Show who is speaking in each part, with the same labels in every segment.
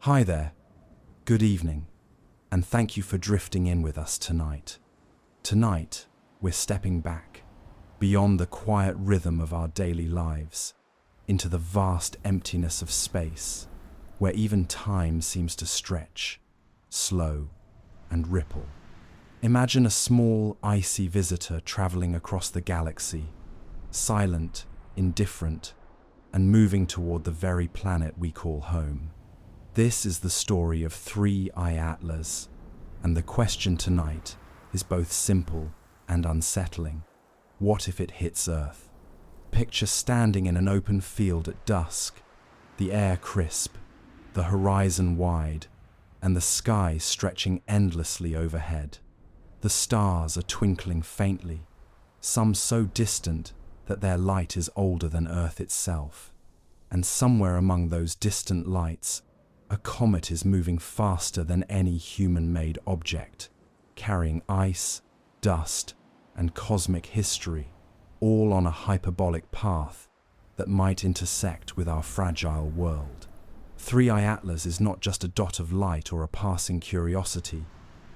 Speaker 1: Hi there, good evening, and thank you for drifting in with us tonight. Tonight, we're stepping back, beyond the quiet rhythm of our daily lives, into the vast emptiness of space, where even time seems to stretch, slow, and ripple. Imagine a small, icy visitor traveling across the galaxy, silent, indifferent, and moving toward the very planet we call home. This is the story of 3I Atlas, and the question tonight is both simple and unsettling. What if it hits Earth? Picture standing in an open field at dusk, the air crisp, the horizon wide, and the sky stretching endlessly overhead. The stars are twinkling faintly, some so distant that their light is older than Earth itself. And somewhere among those distant lights, a comet is moving faster than any human-made object, carrying ice, dust, and cosmic history, all on a hyperbolic path that might intersect with our fragile world. 3I Atlas is not just a dot of light or a passing curiosity.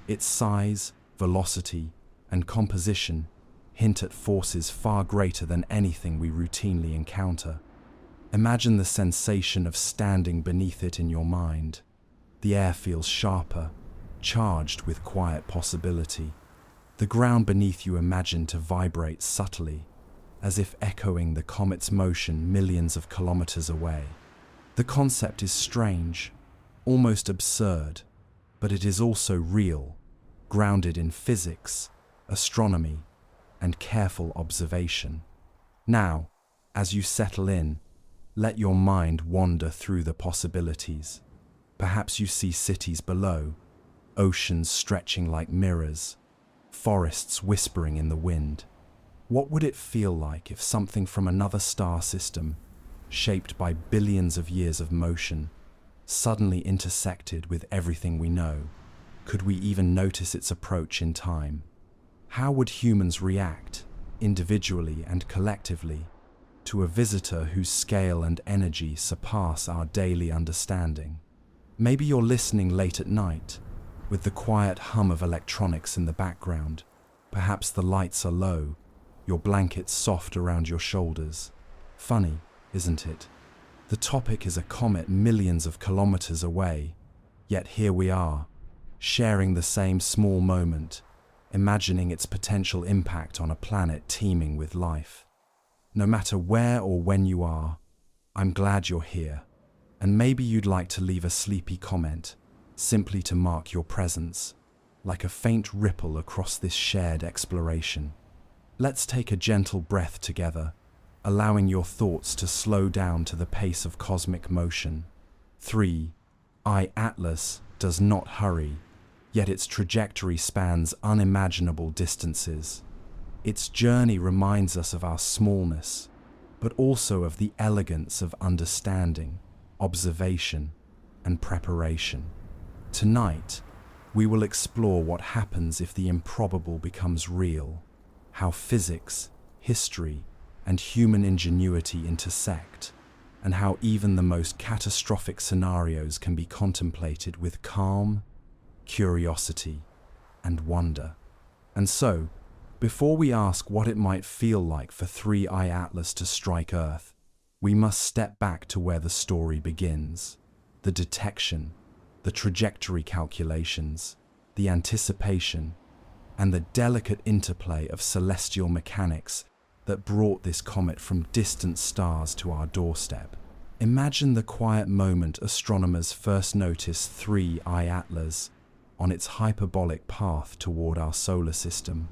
Speaker 1: Its size, velocity, and composition hint at forces far greater than anything we routinely encounter. Imagine the sensation of standing beneath it in your mind. The air feels sharper, charged with quiet possibility. The ground beneath you imagined to vibrate subtly, as if echoing the comet's motion millions of kilometers away. The concept is strange, almost absurd, but it is also real, grounded in physics, astronomy, and careful observation. Now, as you settle in, let your mind wander through the possibilities. Perhaps you see cities below, oceans stretching like mirrors, forests whispering in the wind. What would it feel like if something from another star system, shaped by billions of years of motion, suddenly intersected with everything we know? Could we even notice its approach in time? How would humans react, individually and collectively, to a visitor whose scale and energy surpass our daily understanding? Maybe you're listening late at night, with the quiet hum of electronics in the background. Perhaps the lights are low, your blankets soft around your shoulders. Funny, isn't it? The topic is a comet millions of kilometers away, yet here we are, sharing the same small moment, imagining its potential impact on a planet teeming with life. No matter where or when you are, I'm glad you're here, and maybe you'd like to leave a sleepy comment, simply to mark your presence, like a faint ripple across this shared exploration. Let's take a gentle breath together, allowing your thoughts to slow down to the pace of cosmic motion. 3I Atlas does not hurry, yet its trajectory spans unimaginable distances. Its journey reminds us of our smallness, but also of the elegance of understanding, observation, and preparation. Tonight, we will explore what happens if the improbable becomes real, how physics, history, and human ingenuity intersect, and how even the most catastrophic scenarios can be contemplated with calm, curiosity, and wonder. And so, before we ask what it might feel like for 3I Atlas to strike Earth, we must step back to where the story begins. The detection, the trajectory calculations, the anticipation, and the delicate interplay of celestial mechanics that brought this comet from distant stars to our doorstep. Imagine the quiet moment astronomers first noticed 3I Atlas on its hyperbolic path toward our solar system.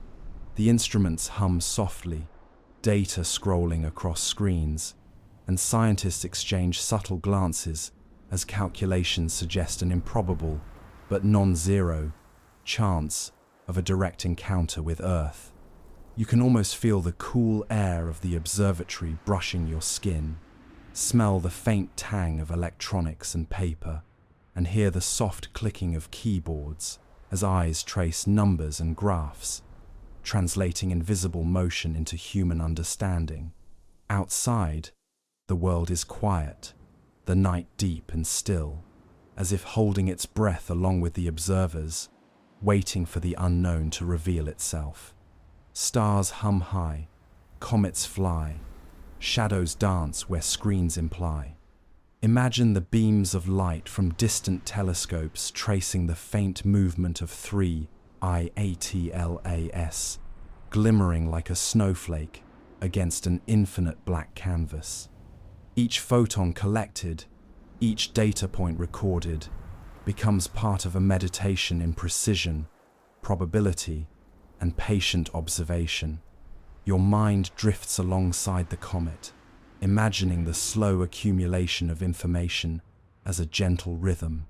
Speaker 1: The instruments hum softly, data scrolling across screens, and scientists exchange subtle glances as calculations suggest an improbable, but non-zero, chance of a direct encounter with Earth. You can almost feel the cool air of the observatory brushing your skin, smell the faint tang of electronics and paper, and hear the soft clicking of keyboards as eyes trace numbers and graphs, translating invisible motion into human understanding. Outside, the world is quiet, the night deep and still, as if holding its breath along with the observers, waiting for the unknown to reveal itself. Stars hum high, comets fly, shadows dance where screens imply. Imagine the beams of light from distant telescopes tracing the faint movement of 3 IATLAS, glimmering like a snowflake against an infinite black canvas. Each photon collected, each data point recorded, becomes part of a meditation in precision, probability, and patient observation. Your mind drifts alongside the comet, imagining the slow accumulation of information as a gentle rhythm,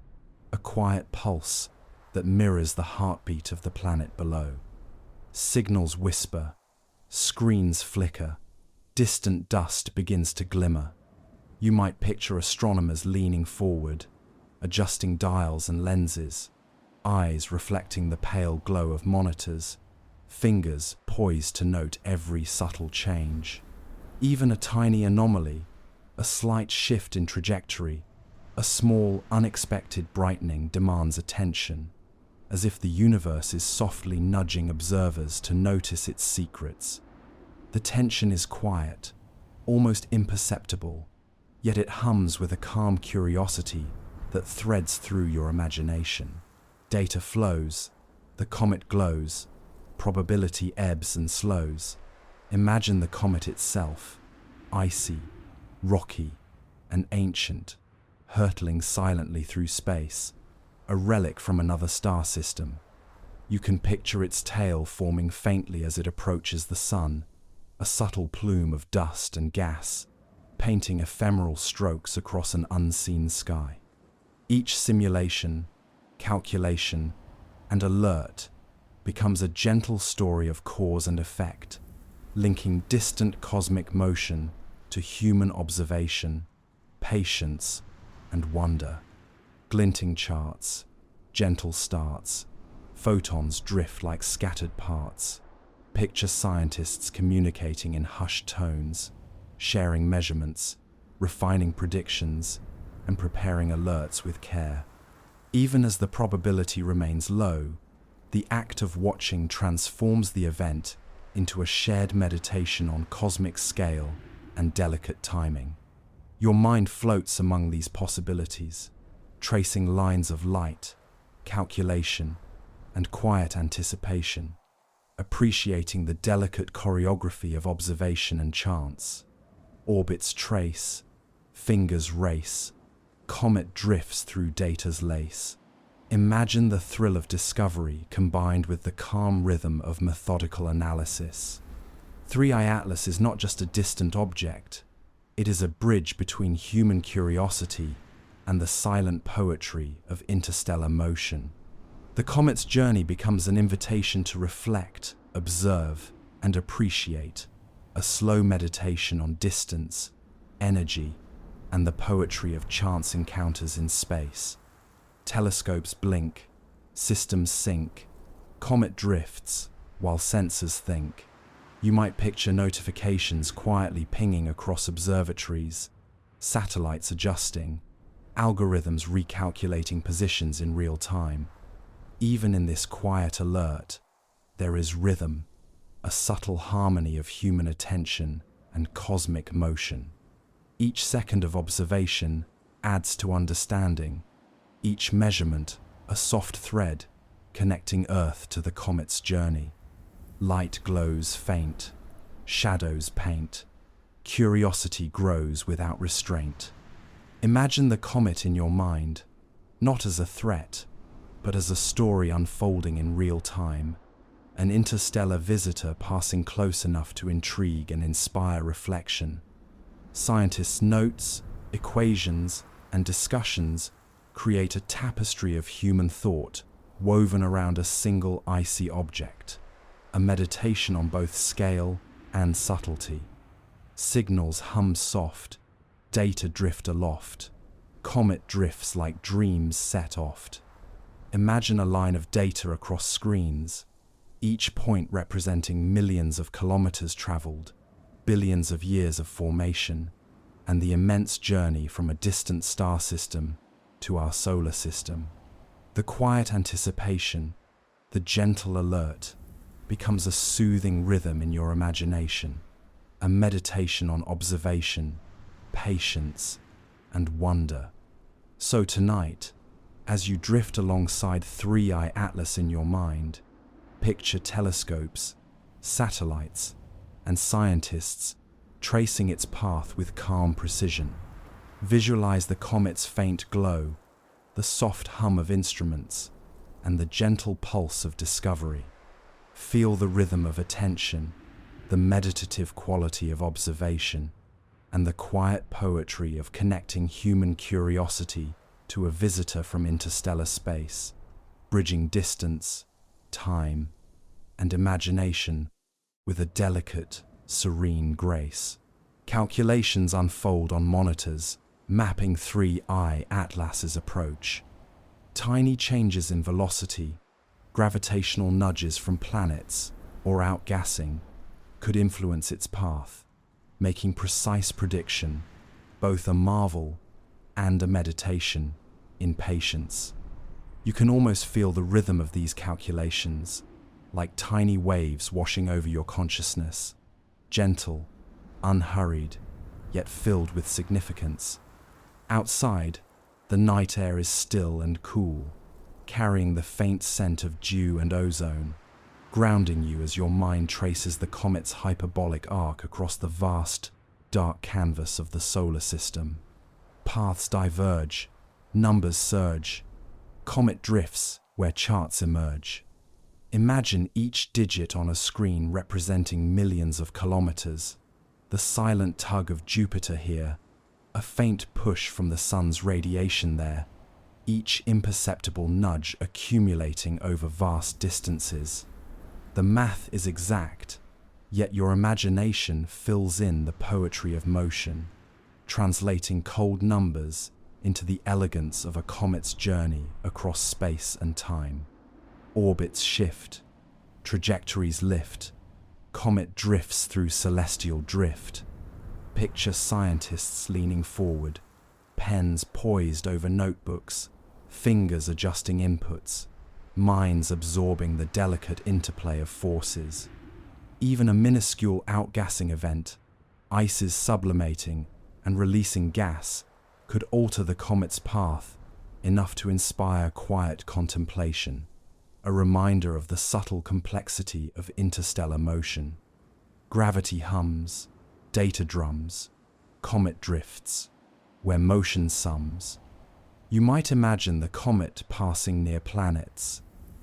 Speaker 1: a quiet pulse that mirrors the heartbeat of the planet below. Signals whisper, screens flicker, distant dust begins to glimmer. You might picture astronomers leaning forward, adjusting dials and lenses, eyes reflecting the pale glow of monitors, fingers poised to note every subtle change. Even a tiny anomaly, a slight shift in trajectory, a small, unexpected brightening demands attention, as if the universe is softly nudging observers to notice its secrets. The tension is quiet, almost imperceptible, yet it hums with a calm curiosity that threads through your imagination. Data flows, the comet glows, probability ebbs and slows. Imagine the comet itself, icy, rocky, and ancient, hurtling silently through space, a relic from another star system. You can picture its tail forming faintly as it approaches the sun, a subtle plume of dust and gas, painting ephemeral strokes across an unseen sky. Each simulation, calculation, and alert becomes a gentle story of cause and effect, linking distant cosmic motion to human observation, patience, and wonder. Glinting charts, gentle starts, photons drift like scattered parts. Picture scientists communicating in hushed tones, sharing measurements, refining predictions, and preparing alerts with care. Even as the probability remains low, the act of watching transforms the event into a shared meditation on cosmic scale and delicate timing. Your mind floats among these possibilities, tracing lines of light, calculation, and quiet anticipation, appreciating the delicate choreography of observation and chance. Orbits trace, fingers race, comet drifts through data's lace. Imagine the thrill of discovery combined with the calm rhythm of methodical analysis. 3I Atlas is not just a distant object, it is a bridge between human curiosity and the silent poetry of interstellar motion. The comet's journey becomes an invitation to reflect, observe, and appreciate, a slow meditation on distance, energy, and the poetry of chance encounters in space. Telescopes blink, systems sync, comet drifts, while sensors think. You might picture notifications quietly pinging across observatories, satellites adjusting, algorithms recalculating positions in real time. Even in this quiet alert, there is rhythm, a subtle harmony of human attention and cosmic motion. Each second of observation adds to understanding, each measurement a soft thread connecting Earth to the comet's journey. Light glows faint, shadows paint, curiosity grows without restraint. Imagine the comet in your mind, not as a threat, but as a story unfolding in real time, an interstellar visitor passing close enough to intrigue and inspire reflection. Scientists' notes, equations, and discussions create a tapestry of human thought woven around a single icy object, a meditation on both scale and subtlety. Signals hum soft, data drift aloft, comet drifts like dreams set oft. Imagine a line of data across screens, each point representing millions of kilometers traveled, billions of years of formation, and the immense journey from a distant star system to our solar system. The quiet anticipation, the gentle alert, becomes a soothing rhythm in your imagination, a meditation on observation, patience, and wonder. So tonight, as you drift alongside 3i Atlas in your mind, picture telescopes, satellites, and scientists tracing its path with calm precision. Visualize the comet's faint glow, the soft hum of instruments, and the gentle pulse of discovery. Feel the rhythm of attention, the meditative quality of observation, and the quiet poetry of connecting human curiosity to a visitor from interstellar space, bridging distance, time, and imagination with a delicate, serene grace. Calculations unfold on monitors, mapping 3i Atlas's approach. Tiny changes in velocity, gravitational nudges from planets, or outgassing could influence its path, making precise prediction both a marvel and a meditation in patience. You can almost feel the rhythm of these calculations, like tiny waves washing over your consciousness, gentle, unhurried, yet filled with significance. Outside, the night air is still and cool, carrying the faint scent of dew and ozone, grounding you as your mind traces the comet's hyperbolic arc across the vast, dark canvas of the solar system. Paths diverge, numbers surge, comet drifts where charts emerge. Imagine each digit on a screen representing millions of kilometers, the silent tug of Jupiter here, a faint push from the sun's radiation there, each imperceptible nudge accumulating over vast distances. The math is exact, yet your imagination fills in the poetry of motion, translating cold numbers into the elegance of a comet's journey across space and time. Orbits shift, trajectories lift, comet drifts through celestial drift. Picture scientists leaning forward, pens poised over notebooks, fingers adjusting inputs, minds absorbing the delicate interplay of forces. Even a minuscule outgassing event, ices sublimating and releasing gas, could alter the comet's path enough to inspire quiet contemplation, a reminder of the subtle complexity of interstellar motion. Gravity hums, data drums, comet drifts, where motion sums. You might imagine the comet passing near planets,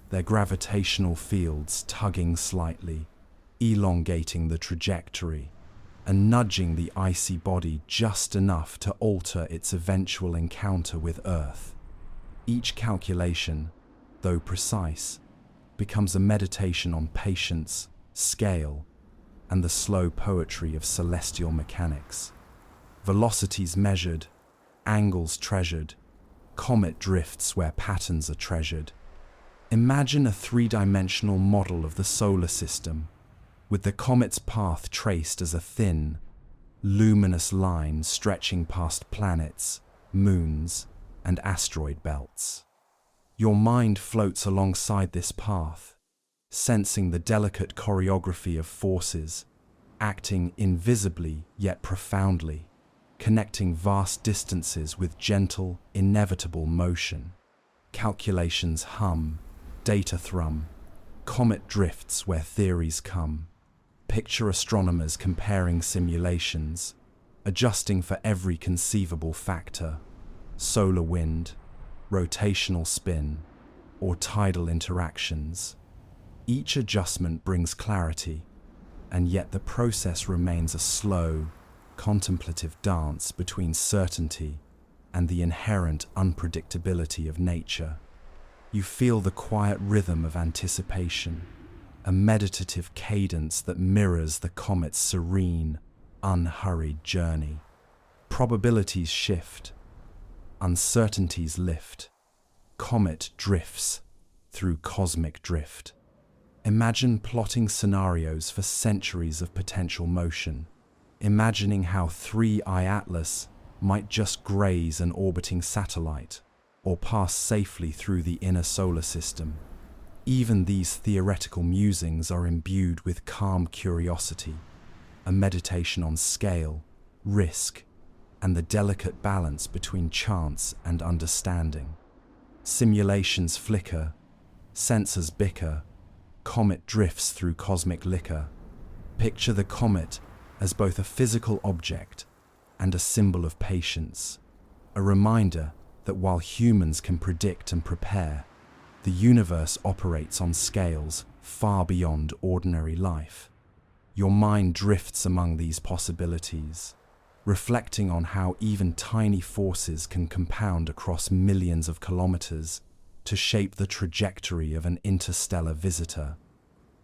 Speaker 1: their gravitational fields tugging slightly, elongating the trajectory, and nudging the icy body just enough to alter its eventual encounter with Earth. Each calculation, though precise, becomes a meditation on patience, scale, and the slow poetry of celestial mechanics. Velocities measured, angles treasured, comet drifts where patterns are treasured. Imagine a three-dimensional model of the solar system, with the comet's path traced as a thin, luminous line stretching past planets, moons, and asteroid belts. Your mind floats alongside this path, sensing the delicate choreography of forces, acting invisibly yet profoundly, connecting vast distances with gentle, inevitable motion. Calculations hum, data thrum, comet drifts where theories come. Picture astronomers comparing simulations, adjusting for every conceivable factor: solar wind, rotational spin, or tidal interactions. Each adjustment brings clarity, and yet the process remains a slow, contemplative dance between certainty and the inherent unpredictability of nature. You feel the quiet rhythm of anticipation, a meditative cadence that mirrors the comet's serene, unhurried journey. Probabilities shift, uncertainties lift, comet drifts through cosmic drift. Imagine plotting scenarios for centuries of potential motion, imagining how 3i Atlas might just graze an orbiting satellite, or pass safely through the inner solar system. Even these theoretical musings are imbued with calm curiosity, a meditation on scale, risk, and the delicate balance between chance and understanding. Simulations flicker, sensors bicker, comet drifts through cosmic liquor. Picture the comet as both a physical object and a symbol of patience, a reminder that while humans can predict and prepare, the universe operates on scales far beyond ordinary life. Your mind drifts among these possibilities, reflecting on how even tiny forces can compound across millions of kilometers to shape the trajectory of an interstellar visitor.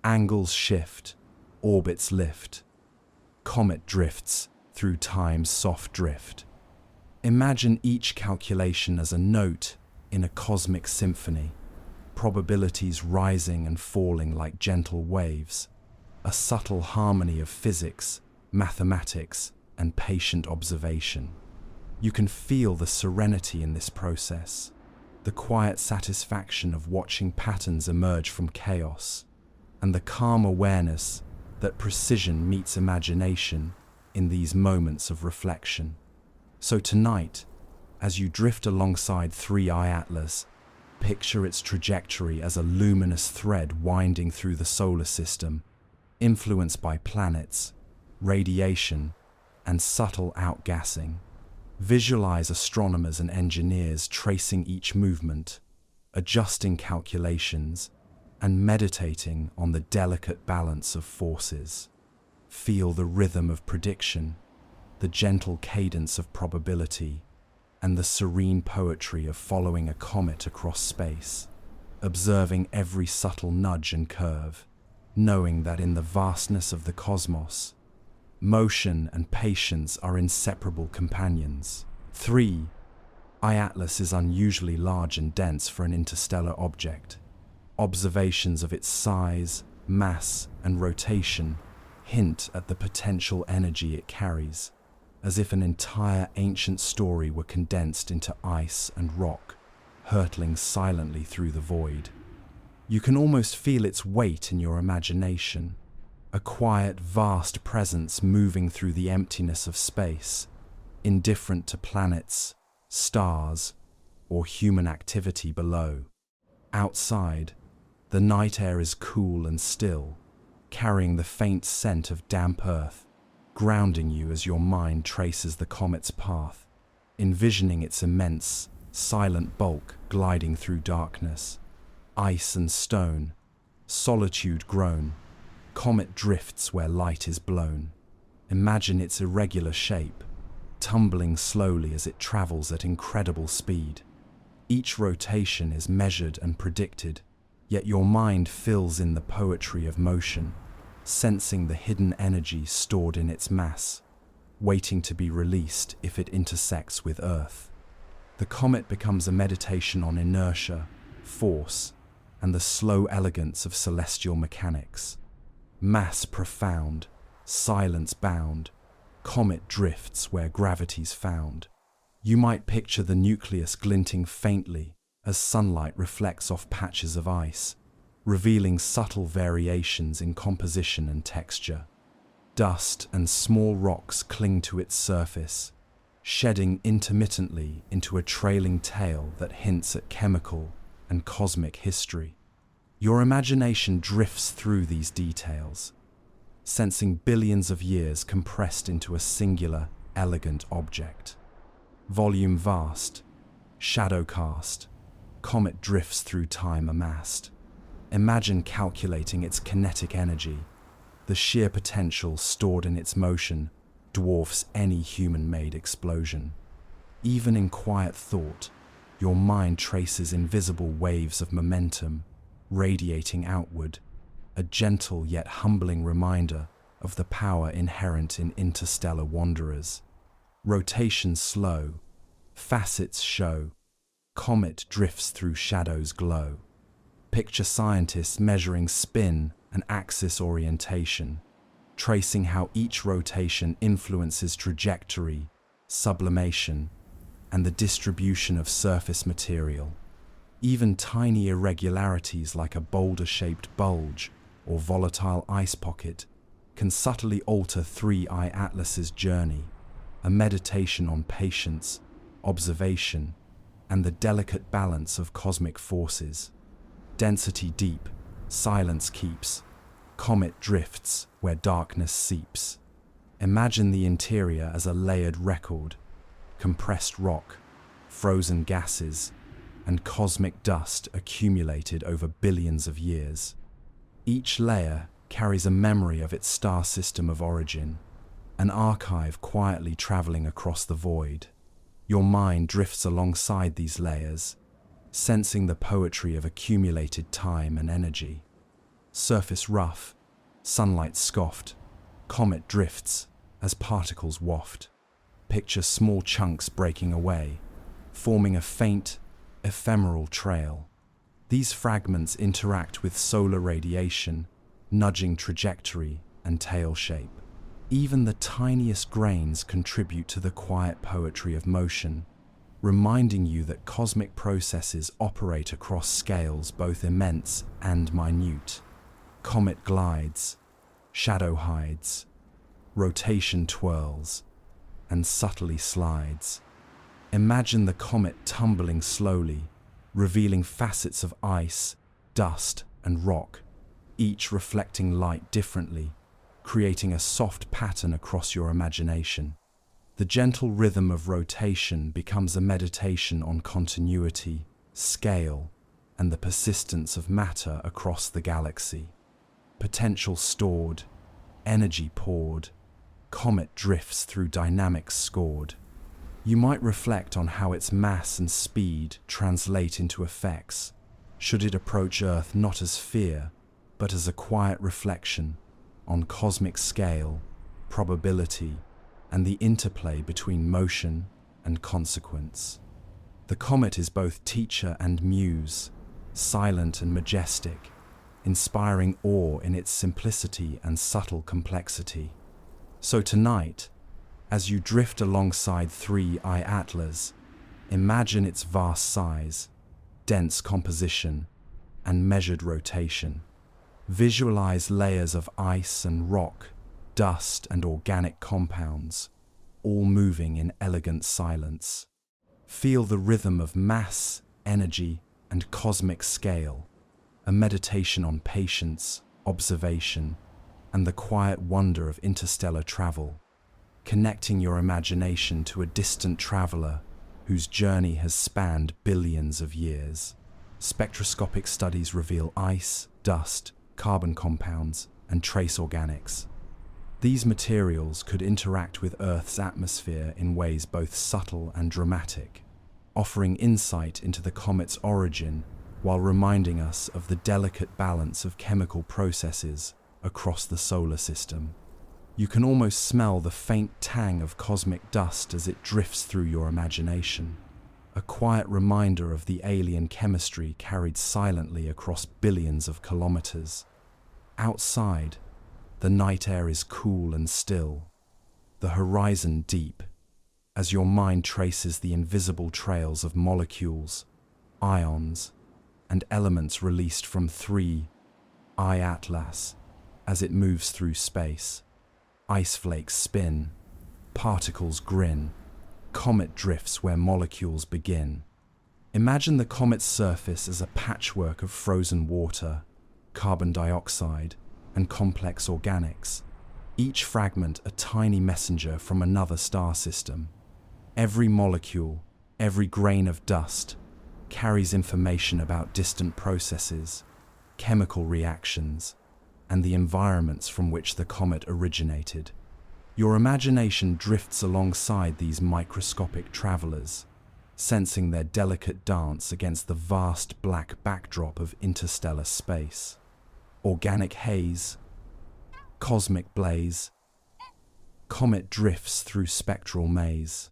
Speaker 1: Angles shift, orbits lift, comet drifts through time's soft drift. Imagine each calculation as a note in a cosmic symphony, probabilities rising and falling like gentle waves, a subtle harmony of physics, mathematics, and patient observation. You can feel the serenity in this process, the quiet satisfaction of watching patterns emerge from chaos, and the calm awareness that precision meets imagination in these moments of reflection. So tonight, as you drift alongside 3i Atlas, picture its trajectory as a luminous thread winding through the solar system, influenced by planets, radiation, and subtle outgassing. Visualize astronomers and engineers tracing each movement, adjusting calculations, and meditating on the delicate balance of forces. Feel the rhythm of prediction, the gentle cadence of probability, and the serene poetry of following a comet across space, observing every subtle nudge and curve, knowing that in the vastness of the cosmos, motion and patience are inseparable companions. 3. Atlas is unusually large and dense for an interstellar object. Observations of its size, mass, and rotation hint at the potential energy it carries, as if an entire ancient story were condensed into ice and rock, hurtling silently through the void. You can almost feel its weight in your imagination, a quiet, vast presence moving through the emptiness of space, indifferent to planets, stars, or human activity below. Outside, the night air is cool and still, carrying the faint scent of damp earth, grounding you as your mind traces the comet's path, envisioning its immense, silent bulk gliding through darkness. Ice and stone, solitude grown, comet drifts where light is blown. Imagine its irregular shape, tumbling slowly as it travels at incredible speed. Each rotation is measured and predicted, yet your mind fills in the poetry of motion, sensing the hidden energy stored in its mass, waiting to be released if it intersects with Earth. The comet becomes a meditation on inertia, force, and the slow elegance of celestial mechanics. Mass profound, silence bound, comet drifts where gravity's found. You might picture the nucleus glinting faintly as sunlight reflects off patches of ice, revealing subtle variations in composition and texture. Dust and small rocks cling to its surface, shedding intermittently into a trailing tail that hints at chemical and cosmic history. Your imagination drifts through these details, sensing billions of years compressed into a singular, elegant object. Volume vast, shadow cast, comet drifts through time amassed. Imagine calculating its kinetic energy. The sheer potential stored in its motion dwarfs any human-made explosion. Even in quiet thought, your mind traces invisible waves of momentum, radiating outward, a gentle yet humbling reminder of the power inherent in interstellar wanderers. Rotation slow, facets show, comet drifts through shadows glow. Picture scientists measuring spin and axis orientation, tracing how each rotation influences trajectory, sublimation, and the distribution of surface material. Even tiny irregularities like a boulder-shaped bulge or volatile ice pocket can subtly alter 3I Atlas's journey, a meditation on patience, observation, and the delicate balance of cosmic forces. Density deep, silence keeps, comet drifts where darkness seeps. Imagine the interior as a layered record, compressed rock, frozen gases, and cosmic dust accumulated over billions of years. Each layer carries a memory of its star system of origin, an archive quietly traveling across the void. Your mind drifts alongside these layers, sensing the poetry of accumulated time and energy. Surface rough, sunlight scoffed, comet drifts as particles waft. Picture small chunks breaking away, forming a faint, ephemeral trail. These fragments interact with solar radiation, nudging trajectory and tail shape. Even the tiniest grains contribute to the quiet poetry of motion, reminding you that cosmic processes operate across scales both immense and minute. Comet glides, shadow hides, rotation twirls, and subtly slides. Imagine the comet tumbling slowly, revealing facets of ice, dust, and rock, each reflecting light differently, creating a soft pattern across your imagination. The gentle rhythm of rotation becomes a meditation on continuity, scale, and the persistence of matter across the galaxy. Potential stored, energy poured, comet drifts through dynamics scored. You might reflect on how its mass and speed translate into effects, should it approach Earth not as fear, but as a quiet reflection on cosmic scale, probability, and the interplay between motion and consequence. The comet is both teacher and muse, silent and majestic, inspiring awe in its simplicity and subtle complexity. So tonight, as you drift alongside 3I Atlas, imagine its vast size, dense composition, and measured rotation. Visualize layers of ice and rock, dust and organic compounds, all moving in elegant silence. Feel the rhythm of mass, energy, and cosmic scale, a meditation on patience, observation, and the quiet wonder of interstellar travel, connecting your imagination to a distant traveler whose journey has spanned billions of years. Spectroscopic studies reveal ice, dust, carbon compounds, and trace organics. These materials could interact with Earth's atmosphere in ways both subtle and dramatic, offering insight into the comet's origin while reminding us of the delicate balance of chemical processes across the solar system. You can almost smell the faint tang of cosmic dust as it drifts through your imagination, a quiet reminder of the alien chemistry carried silently across billions of kilometers. Outside, the night air is cool and still, the horizon deep, as your mind traces the invisible trails of molecules, ions, and elements released from 3I Atlas as it moves through space. Ice flakes spin, particles grin, comet drifts where molecules begin. Imagine the comet's surface as a patchwork of frozen water, carbon dioxide, and complex organics, each fragment a tiny messenger from another star system. Every molecule, every grain of dust, carries information about distant processes, chemical reactions, and the environments from which the comet originated. Your imagination drifts alongside these microscopic travelers, sensing their delicate dance against the vast black backdrop of interstellar space. Organic haze, cosmic blaze, comet drifts through spectral maze.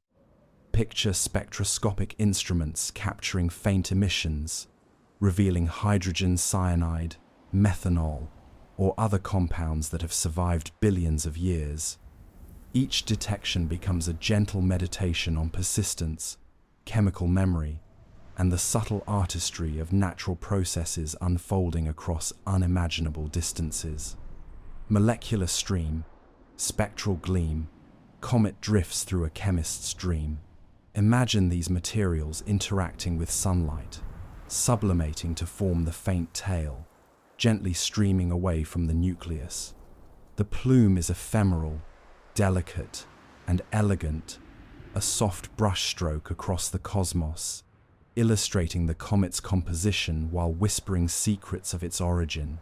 Speaker 1: Picture spectroscopic instruments capturing faint emissions, revealing hydrogen cyanide, methanol, or other compounds that have survived billions of years. Each detection becomes a gentle meditation on persistence, chemical memory, and the subtle artistry of natural processes unfolding across unimaginable distances. Molecular stream, spectral gleam, comet drifts through a chemist's dream. Imagine these materials interacting with sunlight, sublimating to form the faint tail, gently streaming away from the nucleus. The plume is ephemeral, delicate, and elegant, a soft brushstroke across the cosmos, illustrating the comet's composition while whispering secrets of its origin.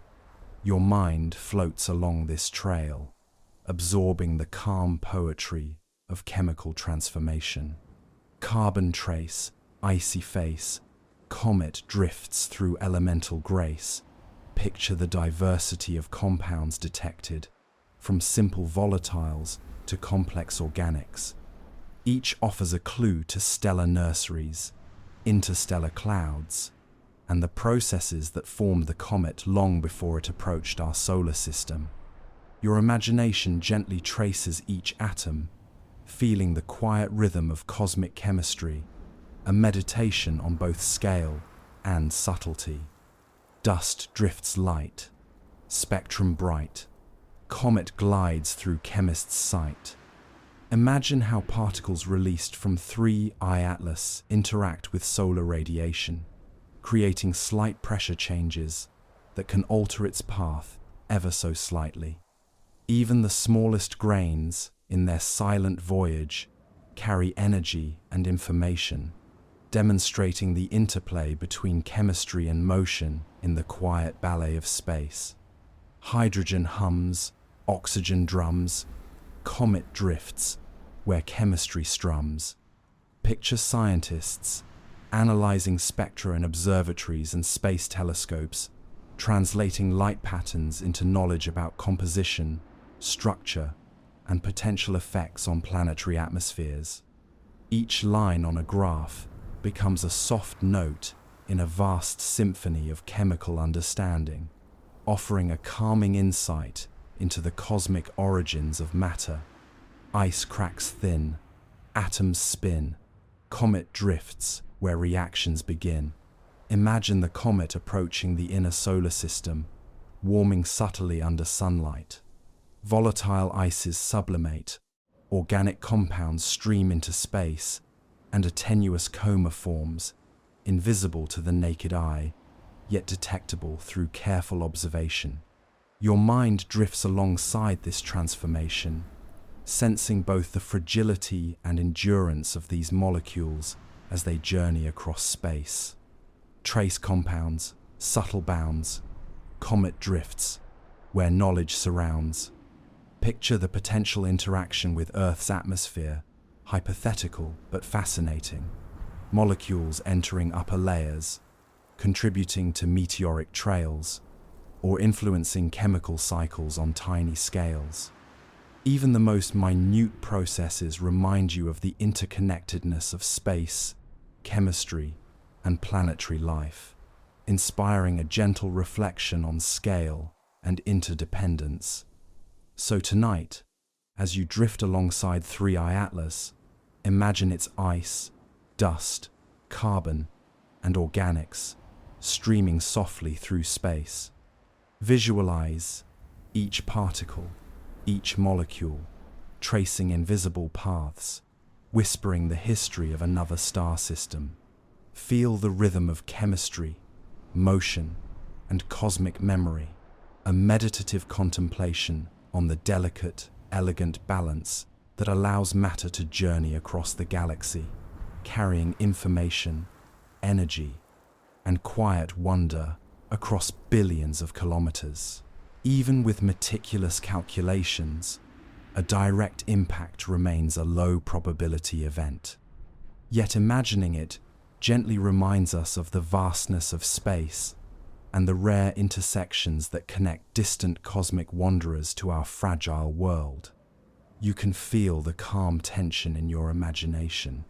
Speaker 1: Your mind floats along this trail, absorbing the calm poetry of chemical transformation. Carbon trace, icy face, comet drifts through elemental grace. Picture the diversity of compounds detected, from simple volatiles to complex organics. Each offers a clue to stellar nurseries, interstellar clouds, and the processes that formed the comet long before it approached our solar system. Your imagination gently traces each atom, feeling the quiet rhythm of cosmic chemistry, a meditation on both scale and subtlety. Dust drifts light, spectrum bright, comet glides through chemist's sight. Imagine how particles released from 3I Atlas interact with solar radiation, creating slight pressure changes that can alter its path ever so slightly. Even the smallest grains, in their silent voyage, carry energy and information, demonstrating the interplay between chemistry and motion in the quiet ballet of space. Hydrogen hums, oxygen drums, comet drifts, where chemistry strums. Picture scientists analyzing spectra in observatories and space telescopes, translating light patterns into knowledge about composition, structure, and potential effects on planetary atmospheres. Each line on a graph becomes a soft note in a vast symphony of chemical understanding, offering a calming insight into the cosmic origins of matter. Ice cracks thin, atoms spin, comet drifts where reactions begin. Imagine the comet approaching the inner solar system, warming subtly under sunlight. Volatile ices sublimate, organic compounds stream into space, and a tenuous coma forms, invisible to the naked eye, yet detectable through careful observation. Your mind drifts alongside this transformation, sensing both the fragility and endurance of these molecules as they journey across space. Trace compounds, subtle bounds, comet drifts, where knowledge surrounds. Picture the potential interaction with Earth's atmosphere, hypothetical but fascinating. Molecules entering upper layers, contributing to meteoric trails, or influencing chemical cycles on tiny scales. Even the most minute processes remind you of the interconnectedness of space, chemistry, and planetary life, inspiring a gentle reflection on scale and interdependence. So tonight, as you drift alongside 3I Atlas, imagine its ice, dust, carbon, and organics streaming softly through space. Visualize each particle, each molecule, tracing invisible paths, whispering the history of another star system. Feel the rhythm of chemistry, motion, and cosmic memory, a meditative contemplation on the delicate, elegant balance that allows matter to journey across the galaxy, carrying information, energy, and quiet wonder across billions of kilometers. Even with meticulous calculations, a direct impact remains a low probability event. Yet imagining it gently reminds us of the vastness of space and the rare intersections that connect distant cosmic wanderers to our fragile world. You can feel the calm tension in your imagination,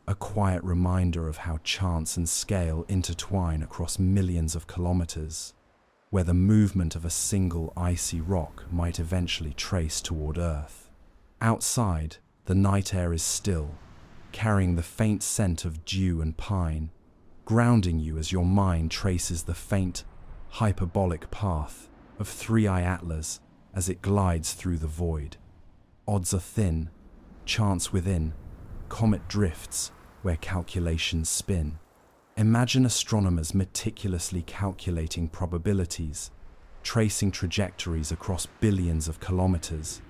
Speaker 1: a quiet reminder of how chance and scale intertwine across millions of kilometers, where the movement of a single icy rock might eventually trace toward Earth. Outside, the night air is still, carrying the faint scent of dew and pine, grounding you as your mind traces the faint, hyperbolic path of 3i Atlas as it glides through the void. Odds are thin, chance within, comet drifts where calculations spin. Imagine astronomers meticulously calculating probabilities, tracing trajectories across billions of kilometers.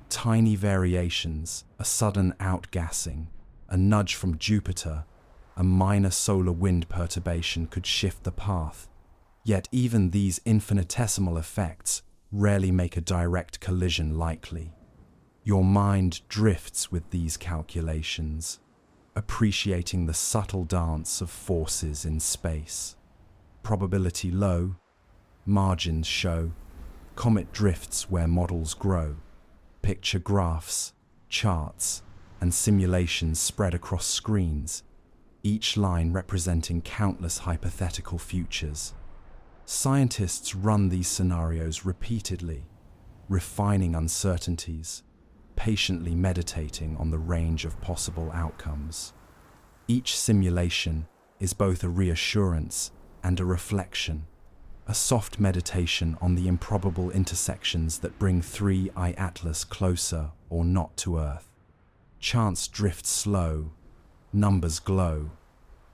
Speaker 1: Tiny variations, a sudden outgassing, a nudge from Jupiter, a minor solar wind perturbation could shift the path. Yet even these infinitesimal effects rarely make a direct collision likely. Your mind drifts with these calculations, appreciating the subtle dance of forces in space. Probability low, margins show, comet drifts where models grow. Picture graphs, charts, and simulations spread across screens, each line representing countless hypothetical futures. Scientists run these scenarios repeatedly, refining uncertainties, patiently meditating on the range of possible outcomes. Each simulation is both a reassurance and a reflection, a soft meditation on the improbable intersections that bring 3i Atlas closer or not to Earth. Chance drifts slow, numbers glow,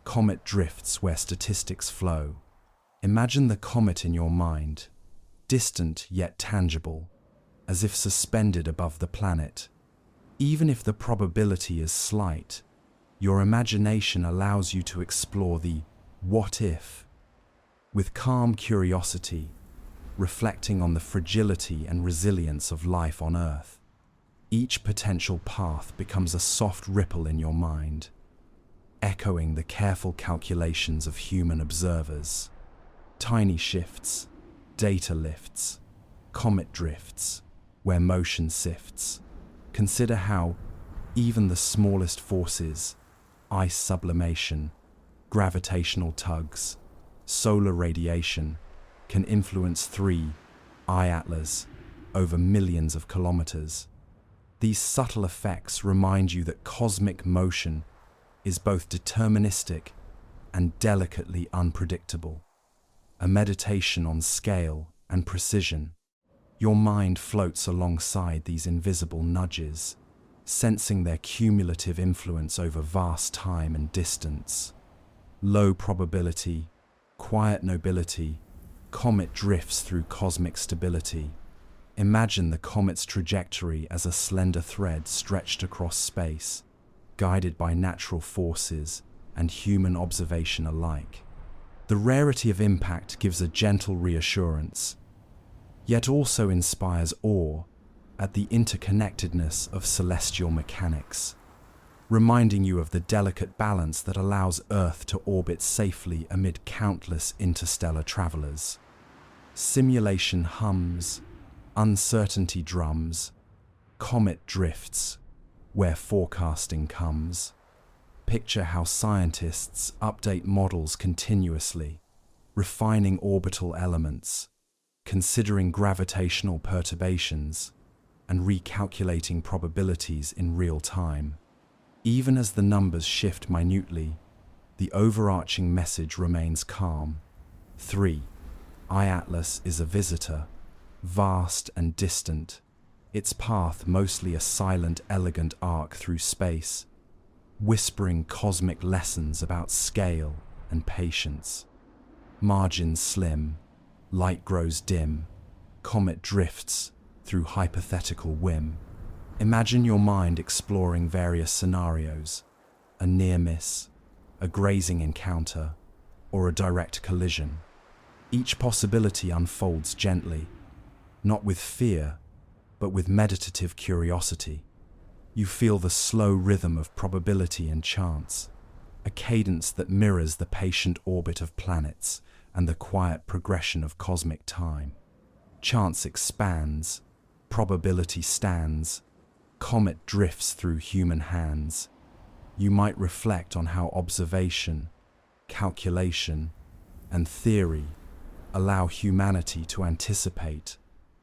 Speaker 1: comet drifts where statistics flow. Imagine the comet in your mind, distant yet tangible, as if suspended above the planet. Even if the probability is slight, your imagination allows you to explore the what if with calm curiosity, reflecting on the fragility and resilience of life on Earth. Each potential path becomes a soft ripple in your mind, echoing the careful calculations of human observers. Tiny shifts, data lifts, comet drifts, where motion sifts. Consider how even the smallest forces, ice sublimation, gravitational tugs, solar radiation, can influence 3i Atlas over millions of kilometers. These subtle effects remind you that cosmic motion is both deterministic and delicately unpredictable. A meditation on scale and precision. Your mind floats alongside these invisible nudges, sensing their cumulative influence over vast time and distance. Low probability, quiet nobility, comet drifts through cosmic stability. Imagine the comet's trajectory as a slender thread stretched across space, guided by natural forces and human observation alike. The rarity of impact gives a gentle reassurance, yet also inspires awe at the interconnectedness of celestial mechanics, reminding you of the delicate balance that allows Earth to orbit safely amid countless interstellar travelers. Simulation hums, uncertainty drums, comet drifts, where forecasting comes. Picture how scientists update models continuously, refining orbital elements, considering gravitational perturbations, and recalculating probabilities in real time. Even as the numbers shift minutely, the overarching message remains calm. 3i Atlas is a visitor, vast and distant, its path mostly a silent, elegant arc through space, whispering cosmic lessons about scale and patience. Margins slim, light grows dim, comet drifts through hypothetical whim. Imagine your mind exploring various scenarios, a near miss, a grazing encounter, or a direct collision. Each possibility unfolds gently, not with fear, but with meditative curiosity. You feel the slow rhythm of probability and chance, a cadence that mirrors the patient orbit of planets and the quiet progression of cosmic time. Chance expands, probability stands, comet drifts through human hands. You might reflect on how observation, calculation, and theory allow humanity to anticipate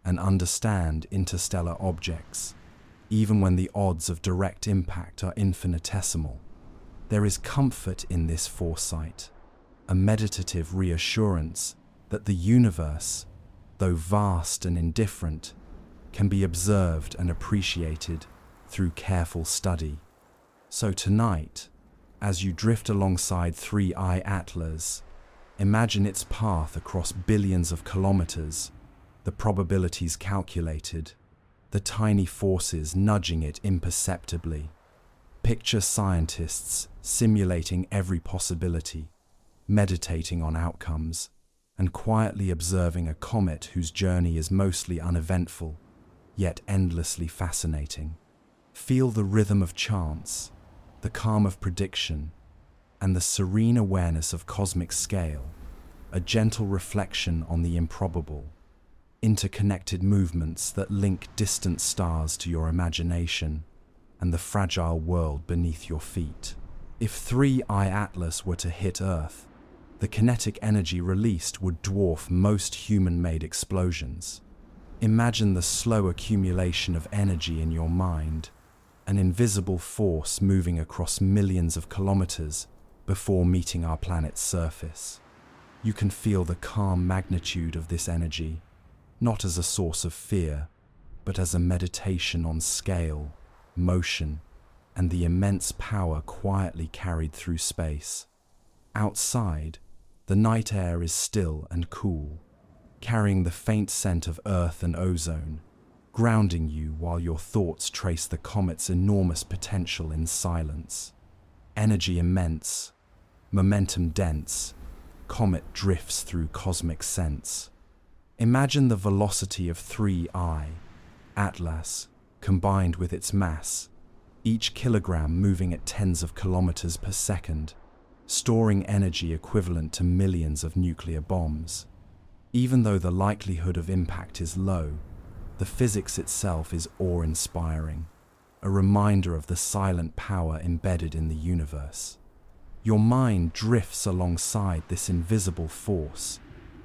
Speaker 1: and understand interstellar objects, even when the odds of direct impact are infinitesimal. There is comfort in this foresight, a meditative reassurance that the universe, though vast and indifferent, can be observed and appreciated through careful study. So tonight, as you drift alongside 3I Atlas, imagine its path across billions of kilometers, the probabilities calculated, the tiny forces nudging it imperceptibly. Picture scientists simulating every possibility, meditating on outcomes, and quietly observing a comet whose journey is mostly uneventful, yet endlessly fascinating. Feel the rhythm of chance, the calm of prediction, and the serene awareness of cosmic scale, a gentle reflection on the improbable, interconnected movements that link distant stars to your imagination and the fragile world beneath your feet. If 3I Atlas were to hit Earth, the kinetic energy released would dwarf most human-made explosions. Imagine the slow accumulation of energy in your mind, an invisible force moving across millions of kilometers before meeting our planet's surface. You can feel the calm magnitude of this energy, not as a source of fear, but as a meditation on scale, motion, and the immense power quietly carried through space. Outside, the night air is still and cool, carrying the faint scent of earth and ozone, grounding you while your thoughts trace the comet's enormous potential in silence. Energy immense, momentum dense, comet drifts through cosmic sense. Imagine the velocity of 3I Atlas combined with its mass, each kilogram moving at tens of kilometers per second, storing energy equivalent to millions of nuclear bombs. Even though the likelihood of impact is low, the physics itself is awe-inspiring, a reminder of the silent power embedded in the universe. Your mind drifts alongside this invisible force,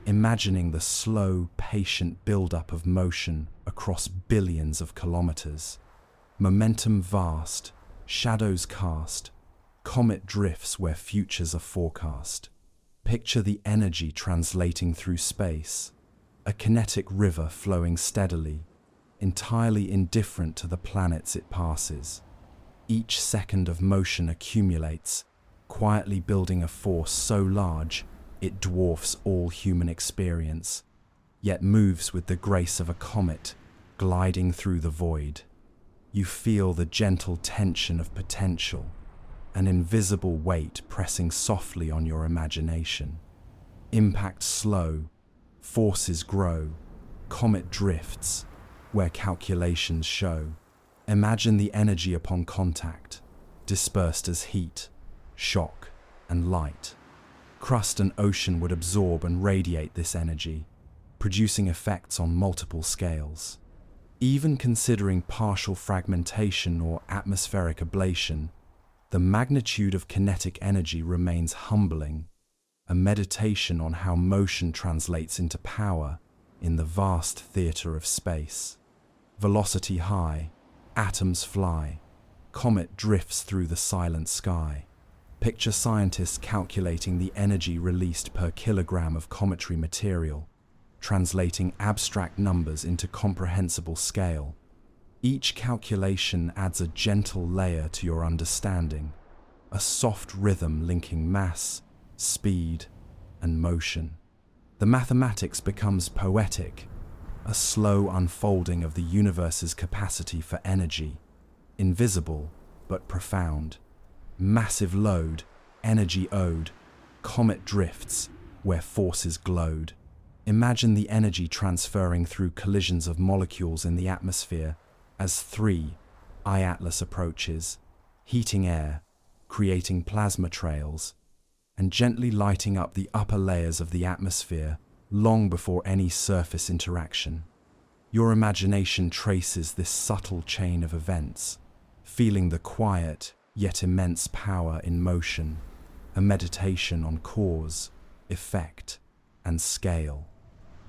Speaker 1: imagining the slow, patient build-up of motion across billions of kilometers. Momentum vast, shadows cast, comet drifts where futures are forecast. Picture the energy translating through space, a kinetic river flowing steadily, entirely indifferent to the planets it passes. Each second of motion accumulates, quietly building a force so large it dwarfs all human experience, yet moves with the grace of a comet gliding through the void. You feel the gentle tension of potential, an invisible weight pressing softly on your imagination. Impact slow, forces grow, comet drifts, where calculations show. Imagine the energy upon contact, dispersed as heat, shock, and light. Crust and ocean would absorb and radiate this energy, producing effects on multiple scales. Even considering partial fragmentation or atmospheric ablation, the magnitude of kinetic energy remains humbling, a meditation on how motion translates into power in the vast theater of space. Velocity high, atoms fly, comet drifts through the silent sky. Picture scientists calculating the energy released per kilogram of cometary material, translating abstract numbers into comprehensible scale. Each calculation adds a gentle layer to your understanding, a soft rhythm linking mass, speed, and motion. The mathematics becomes poetic, a slow unfolding of the universe's capacity for energy, invisible but profound. Massive load, energy owed, comet drifts where forces glowed. Imagine the energy transferring through collisions of molecules in the atmosphere as 3I Atlas approaches, heating air, creating plasma trails, and gently lighting up the upper layers of the atmosphere long before any surface interaction. Your imagination traces this subtle chain of events, feeling the quiet yet immense power in motion, a meditation on cause, effect, and scale.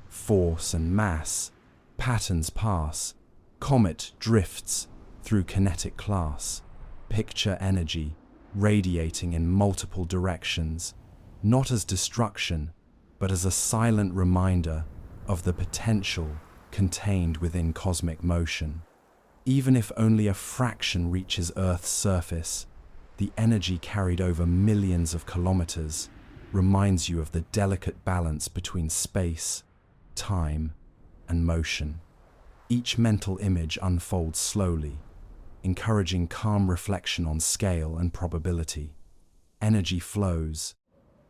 Speaker 1: Force and mass, patterns pass, comet drifts through kinetic class. Picture energy, radiating in multiple directions, not as destruction, but as a silent reminder of the potential contained within cosmic motion. Even if only a fraction reaches Earth's surface, the energy carried over millions of kilometers reminds you of the delicate balance between space, time, and motion. Each mental image unfolds slowly, encouraging calm reflection on scale and probability. Energy flows,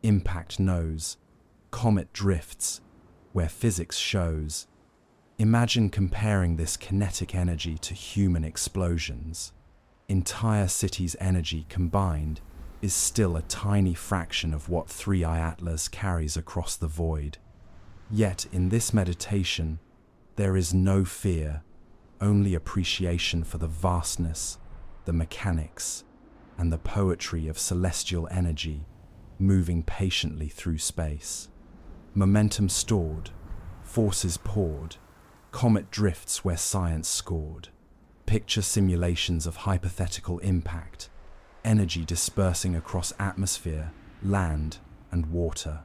Speaker 1: impact knows, comet drifts, where physics shows. Imagine comparing this kinetic energy to human explosions. Entire cities' energy combined is still a tiny fraction of what 3i Atlas carries across the void. Yet in this meditation, there is no fear, only appreciation for the vastness, the mechanics, and the poetry of celestial energy moving patiently through space. Momentum stored, forces poured, comet drifts where science scored. Picture simulations of hypothetical impact, energy dispersing across atmosphere, land, and water.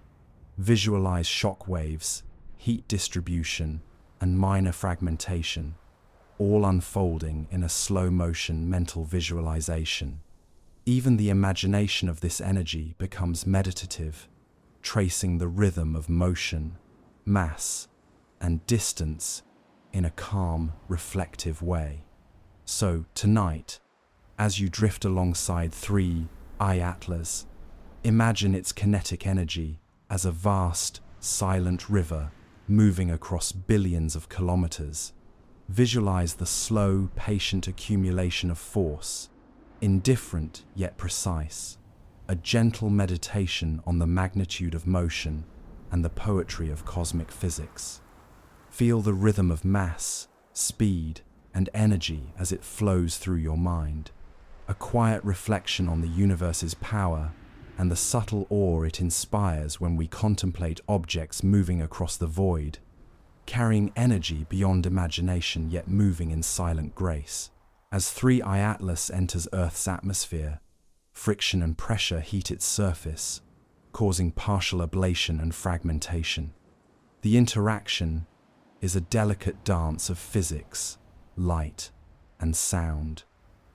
Speaker 1: Visualize shock waves, heat distribution, and minor fragmentation, all unfolding in a slow-motion mental visualization. Even the imagination of this energy becomes meditative, tracing the rhythm of motion, mass, and distance in a calm, reflective way. So, tonight, as you drift alongside 3i Atlas, imagine its kinetic energy as a vast, silent river moving across billions of kilometers. Visualize the slow, patient accumulation of force, indifferent yet precise, a gentle meditation on the magnitude of motion and the poetry of cosmic physics. Feel the rhythm of mass, speed, and energy as it flows through your mind, a quiet reflection on the universe's power and the subtle awe it inspires when we contemplate objects moving across the void, carrying energy beyond imagination yet moving in silent grace. As 3i Atlas enters Earth's atmosphere, friction and pressure heat its surface, causing partial ablation and fragmentation. The interaction is a delicate dance of physics, light, and sound,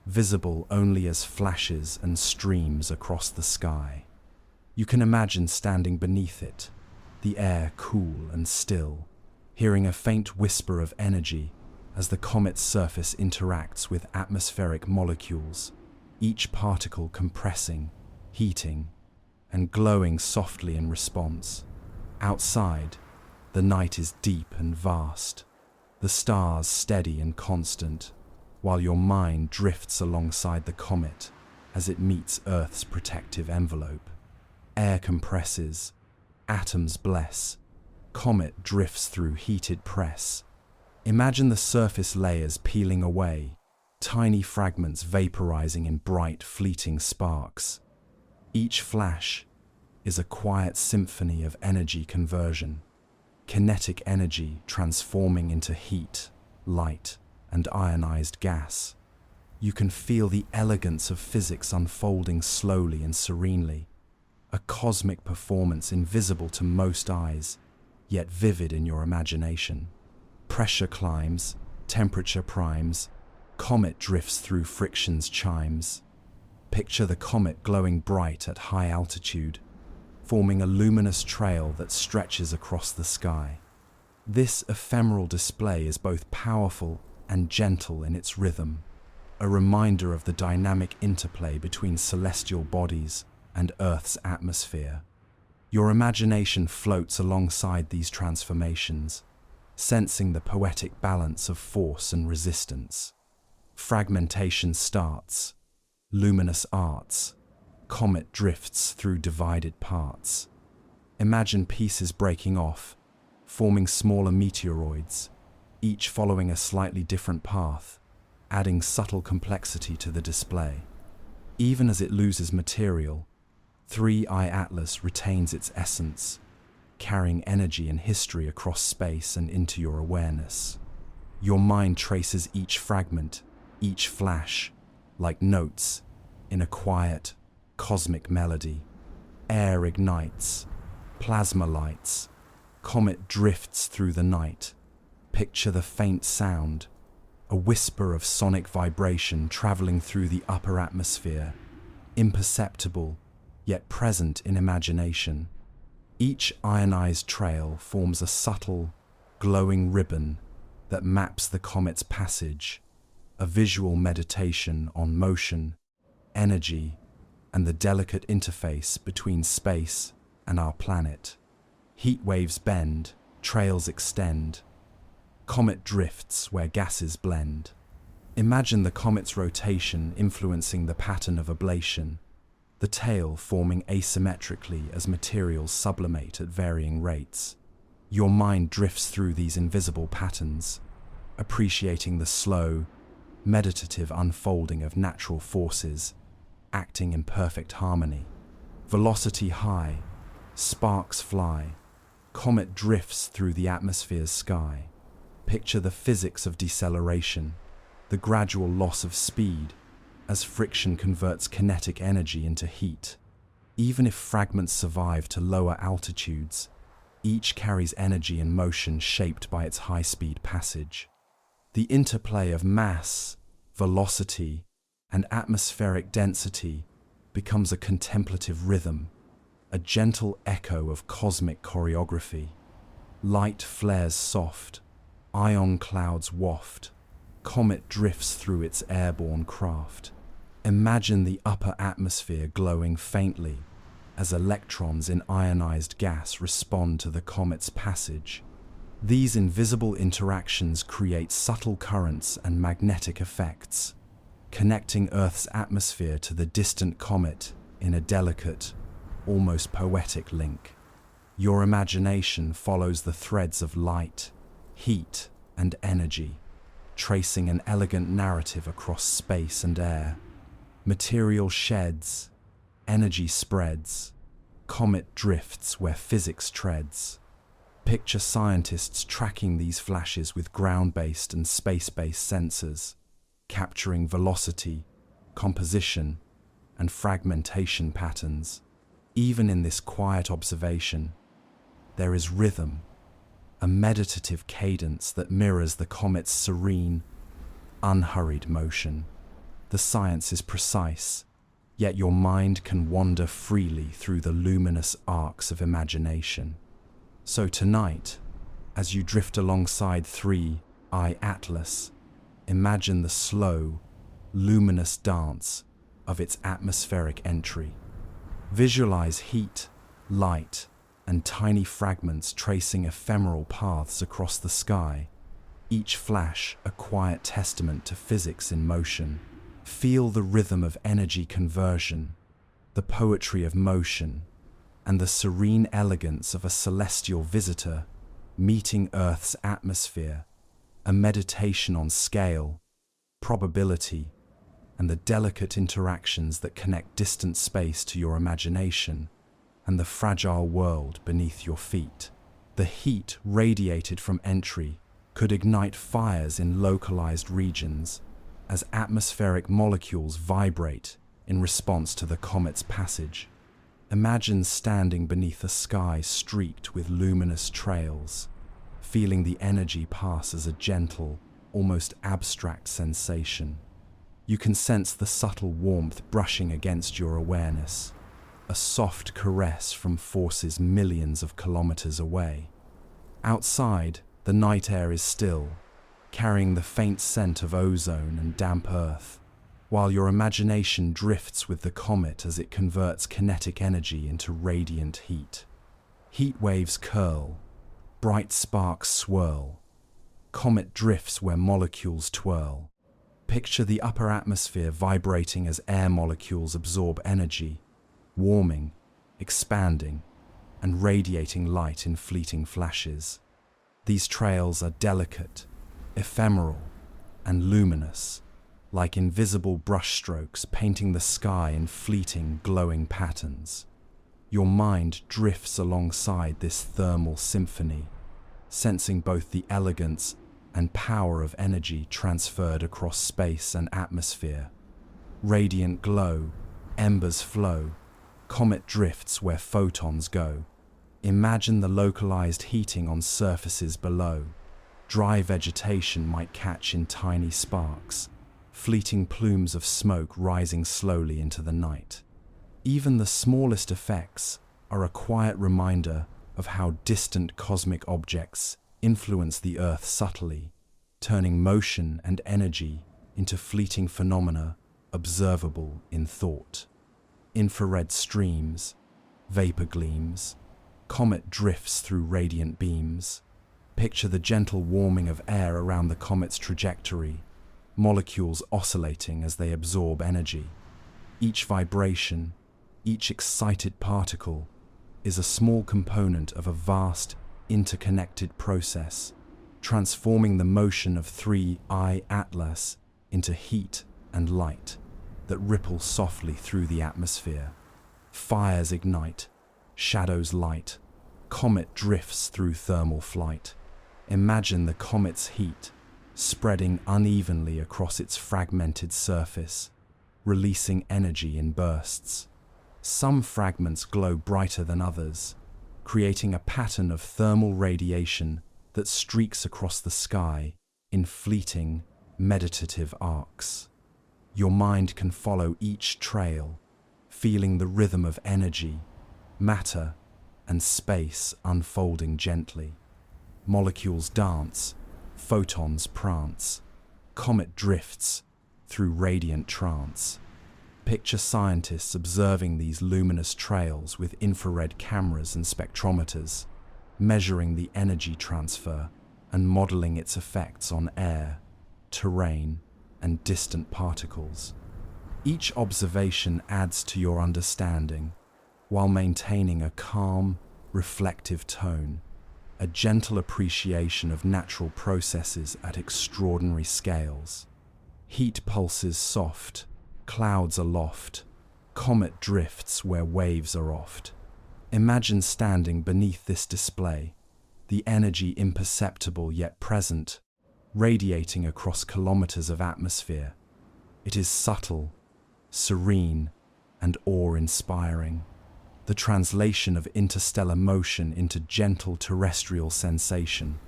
Speaker 1: visible only as flashes and streams across the sky. You can imagine standing beneath it, the air cool and still, hearing a faint whisper of energy as the comet's surface interacts with atmospheric molecules, each particle compressing, heating, and glowing softly in response. Outside, the night is deep and vast, the stars steady and constant, while your mind drifts alongside the comet as it meets Earth's protective envelope. Air compresses, atoms bless, comet drifts through heated press. Imagine the surface layers peeling away, tiny fragments vaporizing in bright, fleeting sparks. Each flash is a quiet symphony of energy conversion, kinetic energy transforming into heat, light, and ionized gas. You can feel the elegance of physics unfolding slowly and serenely, a cosmic performance invisible to most eyes, yet vivid in your imagination. Pressure climbs, temperature primes, comet drifts through friction's chimes. Picture the comet glowing bright at high altitude, forming a luminous trail that stretches across the sky. This ephemeral display is both powerful and gentle in its rhythm, a reminder of the dynamic interplay between celestial bodies and Earth's atmosphere. Your imagination floats alongside these transformations, sensing the poetic balance of force and resistance. Fragmentation starts, luminous arts, comet drifts through divided parts. Imagine pieces breaking off, forming smaller meteoroids, each following a slightly different path, adding subtle complexity to the display. Even as it loses material, 3i Atlas retains its essence, carrying energy and history across space and into your awareness. Your mind traces each fragment, each flash, like notes in a quiet, cosmic melody. Air ignites, plasma lights, comet drifts through the night. Picture the faint sound, a whisper of sonic vibration traveling through the upper atmosphere, imperceptible yet present in imagination. Each ionized trail forms a subtle, glowing ribbon that maps the comet's passage, a visual meditation on motion, energy, and the delicate interface between space and our planet. Heat waves bend, trails extend, comet drifts where gases blend. Imagine the comet's rotation influencing the pattern of ablation, the tail forming asymmetrically as materials sublimate at varying rates. Your mind drifts through these invisible patterns, appreciating the slow, meditative unfolding of natural forces, acting in perfect harmony. Velocity high, sparks fly, comet drifts through the atmosphere's sky. Picture the physics of deceleration, the gradual loss of speed as friction converts kinetic energy into heat. Even if fragments survive to lower altitudes, each carries energy and motion shaped by its high-speed passage. The interplay of mass, velocity, and atmospheric density becomes a contemplative rhythm, a gentle echo of cosmic choreography. Light flares soft, ion clouds waft, comet drifts through its airborne craft. Imagine the upper atmosphere glowing faintly as electrons in ionized gas respond to the comet's passage. These invisible interactions create subtle currents and magnetic effects, connecting Earth's atmosphere to the distant comet in a delicate, almost poetic link. Your imagination follows the threads of light, heat, and energy, tracing an elegant narrative across space and air. Material sheds, energy spreads, comet drifts where physics treads. Picture scientists tracking these flashes with ground-based and space-based sensors, capturing velocity, composition, and fragmentation patterns. Even in this quiet observation, there is rhythm, a meditative cadence that mirrors the comet's serene, unhurried motion. The science is precise, yet your mind can wander freely through the luminous arcs of imagination. So tonight, as you drift alongside 3i Atlas, imagine the slow, luminous dance of its atmospheric entry. Visualize heat, light, and tiny fragments tracing ephemeral paths across the sky, each flash a quiet testament to physics in motion. Feel the rhythm of energy conversion, the poetry of motion, and the serene elegance of a celestial visitor meeting Earth's atmosphere, a meditation on scale, probability, and the delicate interactions that connect distant space to your imagination and the fragile world beneath your feet. The heat radiated from entry could ignite fires in localized regions as atmospheric molecules vibrate in response to the comet's passage. Imagine standing beneath a sky streaked with luminous trails, feeling the energy pass as a gentle, almost abstract sensation. You can sense the subtle warmth brushing against your awareness, a soft caress from forces millions of kilometers away. Outside, the night air is still, carrying the faint scent of ozone and damp earth, while your imagination drifts with the comet as it converts kinetic energy into radiant heat. Heat waves curl, bright sparks swirl, comet drifts where molecules twirl. Picture the upper atmosphere vibrating as air molecules absorb energy, warming, expanding, and radiating light in fleeting flashes. These trails are delicate, ephemeral, and luminous, like invisible brushstrokes painting the sky in fleeting, glowing patterns. Your mind drifts alongside this thermal symphony, sensing both the elegance and power of energy transferred across space and atmosphere. Radiant glow, embers flow, comet drifts where photons go. Imagine the localized heating on surfaces below. Dry vegetation might catch in tiny sparks, fleeting plumes of smoke rising slowly into the night. Even the smallest effects are a quiet reminder of how distant cosmic objects influence the Earth subtly, turning motion and energy into fleeting phenomena observable in thought. Infrared streams, vapor gleams, comet drifts through radiant beams. Picture the gentle warming of air around the comet's trajectory, molecules oscillating as they absorb energy. Each vibration, each excited particle, is a small component of a vast, interconnected process, transforming the motion of 3I Atlas into heat and light that ripple softly through the atmosphere. Fires ignite, shadows light, comet drifts through thermal flight. Imagine the comet's heat spreading unevenly across its fragmented surface, releasing energy in bursts. Some fragments glow brighter than others, creating a pattern of thermal radiation that streaks across the sky in fleeting, meditative arcs. Your mind can follow each trail, feeling the rhythm of energy, matter, and space unfolding gently. Molecules dance, photons prance, comet drifts through radiant trance. Picture scientists observing these luminous trails with infrared cameras and spectrometers, measuring the energy transfer and modeling its effects on air, terrain, and distant particles. Each observation adds to your understanding, while maintaining a calm, reflective tone, a gentle appreciation of natural processes at extraordinary scales. Heat pulses soft, clouds aloft, comet drifts where waves are oft. Imagine standing beneath this display, the energy imperceptible yet present, radiating across kilometers of atmosphere. It is subtle, serene, and awe-inspiring. The translation of interstellar motion into gentle terrestrial sensation,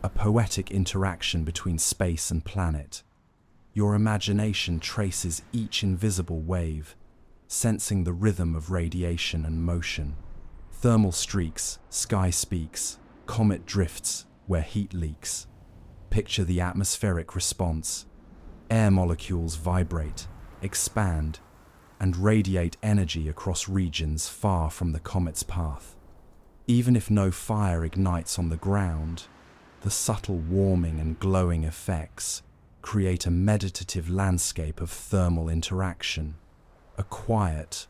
Speaker 1: a poetic interaction between space and planet. Your imagination traces each invisible wave, sensing the rhythm of radiation and motion. Thermal streaks, sky speaks, comet drifts where heat leaks. Picture the atmospheric response. Air molecules vibrate, expand, and radiate energy across regions far from the comet's path. Even if no fire ignites on the ground, the subtle warming and glowing effects create a meditative landscape of thermal interaction, a quiet,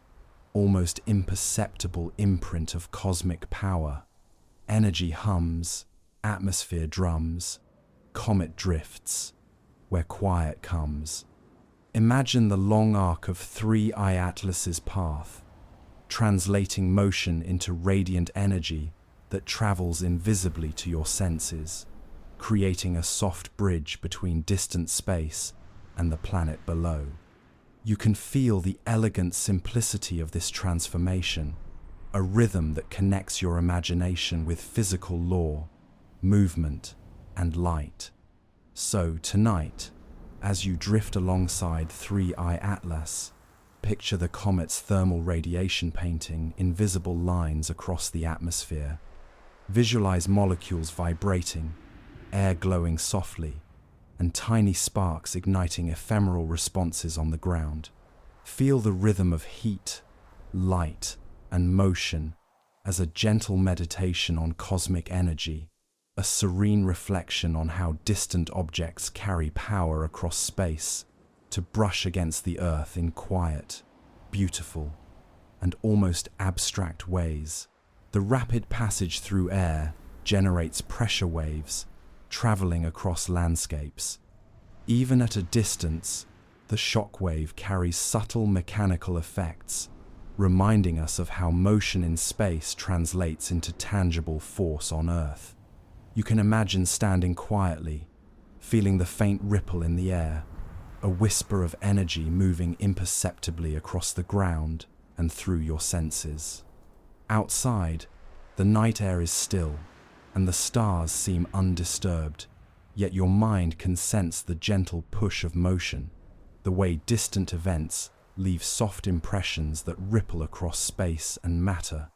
Speaker 1: almost imperceptible imprint of cosmic power. Energy hums, atmosphere drums, comet drifts, where quiet comes. Imagine the long arc of 3I Atlas's path, translating motion into radiant energy that travels invisibly to your senses, creating a soft bridge between distant space and the planet below. You can feel the elegant simplicity of this transformation, a rhythm that connects your imagination with physical law, movement, and light. So tonight, as you drift alongside 3I Atlas, picture the comet's thermal radiation painting invisible lines across the atmosphere. Visualize molecules vibrating, air glowing softly, and tiny sparks igniting ephemeral responses on the ground. Feel the rhythm of heat, light, and motion as a gentle meditation on cosmic energy, a serene reflection on how distant objects carry power across space to brush against the Earth in quiet, beautiful, and almost abstract ways. The rapid passage through air generates pressure waves, traveling across landscapes. Even at a distance, the shock wave carries subtle mechanical effects, reminding us of how motion in space translates into tangible force on Earth. You can imagine standing quietly, feeling the faint ripple in the air, a whisper of energy moving imperceptibly across the ground and through your senses. Outside, the night air is still, and the stars seem undisturbed, yet your mind can sense the gentle push of motion, the way distant events leave soft impressions that ripple across space and matter.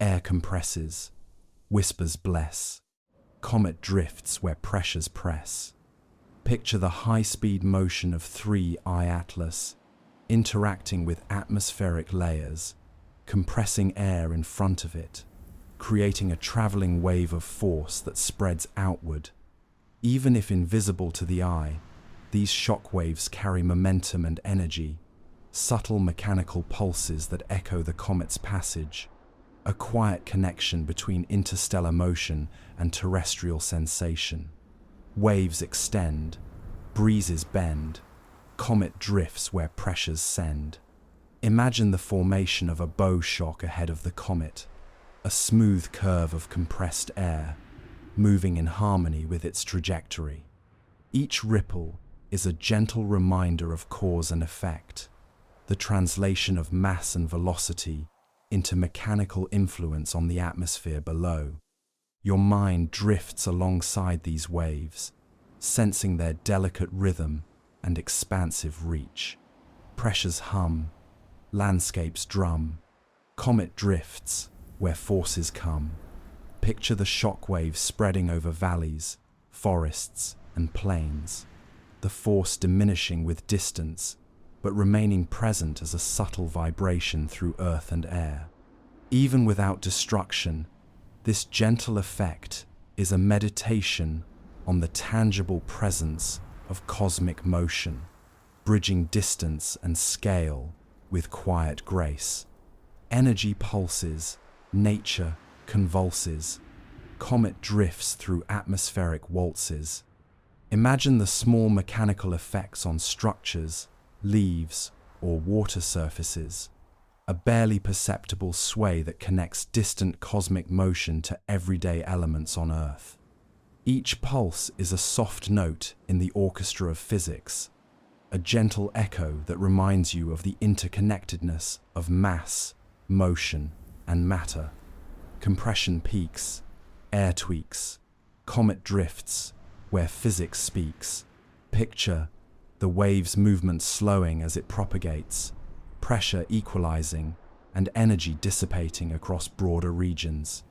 Speaker 1: Air compresses, whispers bless, comet drifts where pressures press. Picture the high-speed motion of 3I Atlas, interacting with atmospheric layers, compressing air in front of it, creating a traveling wave of force that spreads outward. Even if invisible to the eye, these shock waves carry momentum and energy, subtle mechanical pulses that echo the comet's passage, a quiet connection between interstellar motion and terrestrial sensation. Waves extend, breezes bend, comet drifts where pressures send. Imagine the formation of a bow shock ahead of the comet, a smooth curve of compressed air, moving in harmony with its trajectory. Each ripple is a gentle reminder of cause and effect, the translation of mass and velocity into mechanical influence on the atmosphere below. Your mind drifts alongside these waves, sensing their delicate rhythm and expansive reach. Pressures hum, landscapes drum, comet drifts where forces come. Picture the shock waves spreading over valleys, forests, and plains, the force diminishing with distance, but remaining present as a subtle vibration through earth and air. Even without destruction, this gentle effect is a meditation on the tangible presence of cosmic motion, bridging distance and scale with quiet grace. Energy pulses, nature convulses, comet drifts through atmospheric waltzes. Imagine the small mechanical effects on structures, leaves, or water surfaces, a barely perceptible sway that connects distant cosmic motion to everyday elements on Earth. Each pulse is a soft note in the orchestra of physics, a gentle echo that reminds you of the interconnectedness of mass, motion, and matter. Compression peaks, air tweaks, comet drifts, where physics speaks. Picture the wave's movement slowing as it propagates, pressure equalizing, and energy dissipating across broader regions.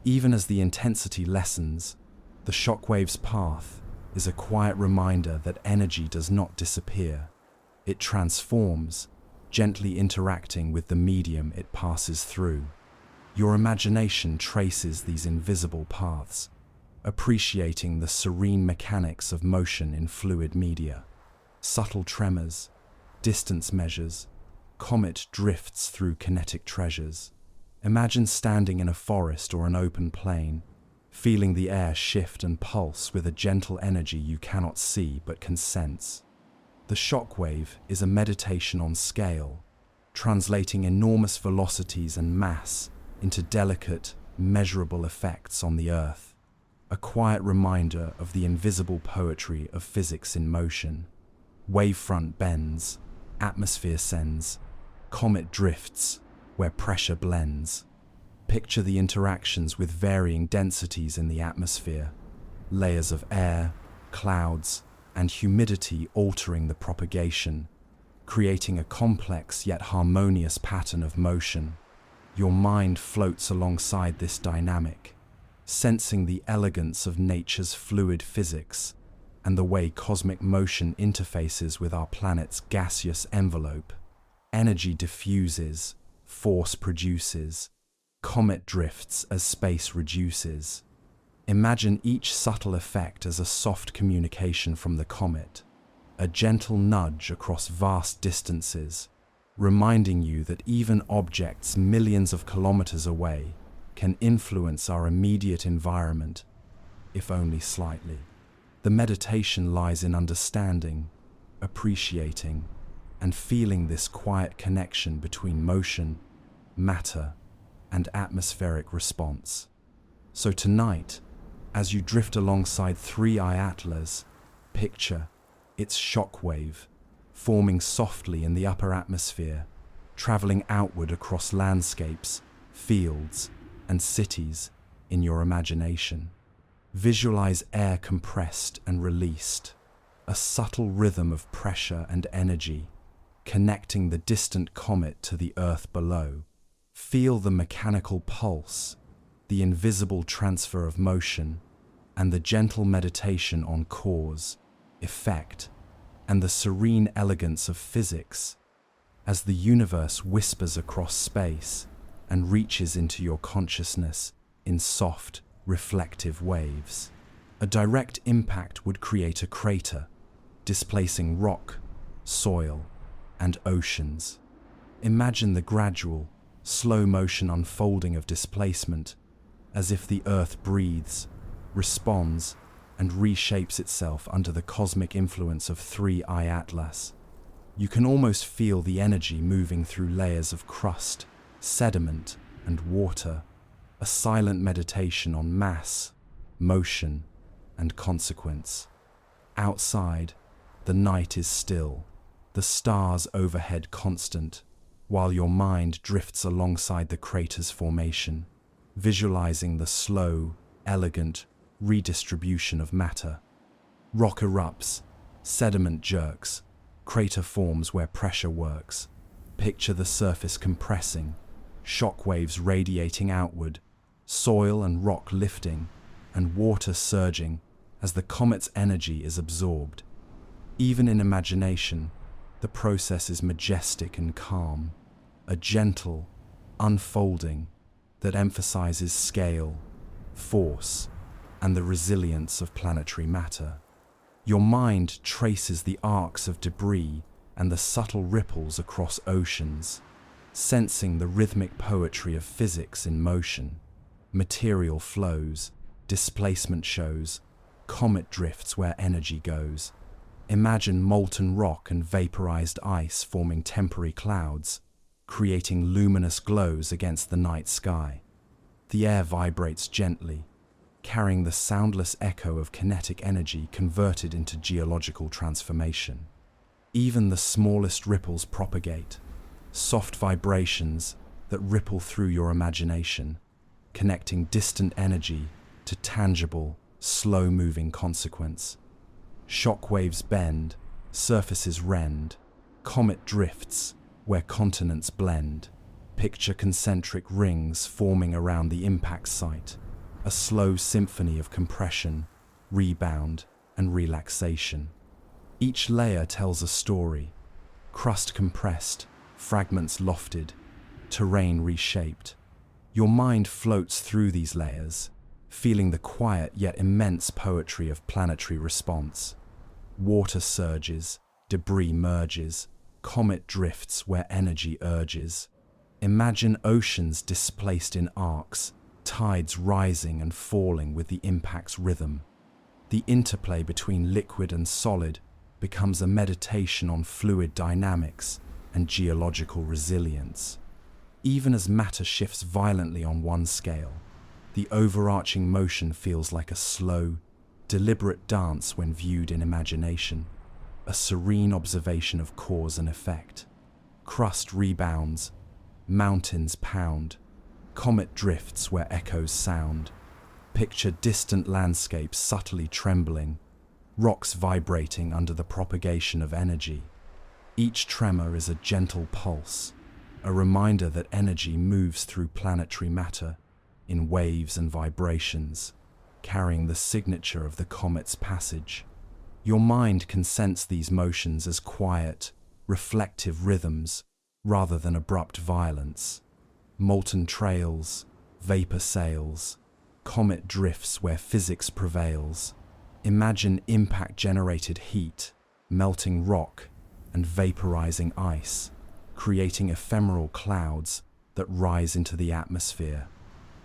Speaker 1: Even as the intensity lessens, the shockwave's path is a quiet reminder that energy does not disappear. It transforms, gently interacting with the medium it passes through. Your imagination traces these invisible paths, appreciating the serene mechanics of motion in fluid media. Subtle tremors, distance measures, comet drifts through kinetic treasures. Imagine standing in a forest or an open plain, feeling the air shift and pulse with a gentle energy you cannot see but can sense. The shockwave is a meditation on scale, translating enormous velocities and mass into delicate, measurable effects on the Earth, a quiet reminder of the invisible poetry of physics in motion. Wavefront bends, atmosphere sends, comet drifts where pressure blends. Picture the interactions with varying densities in the atmosphere, layers of air, clouds, and humidity altering the propagation, creating a complex yet harmonious pattern of motion. Your mind floats alongside this dynamic, sensing the elegance of nature's fluid physics and the way cosmic motion interfaces with our planet's gaseous envelope. Energy diffuses, force produces, comet drifts as space reduces. Imagine each subtle effect as a soft communication from the comet, a gentle nudge across vast distances, reminding you that even objects millions of kilometers away can influence our immediate environment, if only slightly. The meditation lies in understanding, appreciating, and feeling this quiet connection between motion, matter, and atmospheric response. So tonight, as you drift alongside 3I Atlas, picture its shockwave forming softly in the upper atmosphere, traveling outward across landscapes, fields, and cities in your imagination. Visualize air compressed and released, a subtle rhythm of pressure and energy, connecting the distant comet to the Earth below. Feel the mechanical pulse, the invisible transfer of motion, and the gentle meditation on cause, effect, and the serene elegance of physics as the universe whispers across space and reaches into your consciousness in soft, reflective waves. A direct impact would create a crater, displacing rock, soil, and oceans. Imagine the gradual, slow motion unfolding of displacement, as if the Earth breathes, responds, and reshapes itself under the cosmic influence of 3I Atlas. You can almost feel the energy moving through layers of crust, sediment, and water, a silent meditation on mass, motion, and consequence. Outside, the night is still, the stars overhead constant, while your mind drifts alongside the crater's formation, visualizing the slow, elegant redistribution of matter. Rock erupts, sediment jerks, crater forms where pressure works. Picture the surface compressing, shock waves radiating outward, soil and rock lifting, and water surging as the comet's energy is absorbed. Even in imagination, the process is majestic and calm, a gentle unfolding that emphasizes scale, force, and the resilience of planetary matter. Your mind traces the arcs of debris and the subtle ripples across oceans, sensing the rhythmic poetry of physics in motion. Material flows, displacement shows, comet drifts where energy goes. Imagine molten rock and vaporized ice forming temporary clouds, creating luminous glows against the night sky. The air vibrates gently, carrying the soundless echo of kinetic energy converted into geological transformation. Even the smallest ripples propagate, soft vibrations that ripple through your imagination, connecting distant energy to tangible, slow-moving consequence. Shock waves bend, surfaces rend, comet drifts where continents blend. Picture concentric rings forming around the impact site, a slow symphony of compression, rebound, and relaxation. Each layer tells a story, crust compressed, fragments lofted, terrain reshaped. Your mind floats through these layers, feeling the quiet yet immense poetry of planetary response. Water surges, debris merges, comet drifts where energy urges. Imagine oceans displaced in arcs, tides rising and falling with the impact's rhythm. The interplay between liquid and solid becomes a meditation on fluid dynamics and geological resilience. Even as matter shifts violently on one scale, the overarching motion feels like a slow, deliberate dance when viewed in imagination, a serene observation of cause and effect. Crust rebounds, mountains pound, comet drifts where echoes sound. Picture distant landscapes subtly trembling, rocks vibrating under the propagation of energy. Each tremor is a gentle pulse, a reminder that energy moves through planetary matter in waves and vibrations, carrying the signature of the comet's passage. Your mind can sense these motions as quiet, reflective rhythms rather than abrupt violence. Molten trails, vapor sails, comet drifts where physics prevails. Imagine impact-generated heat, melting rock, and vaporizing ice, creating ephemeral clouds that rise into the atmosphere.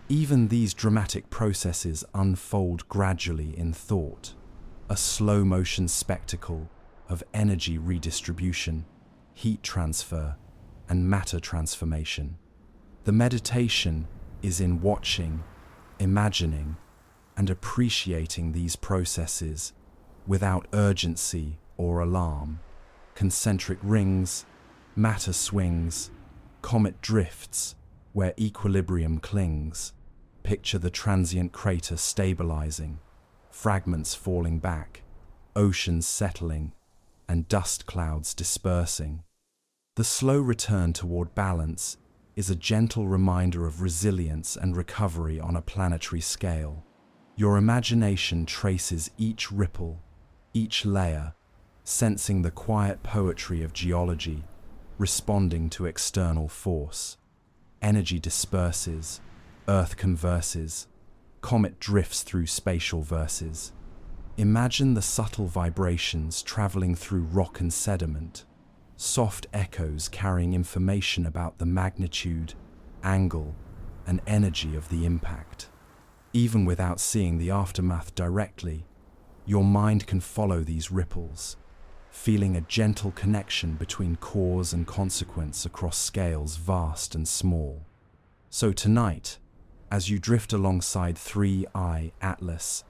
Speaker 1: Even these dramatic processes unfold gradually in thought, a slow-motion spectacle of energy redistribution, heat transfer, and matter transformation. The meditation is in watching, imagining, and appreciating these processes without urgency or alarm. concentric rings, matter swings, comet drifts, where equilibrium clings. Picture the transient crater stabilizing, fragments falling back, oceans settling, and dust clouds dispersing. The slow return toward balance is a gentle reminder of resilience and recovery on a planetary scale. Your imagination traces each ripple, each layer, sensing the quiet poetry of geology, responding to external force. Energy disperses, Earth converses, comet drifts through spatial verses. Imagine the subtle vibrations traveling through rock and sediment, soft echoes carrying information about the magnitude, angle, and energy of the impact. Even without seeing the aftermath directly, your mind can follow these ripples, feeling a gentle connection between cause and consequence across scales vast and small. So tonight, as you drift alongside 3I Atlas,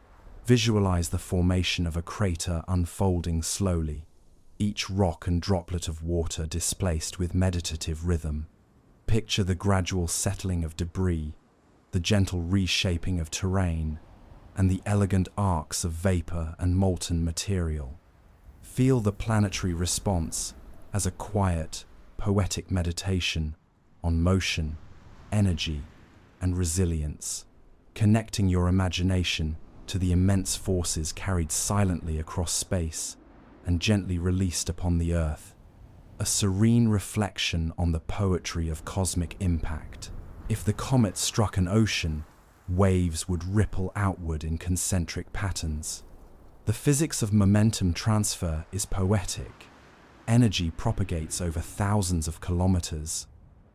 Speaker 1: visualize the formation of a crater unfolding slowly, each rock and droplet of water displaced with meditative rhythm. Picture the gradual settling of debris, the gentle reshaping of terrain, and the elegant arcs of vapor and molten material. Feel the planetary response as a quiet, poetic meditation on motion, energy, and resilience, connecting your imagination to the immense forces carried silently across space and gently released upon the Earth. A serene reflection on the poetry of cosmic impact. If the comet struck an ocean, waves would ripple outward in concentric patterns. The physics of momentum transfer is poetic. Energy propagates over thousands of kilometers,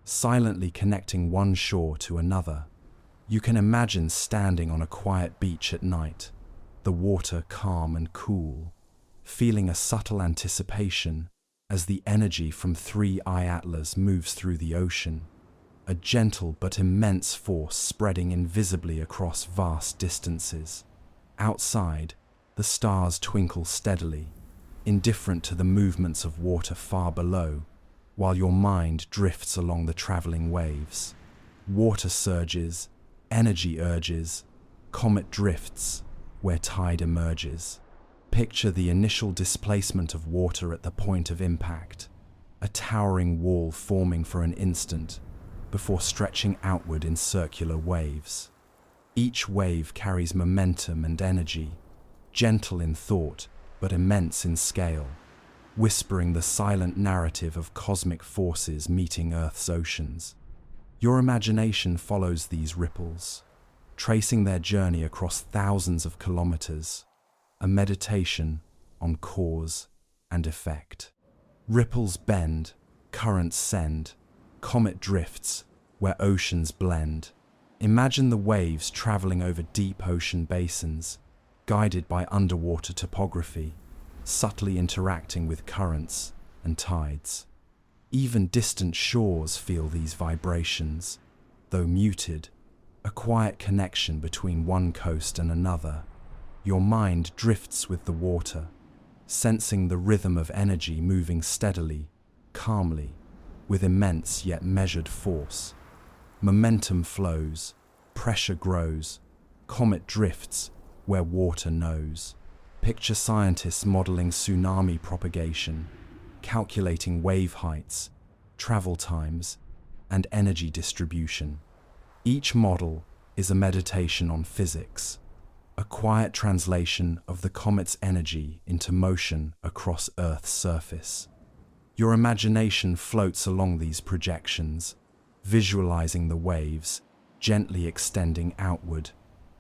Speaker 1: silently connecting one shore to another. You can imagine standing on a quiet beach at night, the water calm and cool, feeling a subtle anticipation as the energy from 3I Atlas moves through the ocean, a gentle but immense force spreading invisibly across vast distances. Outside, the stars twinkle steadily, indifferent to the movements of water far below, while your mind drifts along the traveling waves. Water surges, energy urges, comet drifts, where tide emerges. Picture the initial displacement of water at the point of impact, a towering wall forming for an instant before stretching outward in circular waves. Each wave carries momentum and energy, gentle in thought but immense in scale, whispering the silent narrative of cosmic forces meeting Earth's oceans. Your imagination follows these ripples, tracing their journey across thousands of kilometers, a meditation on cause and effect. Ripples bend, currents send, comet drifts where oceans blend. Imagine the waves traveling over deep ocean basins, guided by underwater topography, subtly interacting with currents and tides. Even distant shores feel these vibrations, though muted, a quiet connection between one coast and another. Your mind drifts with the water, sensing the rhythm of energy moving steadily, calmly, with immense yet measured force. Momentum flows, pressure grows, comet drifts where water knows. Picture scientists modeling tsunami propagation, calculating wave heights, travel times, and energy distribution. Each model is a meditation on physics, a quiet translation of the comet's energy into motion across Earth's surface. Your imagination floats along these projections, visualizing the waves gently extending outward,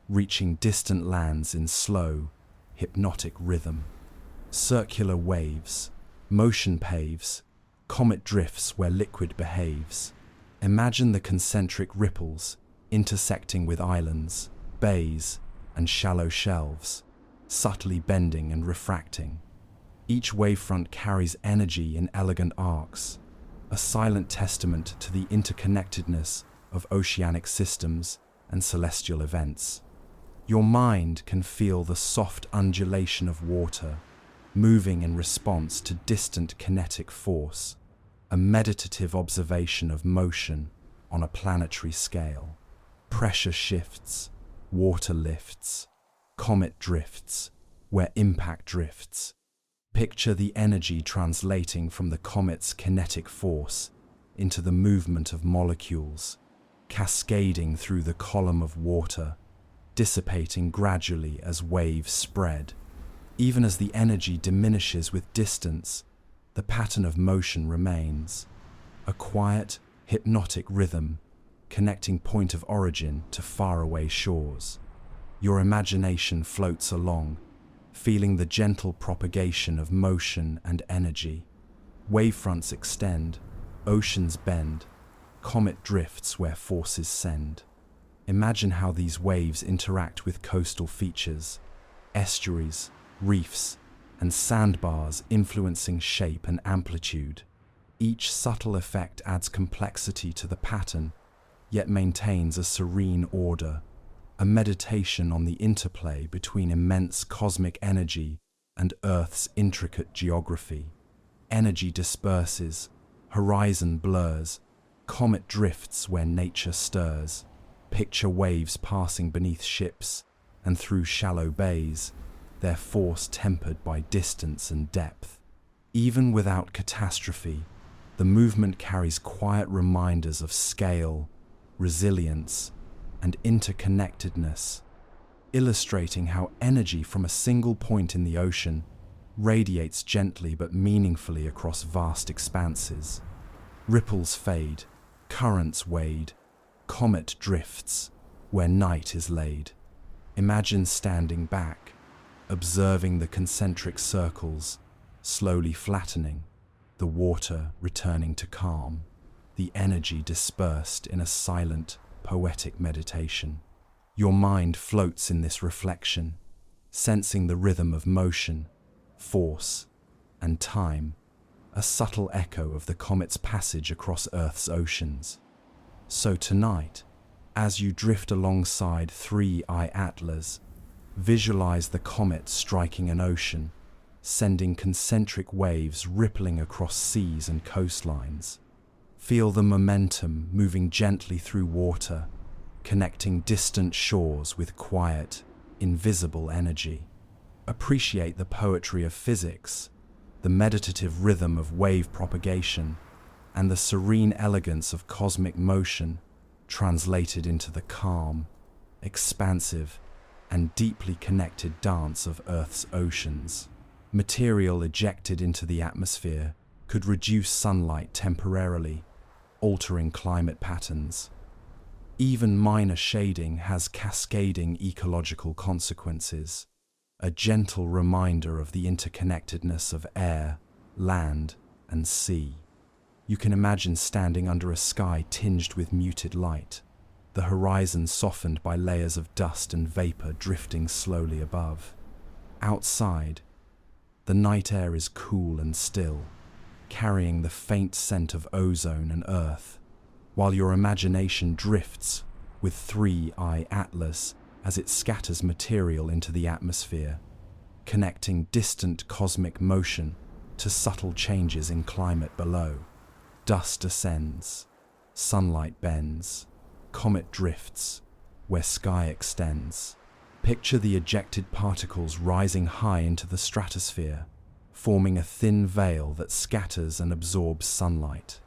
Speaker 1: reaching distant lands in slow, hypnotic rhythm. Circular waves, motion paves, comet drifts where liquid behaves. Imagine the concentric ripples intersecting with islands, bays, and shallow shelves, subtly bending and refracting. Each wavefront carries energy in elegant arcs, a silent testament to the interconnectedness of oceanic systems and celestial events. Your mind can feel the soft undulation of water, moving in response to distant kinetic force, a meditative observation of motion on a planetary scale. Pressure shifts, water lifts, comet drifts, where impact drifts. Picture the energy translating from the comet's kinetic force into the movement of molecules, cascading through the column of water, dissipating gradually as waves spread. Even as the energy diminishes with distance, the pattern of motion remains, a quiet, hypnotic rhythm connecting point of origin to faraway shores. Your imagination floats along, feeling the gentle propagation of motion and energy. Wavefronts extend, oceans bend, comet drifts where forces send. Imagine how these waves interact with coastal features, estuaries, reefs, and sandbars influencing shape and amplitude. Each subtle effect adds complexity to the pattern, yet maintains a serene order, a meditation on the interplay between immense cosmic energy and Earth's intricate geography. Energy disperses, horizon blurs, comet drifts where nature stirs. Picture waves passing beneath ships and through shallow bays, their force tempered by distance and depth. Even without catastrophe, the movement carries quiet reminders of scale, resilience, and interconnectedness, illustrating how energy from a single point in the ocean radiates gently but meaningfully across vast expanses. Ripples fade, currents wade, comet drifts where night is laid. Imagine standing back, observing the concentric circles slowly flattening, the water returning to calm, the energy dispersed in a silent, poetic meditation. Your mind floats in this reflection, sensing the rhythm of motion, force, and time, a subtle echo of the comet's passage across Earth's oceans. So tonight, as you drift alongside 3I Atlas, visualize the comet striking an ocean, sending concentric waves rippling across seas and coastlines. Feel the momentum moving gently through water, connecting distant shores with quiet, invisible energy. Appreciate the poetry of physics, the meditative rhythm of wave propagation, and the serene elegance of cosmic motion translated into the calm, expansive, and deeply connected dance of Earth's oceans. Material ejected into the atmosphere could reduce sunlight temporarily, altering climate patterns. Even minor shading has cascading ecological consequences, a gentle reminder of the interconnectedness of air, land, and sea. You can imagine standing under a sky tinged with muted light, the horizon softened by layers of dust and vapor drifting slowly above. Outside, the night air is cool and still, carrying the faint scent of ozone and earth, while your imagination drifts with 3I Atlas as it scatters material into the atmosphere, connecting distant cosmic motion to subtle changes in climate below. Dust ascends, sunlight bends, comet drifts, where sky extends. Picture the ejected particles rising high into the stratosphere, forming a thin veil that scatters and absorbs sunlight.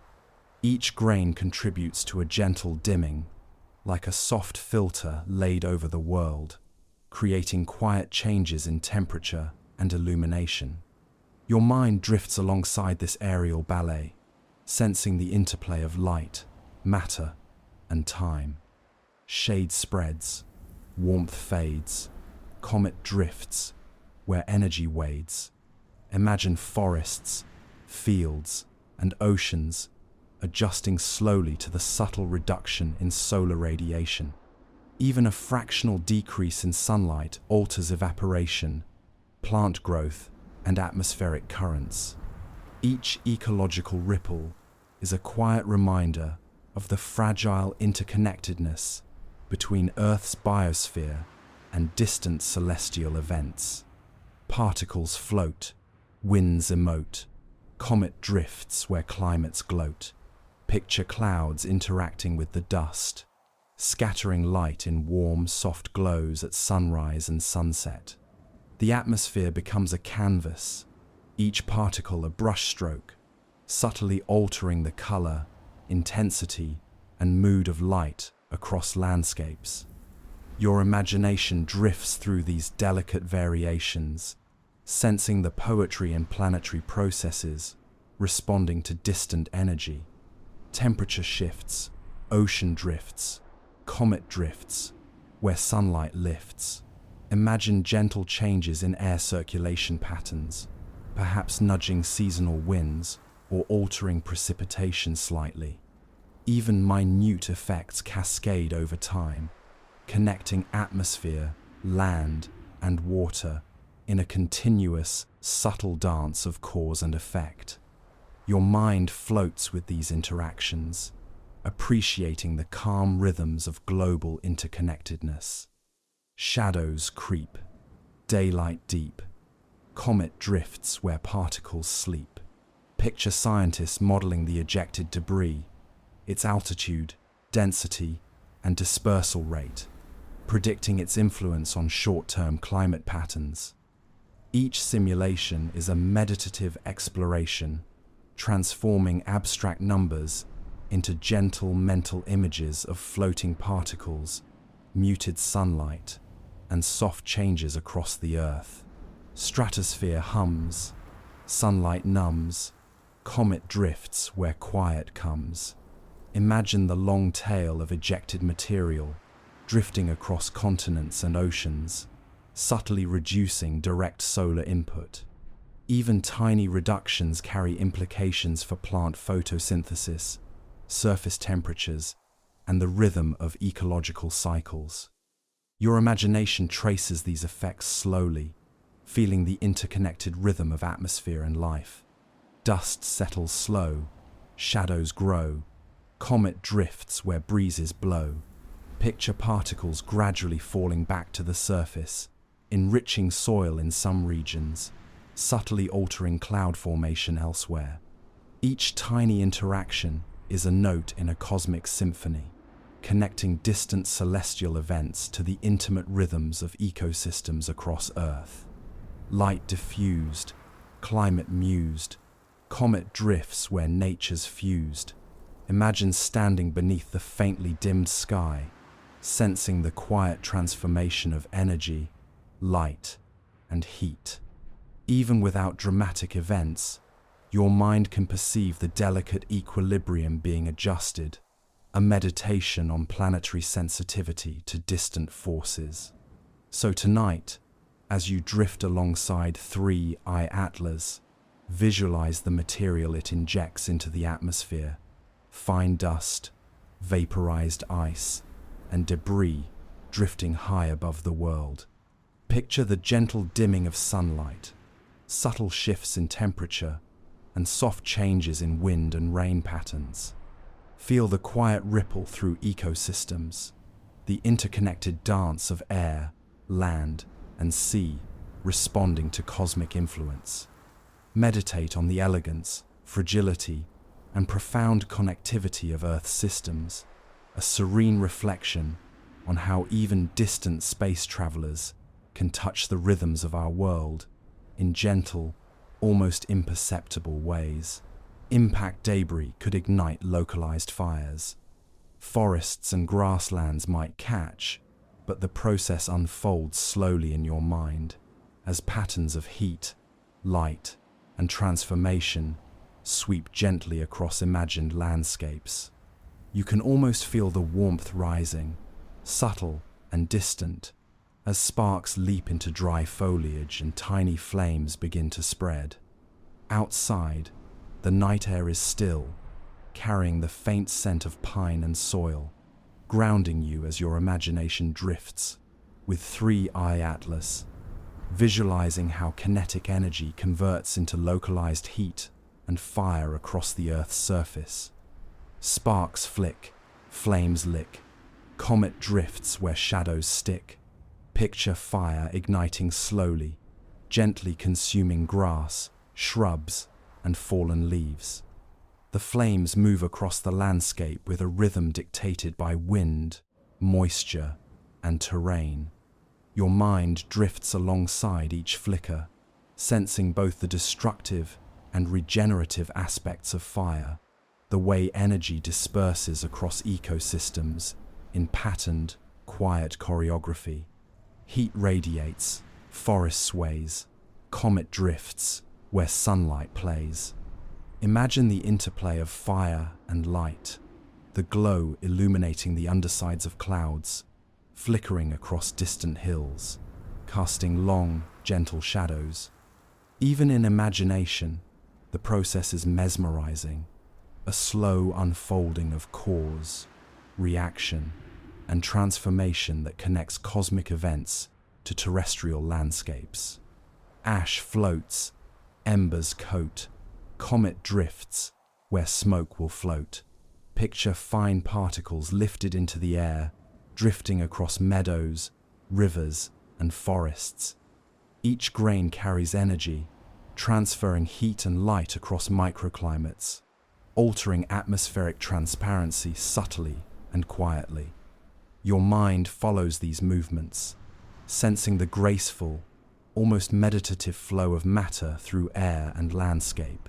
Speaker 1: Each grain contributes to a gentle dimming, like a soft filter laid over the world, creating quiet changes in temperature and illumination. Your mind drifts alongside this aerial ballet, sensing the interplay of light, matter, and time. Shade spreads, warmth fades, comet drifts, where energy wades. Imagine forests, fields, and oceans adjusting slowly to the subtle reduction in solar radiation. Even a fractional decrease in sunlight alters evaporation, plant growth, and atmospheric currents. Each ecological ripple is a quiet reminder of the fragile interconnectedness between Earth's biosphere and distant celestial events. Particles float, Winds emote, comet drifts where climates gloat. Picture clouds interacting with the dust, scattering light in warm, soft glows at sunrise and sunset. The atmosphere becomes a canvas, each particle a brushstroke, subtly altering the color, intensity, and mood of light across landscapes. Your imagination drifts through these delicate variations, sensing the poetry in planetary processes, responding to distant energy. Temperature shifts, ocean drifts, comet drifts, where sunlight lifts. Imagine gentle changes in air circulation patterns, perhaps nudging seasonal winds or altering precipitation slightly. Even minute effects cascade over time, connecting atmosphere, land, and water in a continuous, subtle dance of cause and effect. Your mind floats with these interactions, appreciating the calm rhythms of global interconnectedness. Shadows creep, daylight deep, comet drifts where particles sleep. Picture scientists modeling the ejected debris, its altitude, density, and dispersal rate, predicting its influence on short-term climate patterns. Each simulation is a meditative exploration, transforming abstract numbers into gentle mental images of floating particles, muted sunlight, and soft changes across the Earth. Stratosphere hums, sunlight numbs, comet drifts where quiet comes. Imagine the long tail of ejected material drifting across continents and oceans, subtly reducing direct solar input. Even tiny reductions carry implications for plant photosynthesis, surface temperatures, and the rhythm of ecological cycles. Your imagination traces these effects slowly, feeling the interconnected rhythm of atmosphere and life. Dust settles slow, shadows grow, comet drifts where breezes blow. Picture particles gradually falling back to the surface, enriching soil in some regions, subtly altering cloud formation elsewhere. Each tiny interaction is a note in a cosmic symphony, connecting distant celestial events to the intimate rhythms of ecosystems across Earth. Light diffused, climate mused, comet drifts where nature's fused. Imagine standing beneath the faintly dimmed sky, sensing the quiet transformation of energy, light, and heat. Even without dramatic events, your mind can perceive the delicate equilibrium being adjusted, a meditation on planetary sensitivity to distant forces. So tonight, as you drift alongside 3I Atlas, visualize the material it injects into the atmosphere: fine dust, vaporized ice, and debris drifting high above the world. Picture the gentle dimming of sunlight, subtle shifts in temperature, and soft changes in wind and rain patterns. Feel the quiet ripple through ecosystems, the interconnected dance of air, land, and sea responding to cosmic influence. Meditate on the elegance, fragility, and profound connectivity of Earth's systems, a serene reflection on how even distant space travelers can touch the rhythms of our world in gentle, almost imperceptible ways. Impact debris could ignite localized fires. Forests and grasslands might catch, but the process unfolds slowly in your mind as patterns of heat, light, and transformation sweep gently across imagined landscapes. You can almost feel the warmth rising, subtle and distant, as sparks leap into dry foliage and tiny flames begin to spread. Outside, the night air is still, carrying the faint scent of pine and soil, grounding you as your imagination drifts with 3I Atlas, visualizing how kinetic energy converts into localized heat and fire across the Earth's surface. Sparks flick, flames lick, comet drifts where shadows stick. Picture fire igniting slowly, gently consuming grass, shrubs, and fallen leaves. The flames move across the landscape with a rhythm dictated by wind, moisture, and terrain. Your mind drifts alongside each flicker, sensing both the destructive and regenerative aspects of fire, the way energy disperses across ecosystems in patterned, quiet choreography. Heat radiates, forest sways, comet drifts where sunlight plays. Imagine the interplay of fire and light, the glow illuminating the undersides of clouds, flickering across distant hills, casting long, gentle shadows. Even in imagination, the process is mesmerizing, a slow unfolding of cause, reaction, and transformation that connects cosmic events to terrestrial landscapes. Ash floats, embers coat, comet drifts where smoke will float. Picture fine particles lifted into the air, drifting across meadows, rivers, and forests. Each grain carries energy, transferring heat and light across microclimates, altering atmospheric transparency subtly and quietly. Your mind follows these movements, sensing the graceful, almost meditative flow of matter through air and landscape.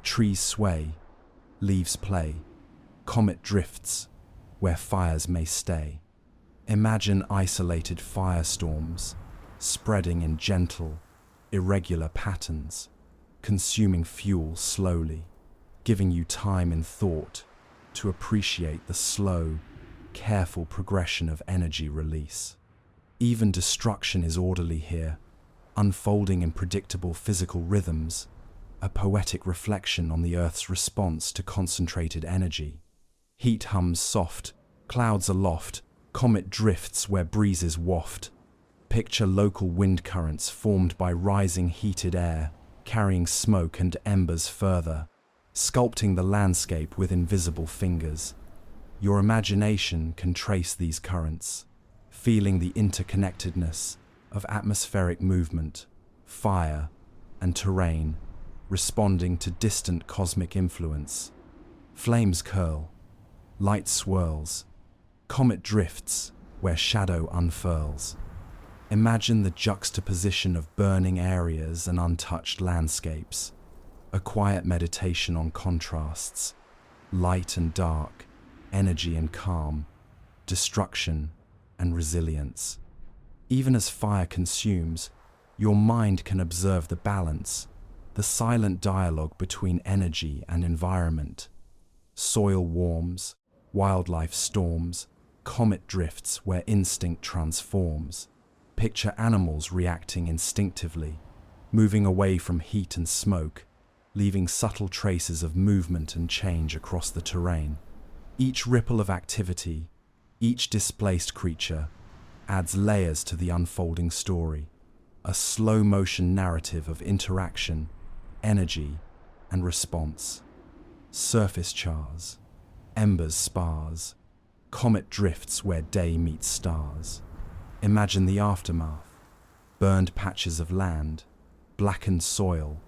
Speaker 1: Trees sway, leaves play, comet drifts where fires may stay. Imagine isolated firestorms, spreading in gentle, irregular patterns, consuming fuel slowly, giving you time in thought to appreciate the slow, careful progression of energy release. Even destruction is orderly here, unfolding in predictable physical rhythms, a poetic reflection on the Earth's response to concentrated energy. Heat hums soft, clouds aloft, comet drifts where breezes waft. Picture local wind currents formed by rising heated air, carrying smoke and embers further, sculpting the landscape with invisible fingers. Your imagination can trace these currents, feeling the interconnectedness of atmospheric movement, fire, and terrain, responding to distant cosmic influence. Flames curl, light swirls, comet drifts where shadow unfurls. Imagine the juxtaposition of burning areas and untouched landscapes, a quiet meditation on contrasts, light and dark, energy and calm, destruction and resilience. Even as fire consumes, your mind can observe the balance, the silent dialogue between energy and environment. Soil warms, wildlife storms, comet drifts where instinct transforms. Picture animals reacting instinctively, moving away from heat and smoke, leaving subtle traces of movement and change across the terrain. Each ripple of activity, each displaced creature, adds layers to the unfolding story, a slow-motion narrative of interaction, energy, and response. Surface chars, embers spars, comet drifts where day meets stars. Imagine the aftermath, burned patches of land, blackened soil,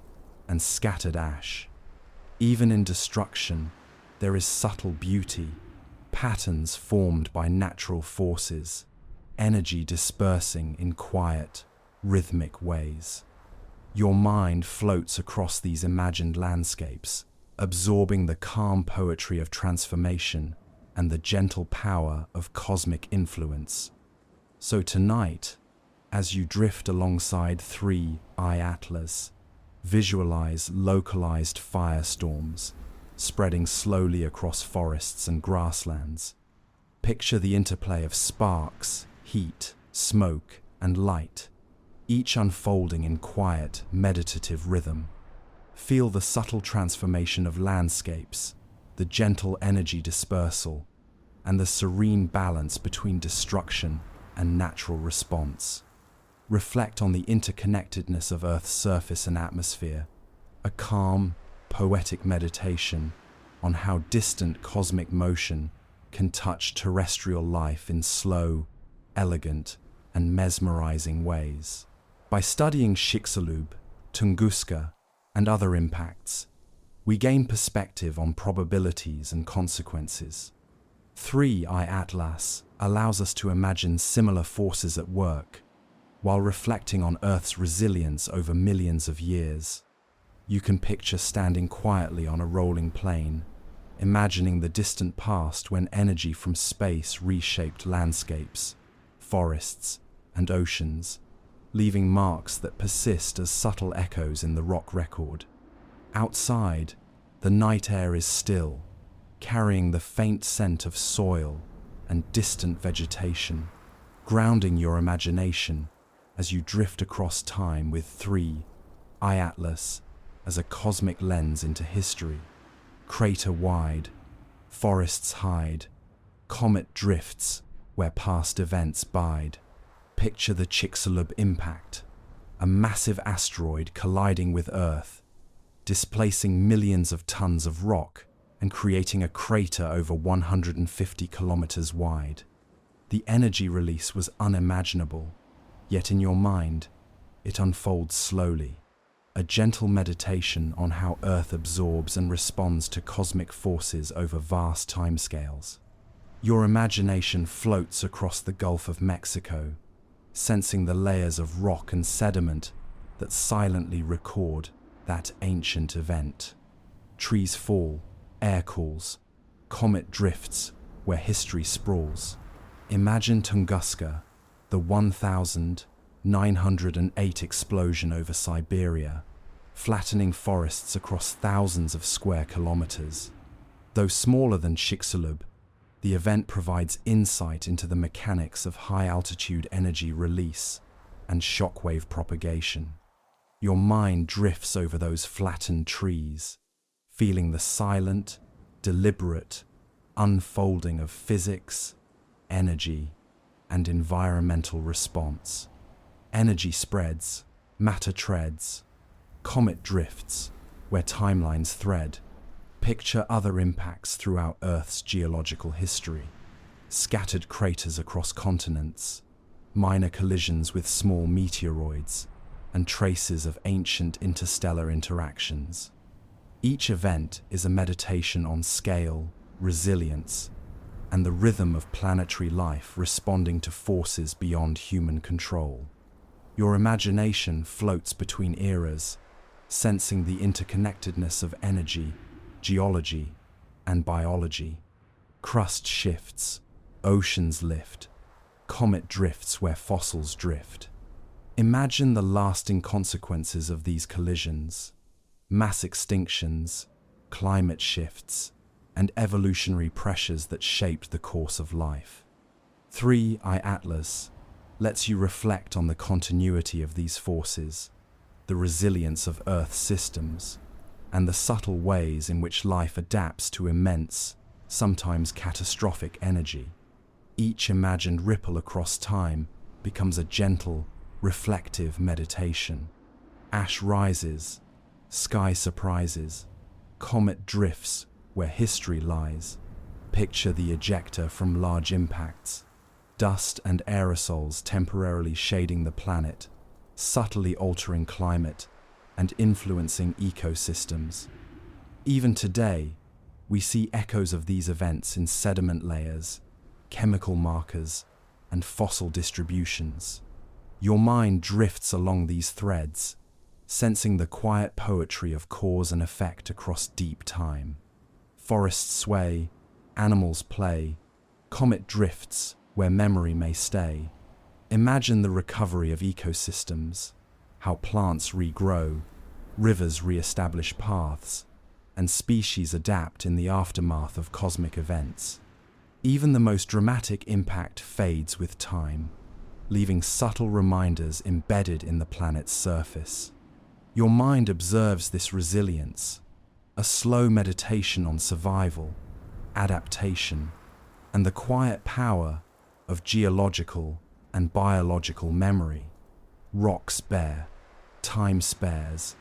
Speaker 1: and scattered ash. Even in destruction, there is subtle beauty, patterns formed by natural forces, energy dispersing in quiet, rhythmic ways. Your mind floats across these imagined landscapes, absorbing the calm poetry of transformation and the gentle power of cosmic influence. So tonight, as you drift alongside 3i Atlas, visualize localized firestorms, spreading slowly across forests and grasslands. Picture the interplay of sparks, heat, smoke, and light, each unfolding in quiet, meditative rhythm. Feel the subtle transformation of landscapes, the gentle energy dispersal, and the serene balance between destruction and natural response. Reflect on the interconnectedness of Earth's surface and atmosphere, a calm, poetic meditation on how distant cosmic motion can touch terrestrial life in slow, elegant, and mesmerizing ways. By studying Chicxulub, Tunguska, and other impacts, we gain perspective on probabilities and consequences. 3i Atlas allows us to imagine similar forces at work, while reflecting on Earth's resilience over millions of years. You can picture standing quietly on a rolling plain, imagining the distant past when energy from space reshaped landscapes, forests, and oceans, leaving marks that persist as subtle echoes in the rock record. Outside, the night air is still, carrying the faint scent of soil and distant vegetation, grounding your imagination as you drift across time with 3i Atlas as a cosmic lens into history. Crater wide, forests hide, comet drifts where past events bide. Picture the Chicxulub impact, a massive asteroid colliding with Earth, displacing millions of tons of rock and creating a crater over 150 kilometers wide. The energy release was unimaginable, yet in your mind, it unfolds slowly, a gentle meditation on how Earth absorbs and responds to cosmic forces over vast timescales. Your imagination floats across the Gulf of Mexico, sensing the layers of rock and sediment that silently record that ancient event. Trees fall, air cools, comet drifts where history sprawls. Imagine Tunguska, the 1908 explosion over Siberia, flattening forests across thousands of square kilometers. Though smaller than Chicxulub, the event provides insight into the mechanics of high-altitude energy release and shockwave propagation. Your mind drifts over those flattened trees, feeling the silent, deliberate unfolding of physics, energy, and environmental response. Energy spreads, matter treads, comet drifts, where timelines thread. Picture other impacts throughout Earth's geological history. Scattered craters across continents, minor collisions with small meteoroids, and traces of ancient interstellar interactions. Each event is a meditation on scale, resilience, and the rhythm of planetary life responding to forces beyond human control. Your imagination floats between eras, sensing the interconnectedness of energy, geology, and biology. Crust shifts, oceans lift, comet drifts where fossils drift. Imagine the lasting consequences of these collisions: mass extinctions, climate shifts, and evolutionary pressures that shaped the course of life. 3i Atlas lets you reflect on the continuity of these forces, the resilience of Earth's systems, and the subtle ways in which life adapts to immense, sometimes catastrophic energy. Each imagined ripple across time becomes a gentle, reflective meditation. Ash rises, sky surprises, comet drifts where history lies. Picture the ejecta from large impacts, dust and aerosols temporarily shading the planet, subtly altering climate and influencing ecosystems. Even today, we see echoes of these events in sediment layers, chemical markers, and fossil distributions. Your mind drifts along these threads, sensing the quiet poetry of cause and effect across deep time. Forests sway, animals play, comet drifts where memory may stay. Imagine the recovery of ecosystems, how plants regrow, rivers re-establish paths, and species adapt in the aftermath of cosmic events. Even the most dramatic impact fades with time, leaving subtle reminders embedded in the planet's surface. Your mind observes this resilience, a slow meditation on survival, adaptation, and the quiet power of geological and biological memory. Rocks bare, time spares,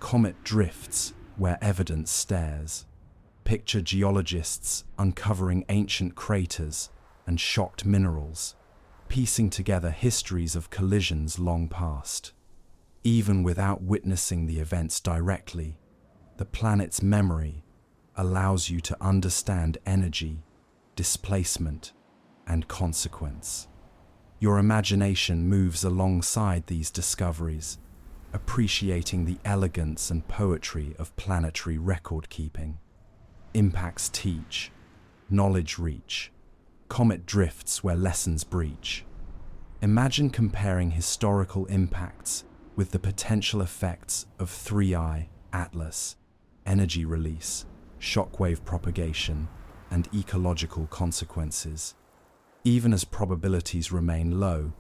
Speaker 1: comet drifts where evidence stares. Picture geologists uncovering ancient craters and shocked minerals, piecing together histories of collisions long past. Even without witnessing the events directly, the planet's memory allows you to understand energy, displacement, and consequence. Your imagination moves alongside these discoveries, appreciating the elegance and poetry of planetary record-keeping. Impacts teach, knowledge reach, comet drifts where lessons breach. Imagine comparing historical impacts with the potential effects of 3I, Atlas, energy release, shockwave propagation, and ecological consequences. Even as probabilities remain low,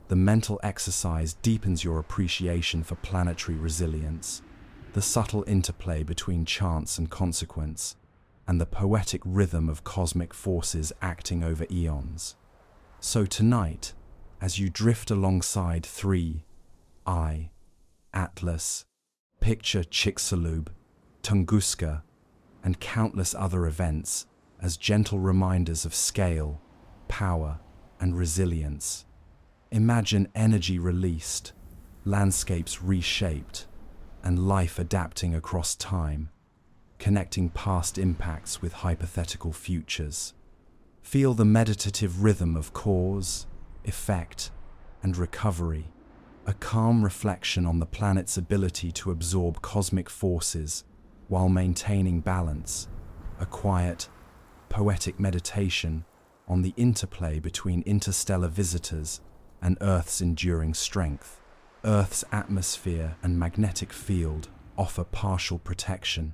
Speaker 1: the mental exercise deepens your appreciation for planetary resilience, the subtle interplay between chance and consequence, and the poetic rhythm of cosmic forces acting over eons. So tonight, as you drift alongside 3I, Atlas, picture Chicxulub, Tunguska, and countless other events as gentle reminders of scale, power, and resilience. Imagine energy released, landscapes reshaped, and life adapting across time, connecting past impacts with hypothetical futures. Feel the meditative rhythm of cause, effect, and recovery, a calm reflection on the planet's ability to absorb cosmic forces while maintaining balance, a quiet, poetic meditation on the interplay between interstellar visitors and Earth's enduring strength. Earth's atmosphere and magnetic field offer partial protection.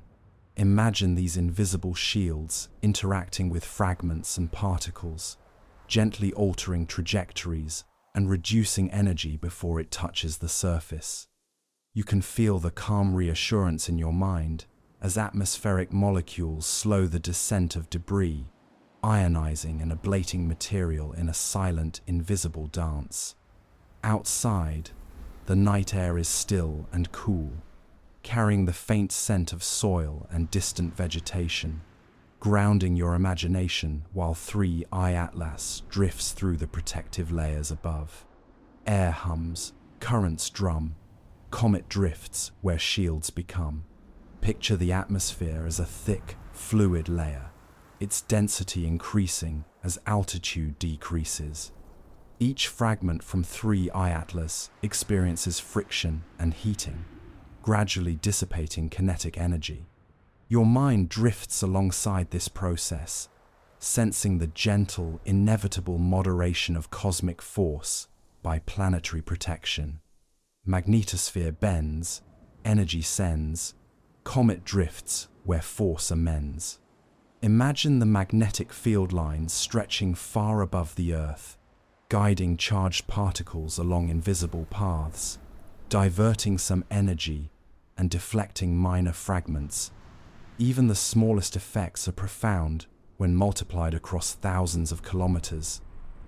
Speaker 1: Imagine these invisible shields interacting with fragments and particles, gently altering trajectories and reducing energy before it touches the surface. You can feel the calm reassurance in your mind as atmospheric molecules slow the descent of debris, ionizing and ablating material in a silent, invisible dance. Outside, the night air is still and cool, carrying the faint scent of soil and distant vegetation, grounding your imagination while 3I Atlas drifts through the protective layers above. Air hums, currents drum, comet drifts where shields become. Picture the atmosphere as a thick, fluid layer, its density increasing as altitude decreases. Each fragment from 3I Atlas experiences friction and heating, gradually dissipating kinetic energy. Your mind drifts alongside this process, sensing the gentle, inevitable moderation of cosmic force by planetary protection. Magnetosphere bends, energy sends, comet drifts where force amends. Imagine the magnetic field lines stretching far above the Earth, guiding charged particles along invisible paths, diverting some energy and deflecting minor fragments. Even the smallest effects are profound when multiplied across thousands of kilometers,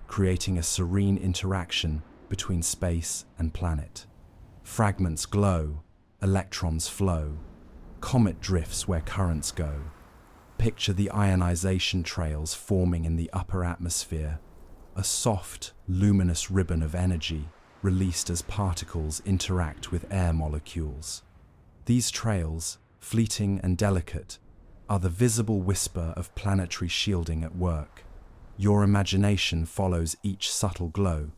Speaker 1: creating a serene interaction between space and planet. Fragments glow, electrons flow, comet drifts where currents go. Picture the ionization trails forming in the upper atmosphere, a soft, luminous ribbon of energy released as particles interact with air molecules. These trails, fleeting and delicate, are the visible whisper of planetary shielding at work. Your imagination follows each subtle glow,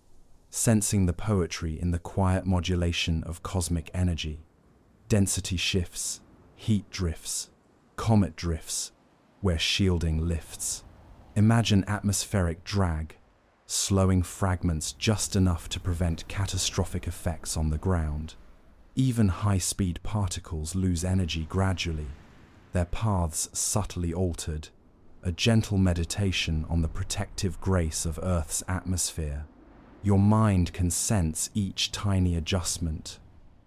Speaker 1: sensing the poetry in the quiet modulation of cosmic energy. Density shifts, heat drifts, comet drifts, where shielding lifts. Imagine atmospheric drag, slowing fragments just enough to prevent catastrophic effects on the ground. Even high-speed particles lose energy gradually, their paths subtly altered, a gentle meditation on the protective grace of Earth's atmosphere. Your mind can sense each tiny adjustment,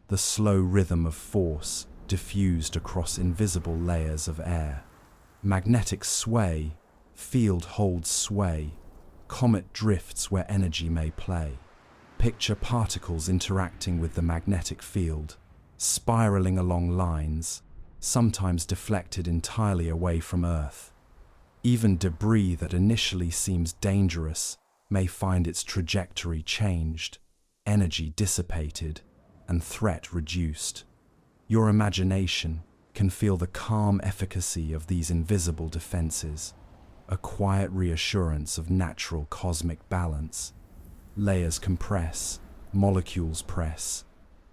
Speaker 1: the slow rhythm of force diffused across invisible layers of air. Magnetic sway, field holds sway, comet drifts where energy may play. Picture particles interacting with the magnetic field, spiraling along lines, sometimes deflected entirely away from Earth. Even debris that initially seems dangerous may find its trajectory changed, energy dissipated, and threat reduced. Your imagination can feel the calm efficacy of these invisible defenses, a quiet reassurance of natural cosmic balance. Layers compress, molecules press,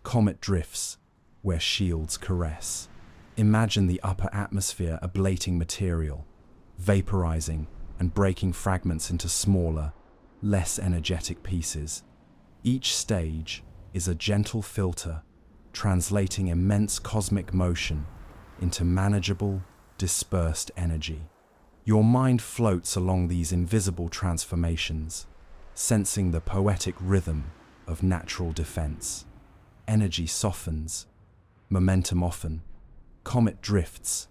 Speaker 1: comet drifts where shields caress. Imagine the upper atmosphere ablating material, vaporizing and breaking fragments into smaller, less energetic pieces. Each stage is a gentle filter, translating immense cosmic motion into manageable, dispersed energy. Your mind floats along these invisible transformations, sensing the poetic rhythm of natural defense. Energy softens, momentum often, comet drifts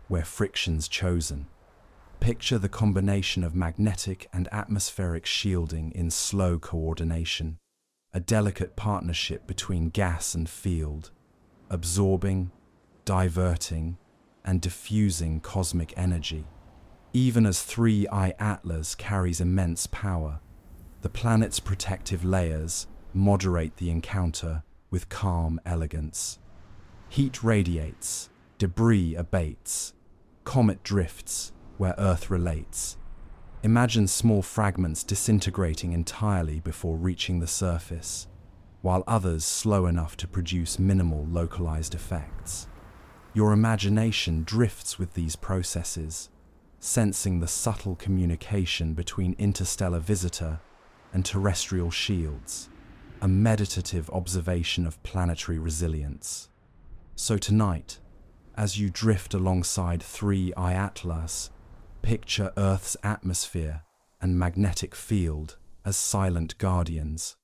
Speaker 1: where friction's chosen. Picture the combination of magnetic and atmospheric shielding in slow coordination, a delicate partnership between gas and field, absorbing, diverting, and diffusing cosmic energy. Even as 3I Atlas carries immense power, the planet's protective layers moderate the encounter with calm elegance. Heat radiates, debris abates, comet drifts where Earth relates. Imagine small fragments disintegrating entirely before reaching the surface, while others slow enough to produce minimal localized effects. Your imagination drifts with these processes, sensing the subtle communication between interstellar visitor and terrestrial shields, a meditative observation of planetary resilience. So tonight, as you drift alongside 3I Atlas, picture Earth's atmosphere and magnetic field as silent guardians,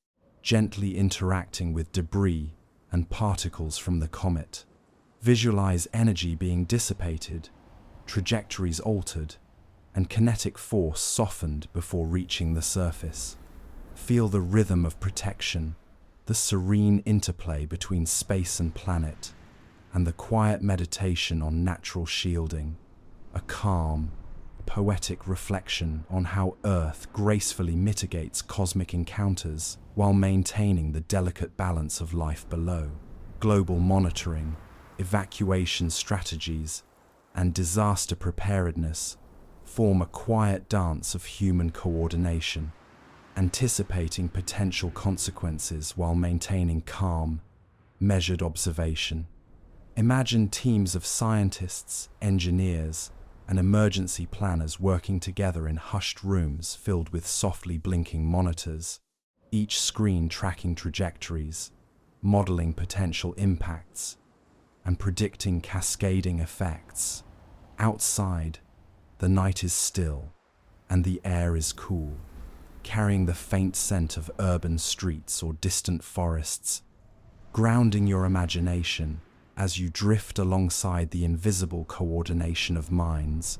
Speaker 1: gently interacting with debris and particles from the comet. Visualize energy being dissipated, trajectories altered, and kinetic force softened before reaching the surface. Feel the rhythm of protection, the serene interplay between space and planet, and the quiet meditation on natural shielding, a calm, poetic reflection on how Earth gracefully mitigates cosmic encounters while maintaining the delicate balance of life below. Global monitoring, evacuation strategies, and disaster preparedness form a quiet dance of human coordination, anticipating potential consequences while maintaining calm, measured observation. Imagine teams of scientists, engineers, and emergency planners working together in hushed rooms filled with softly blinking monitors, each screen tracking trajectories, modeling potential impacts, and predicting cascading effects. Outside, the night is still, and the air is cool, carrying the faint scent of urban streets or distant forests, grounding your imagination as you drift alongside the invisible coordination of minds,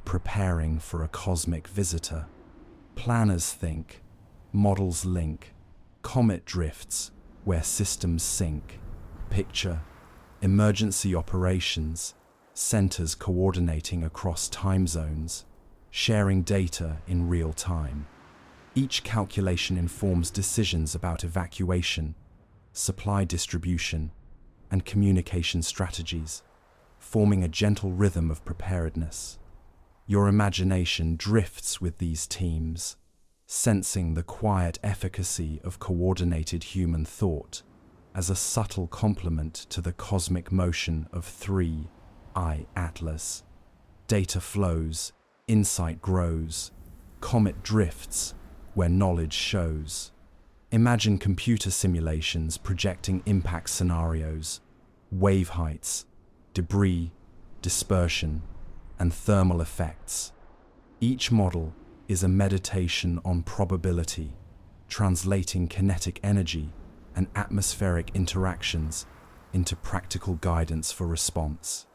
Speaker 1: preparing for a cosmic visitor. Planners think, models link, comet drifts where systems sync. Picture emergency operations, centers coordinating across time zones, sharing data in real time. Each calculation informs decisions about evacuation, supply distribution, and communication strategies, forming a gentle rhythm of preparedness. Your imagination drifts with these teams, sensing the quiet efficacy of coordinated human thought as a subtle complement to the cosmic motion of 3I Atlas. Data flows, insight grows, comet drifts where knowledge shows. Imagine computer simulations projecting impact scenarios, wave heights, debris, dispersion, and thermal effects. Each model is a meditation on probability, translating kinetic energy and atmospheric interactions into practical guidance for response.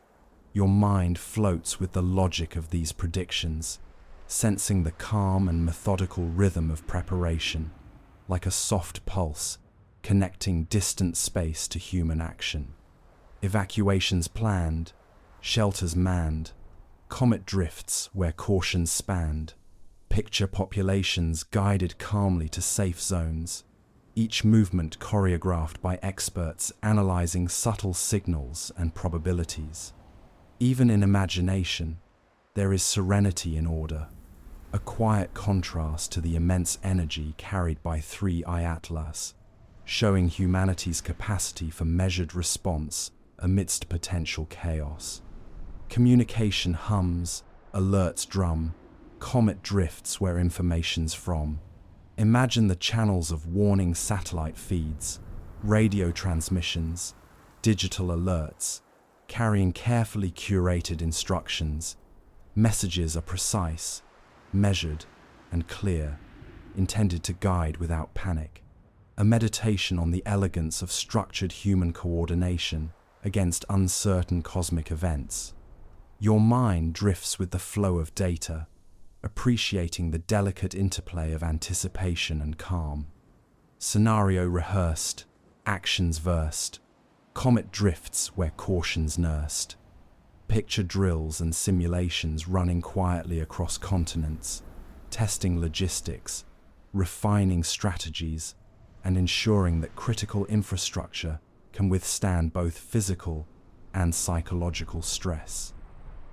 Speaker 1: Your mind floats with the logic of these predictions, sensing the calm and methodical rhythm of preparation, like a soft pulse connecting distant space to human action. Evacuations planned, shelters manned, comet drifts where caution spanned. Picture populations guided calmly to safe zones, each movement choreographed by experts analyzing subtle signals and probabilities. Even in imagination, there is serenity in order, a quiet contrast to the immense energy carried by 3i Atlas, showing humanity's capacity for measured response amidst potential chaos. Communication hums, alerts drum, comet drifts where information's from. Imagine the channels of warning satellite feeds, radio transmissions, digital alerts, carrying carefully curated instructions. Messages are precise, measured, and clear, intended to guide without panic. A meditation on the elegance of structured human coordination against uncertain cosmic events. Your mind drifts with the flow of data, appreciating the delicate interplay of anticipation and calm. Scenario rehearsed, actions versed, comet drifts where caution's nursed. Picture drills and simulations running quietly across continents, testing logistics, refining strategies, and ensuring that critical infrastructure can withstand both physical and psychological stress.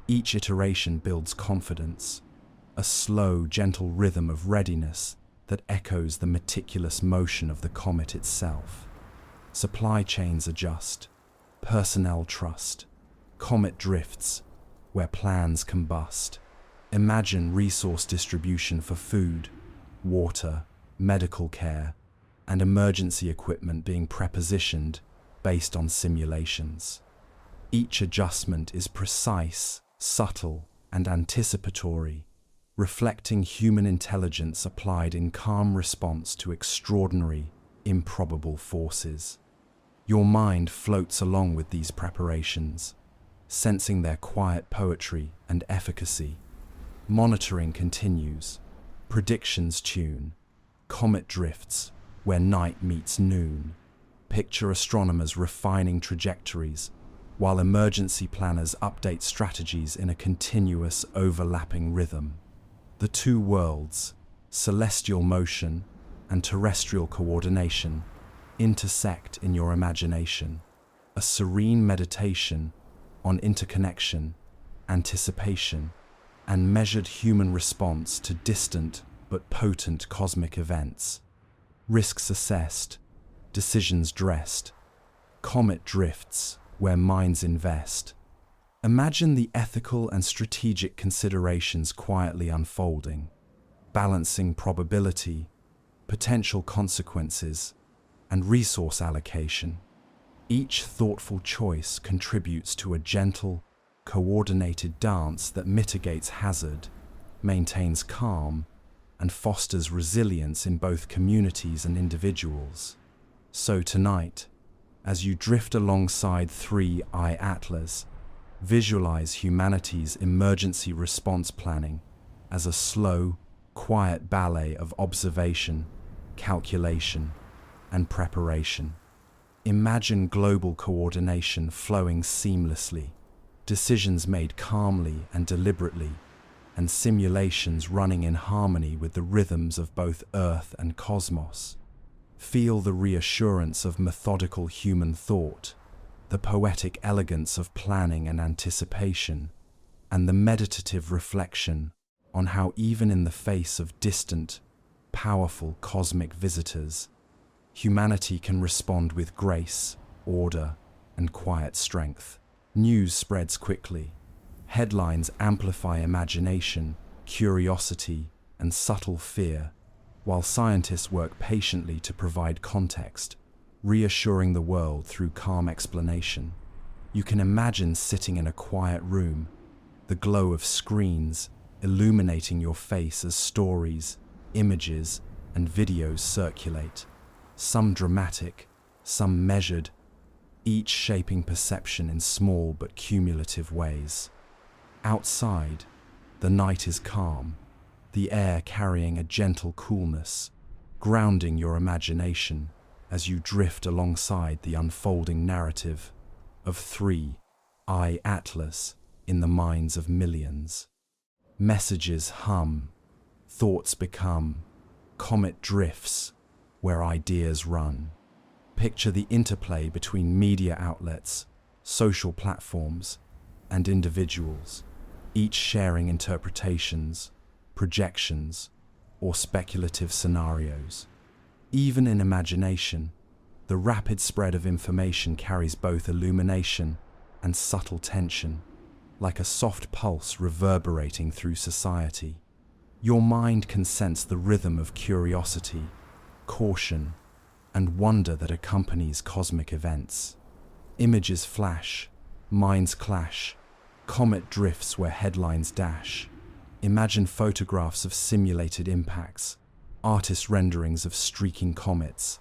Speaker 1: Each iteration builds confidence, a slow, gentle rhythm of readiness that echoes the meticulous motion of the comet itself. Supply chains adjust, personnel trust, comet drifts where plans combust. Imagine resource distribution for food, water, medical care, and emergency equipment being prepositioned based on simulations. Each adjustment is precise, subtle, and anticipatory, reflecting human intelligence applied in calm response to extraordinary, improbable forces. Your mind floats along with these preparations, sensing their quiet poetry and efficacy. Monitoring continues, predictions tune, comet drifts where night meets noon. Picture astronomers refining trajectories, while emergency planners update strategies in a continuous, overlapping rhythm. The two worlds, celestial motion and terrestrial coordination, intersect in your imagination, a serene meditation on interconnection, anticipation, and measured human response to distant but potent cosmic events. Risks assessed, decisions dressed, comet drifts where minds invest. Imagine the ethical and strategic considerations quietly unfolding, balancing probability, potential consequences, and resource allocation. Each thoughtful choice contributes to a gentle, coordinated dance that mitigates hazard, maintains calm, and fosters resilience in both communities and individuals. So tonight, as you drift alongside 3i Atlas, visualize humanity's emergency response planning as a slow, quiet ballet of observation, calculation, and preparation. Imagine global coordination flowing seamlessly, decisions made calmly and deliberately, and simulations running in harmony with the rhythms of both Earth and cosmos. Feel the reassurance of methodical human thought, the poetic elegance of planning and anticipation, and the meditative reflection on how even in the face of distant, powerful cosmic visitors, humanity can respond with grace, order, and quiet strength. News spreads quickly. Headlines amplify imagination, curiosity, and subtle fear, while scientists work patiently to provide context, reassuring the world through calm explanation. You can imagine sitting in a quiet room, the glow of screens illuminating your face as stories, images, and videos circulate, some dramatic, some measured, each shaping perception in small but cumulative ways. Outside, the night is calm, the air carrying a gentle coolness, grounding your imagination as you drift alongside the unfolding narrative of 3i Atlas in the minds of millions. Messages hum, thoughts become, comet drifts where ideas run. Picture the interplay between media outlets, social platforms, and individuals, each sharing interpretations, projections, or speculative scenarios. Even in imagination, the rapid spread of information carries both illumination and subtle tension, like a soft pulse reverberating through society. Your mind can sense the rhythm of curiosity, caution, and wonder that accompanies cosmic events. Images flash, minds clash, comet drifts where headlines dash. Imagine photographs of simulated impacts, artist renderings of streaking comets,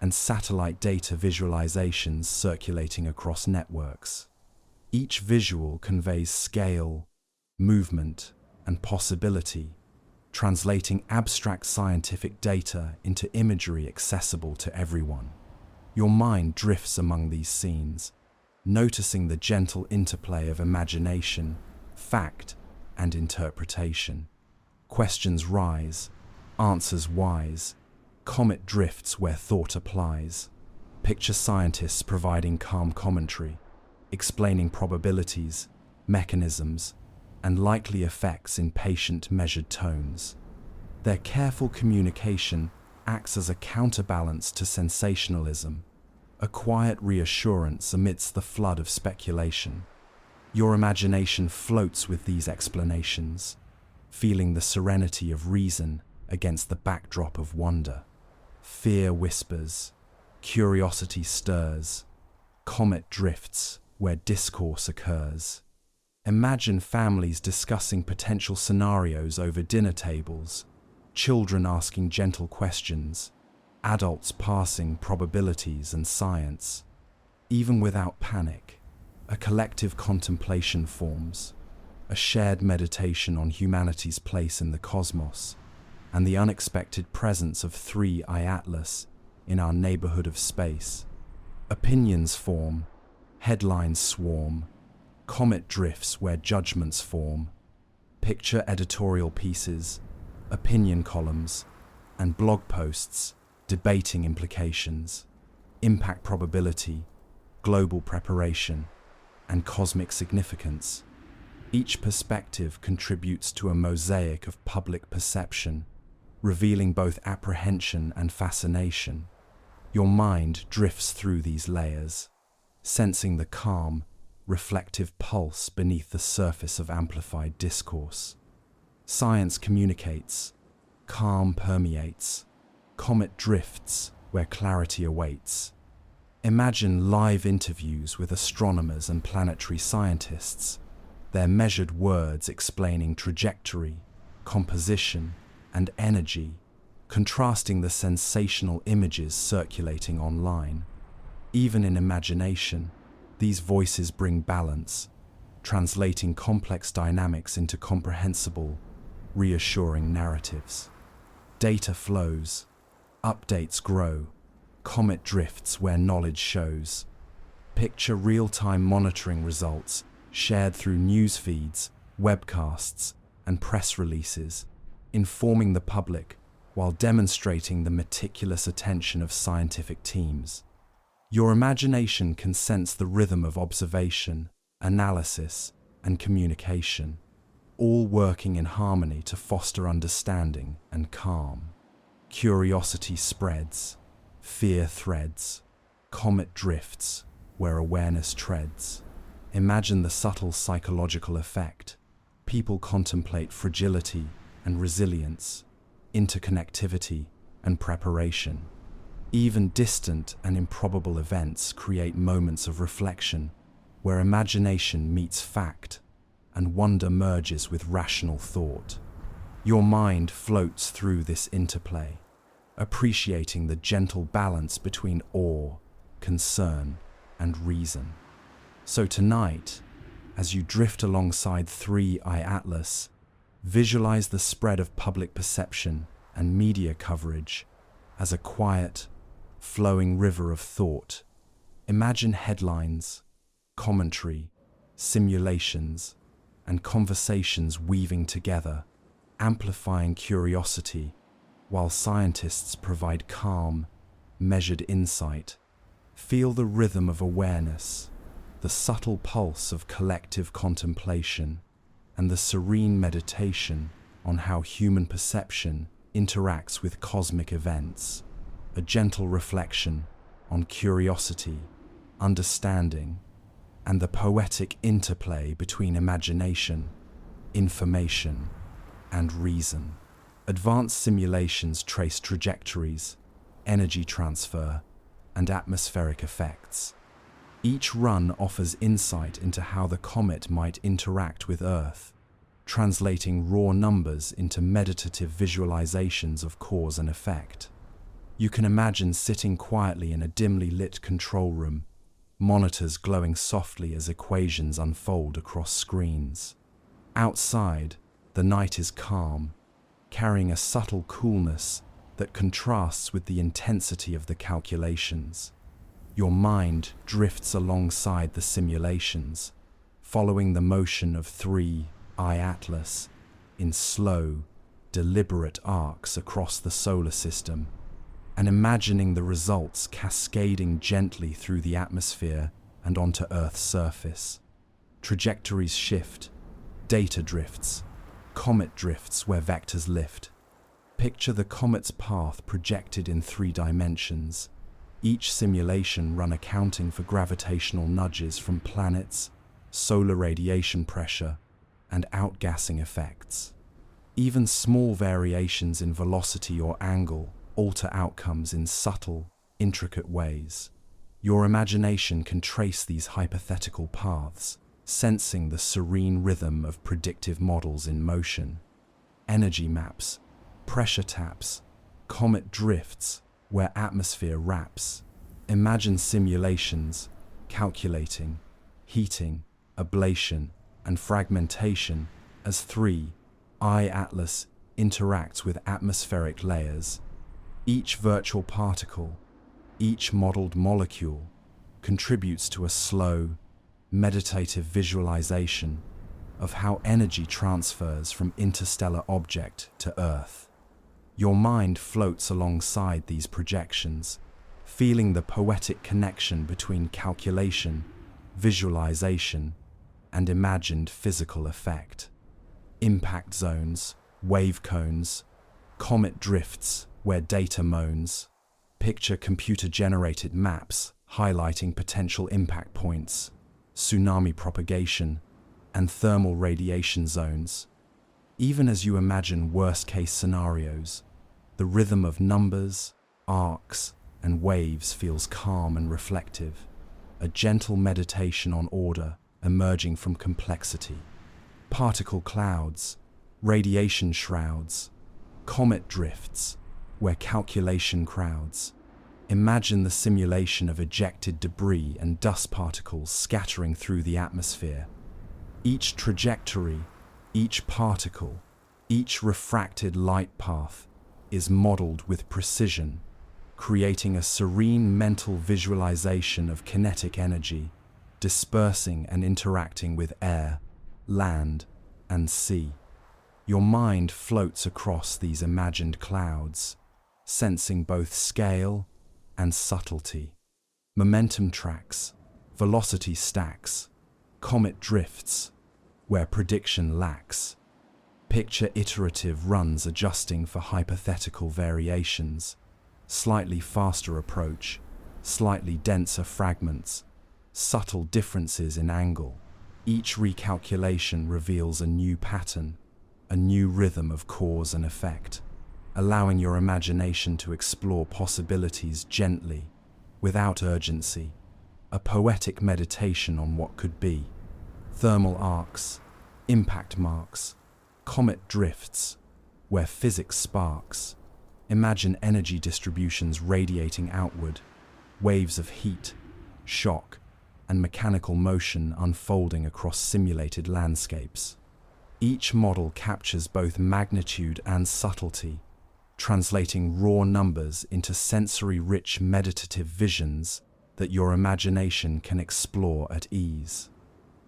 Speaker 1: and satellite data visualizations circulating across networks. Each visual conveys scale, movement, and possibility, translating abstract scientific data into imagery accessible to everyone. Your mind drifts among these scenes, noticing the gentle interplay of imagination, fact, and interpretation. Questions rise, answers wise, comet drifts where thought applies. Picture scientists providing calm commentary, explaining probabilities, mechanisms, and likely effects in patient, measured tones. Their careful communication acts as a counterbalance to sensationalism, a quiet reassurance amidst the flood of speculation. Your imagination floats with these explanations, feeling the serenity of reason against the backdrop of wonder. Fear whispers, curiosity stirs, comet drifts where discourse occurs. Imagine families discussing potential scenarios over dinner tables, children asking gentle questions, adults parsing probabilities and science. Even without panic, a collective contemplation forms, a shared meditation on humanity's place in the cosmos, and the unexpected presence of 3I Atlas in our neighborhood of space. Opinions form, headlines swarm, comet drifts where judgments form. Picture editorial pieces, opinion columns, and blog posts debating implications, impact probability, global preparation, and cosmic significance. Each perspective contributes to a mosaic of public perception, revealing both apprehension and fascination. Your mind drifts through these layers, sensing the calm, reflective pulse beneath the surface of amplified discourse. Science communicates, calm permeates, comet drifts where clarity awaits. Imagine live interviews with astronomers and planetary scientists, their measured words explaining trajectory, composition, and energy, contrasting the sensational images circulating online. Even in imagination, these voices bring balance, translating complex dynamics into comprehensible, reassuring narratives. Data flows, updates grow, comet drifts where knowledge shows. Picture real-time monitoring results shared through news feeds, webcasts, and press releases, informing the public while demonstrating the meticulous attention of scientific teams. Your imagination can sense the rhythm of observation, analysis, and communication, all working in harmony to foster understanding and calm. Curiosity spreads, fear threads, comet drifts where awareness treads. Imagine the subtle psychological effect. People contemplate fragility and resilience, interconnectivity and preparation. Even distant and improbable events create moments of reflection where imagination meets fact and wonder merges with rational thought. Your mind floats through this interplay, appreciating the gentle balance between awe, concern, and reason. So tonight, as you drift alongside 3I Atlas, visualize the spread of public perception and media coverage as a quiet, flowing river of thought. Imagine headlines, commentary, simulations, and conversations weaving together, amplifying curiosity while scientists provide calm, measured insight. Feel the rhythm of awareness, the subtle pulse of collective contemplation, and the serene meditation on how human perception interacts with cosmic events. A gentle reflection on curiosity, understanding, and the poetic interplay between imagination, information, and reason. Advanced simulations trace trajectories, energy transfer, and atmospheric effects. Each run offers insight into how the comet might interact with Earth, translating raw numbers into meditative visualizations of cause and effect. You can imagine sitting quietly in a dimly lit control room, monitors glowing softly as equations unfold across screens. Outside, the night is calm, carrying a subtle coolness that contrasts with the intensity of the calculations. Your mind drifts alongside the simulations, following the motion of 3I Atlas in slow, deliberate arcs across the solar system, and imagining the results cascading gently through the atmosphere and onto Earth's surface. Trajectories shift, data drifts, comet drifts where vectors lift. Picture the comet's path projected in 3 dimensions, each simulation run accounting for gravitational nudges from planets, solar radiation pressure, and outgassing effects. Even small variations in velocity or angle alter outcomes in subtle, intricate ways. Your imagination can trace these hypothetical paths, sensing the serene rhythm of predictive models in motion. Energy maps, pressure taps, comet drifts where atmosphere wraps. Imagine simulations calculating, heating, ablation, and fragmentation as 3I Atlas interacts with atmospheric layers. Each virtual particle, each modeled molecule, contributes to a slow, meditative visualization of how energy transfers from interstellar object to Earth. Your mind floats alongside these projections, feeling the poetic connection between calculation, visualization, and imagined physical effect. Impact zones, wave cones, comet drifts where data moans. Picture computer-generated maps highlighting potential impact points, tsunami propagation, and thermal radiation zones. Even as you imagine worst-case scenarios, the rhythm of numbers, arcs, and waves feels calm and reflective, a gentle meditation on order emerging from complexity. Particle clouds, radiation shrouds, comet drifts, where calculation crowds. Imagine the simulation of ejected debris and dust particles scattering through the atmosphere. Each trajectory, each particle, each refracted light path is modeled with precision, creating a serene mental visualization of kinetic energy, dispersing and interacting with air, land, and sea. Your mind floats across these imagined clouds, sensing both scale and subtlety. Momentum tracks, velocity stacks, comet drifts, where prediction lacks. Picture iterative runs adjusting for hypothetical variations, slightly faster approach, slightly denser fragments, subtle differences in angle. Each recalculation reveals a new pattern, a new rhythm of cause and effect, allowing your imagination to explore possibilities gently, without urgency, a poetic meditation on what could be. Thermal arcs, impact marks, comet drifts, where physics sparks. Imagine energy distributions radiating outward, waves of heat, shock, and mechanical motion unfolding across simulated landscapes. Each model captures both magnitude and subtlety, translating raw numbers into sensory-rich meditative visions that your imagination can explore at ease.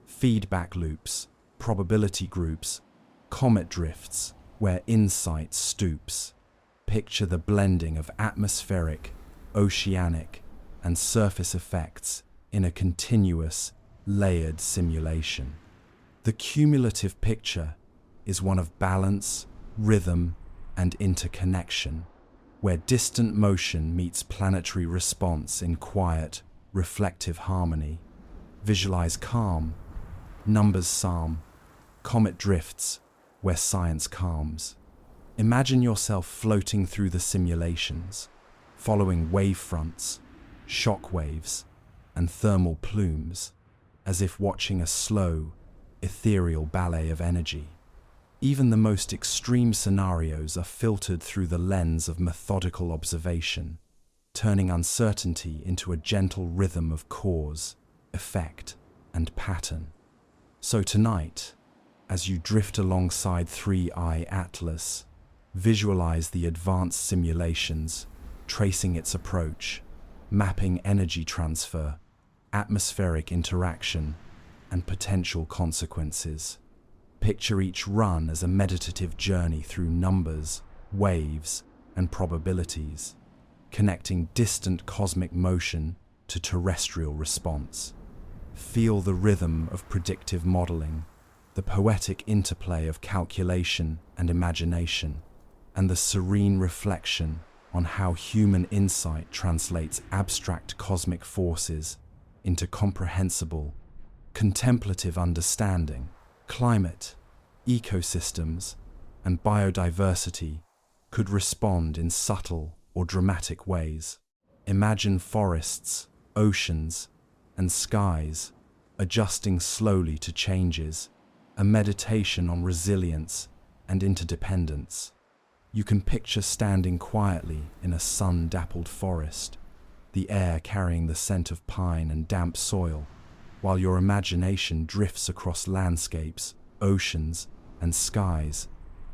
Speaker 1: Feedback loops, probability groups, comet drifts, where insight stoops. Picture the blending of atmospheric, oceanic, and surface effects in a continuous, layered simulation. The cumulative picture is one of balance, rhythm, and interconnection, where distant motion meets planetary response in quiet, reflective harmony. Visualize calm, numbers psalm, comet drifts, where science calms. Imagine yourself floating through the simulations, following wave fronts, shock waves, and thermal plumes, as if watching a slow, ethereal ballet of energy. Even the most extreme scenarios are filtered through the lens of methodical observation, turning uncertainty into a gentle rhythm of cause, effect, and pattern. So tonight, as you drift alongside 3i Atlas, visualize the advanced simulations, tracing its approach, mapping energy transfer, atmospheric interaction, and potential consequences. Picture each run as a meditative journey through numbers, waves, and probabilities, connecting distant cosmic motion to terrestrial response. Feel the rhythm of predictive modeling, the poetic interplay of calculation and imagination, and the serene reflection on how human insight translates abstract cosmic forces into comprehensible, contemplative understanding. Climate, ecosystems, and biodiversity could respond in subtle or dramatic ways. Imagine forests, oceans, and skies adjusting slowly to changes, a meditation on resilience and interdependence. You can picture standing quietly in a sun-dappled forest, the air carrying the scent of pine and damp soil, while your imagination drifts across landscapes, oceans, and skies,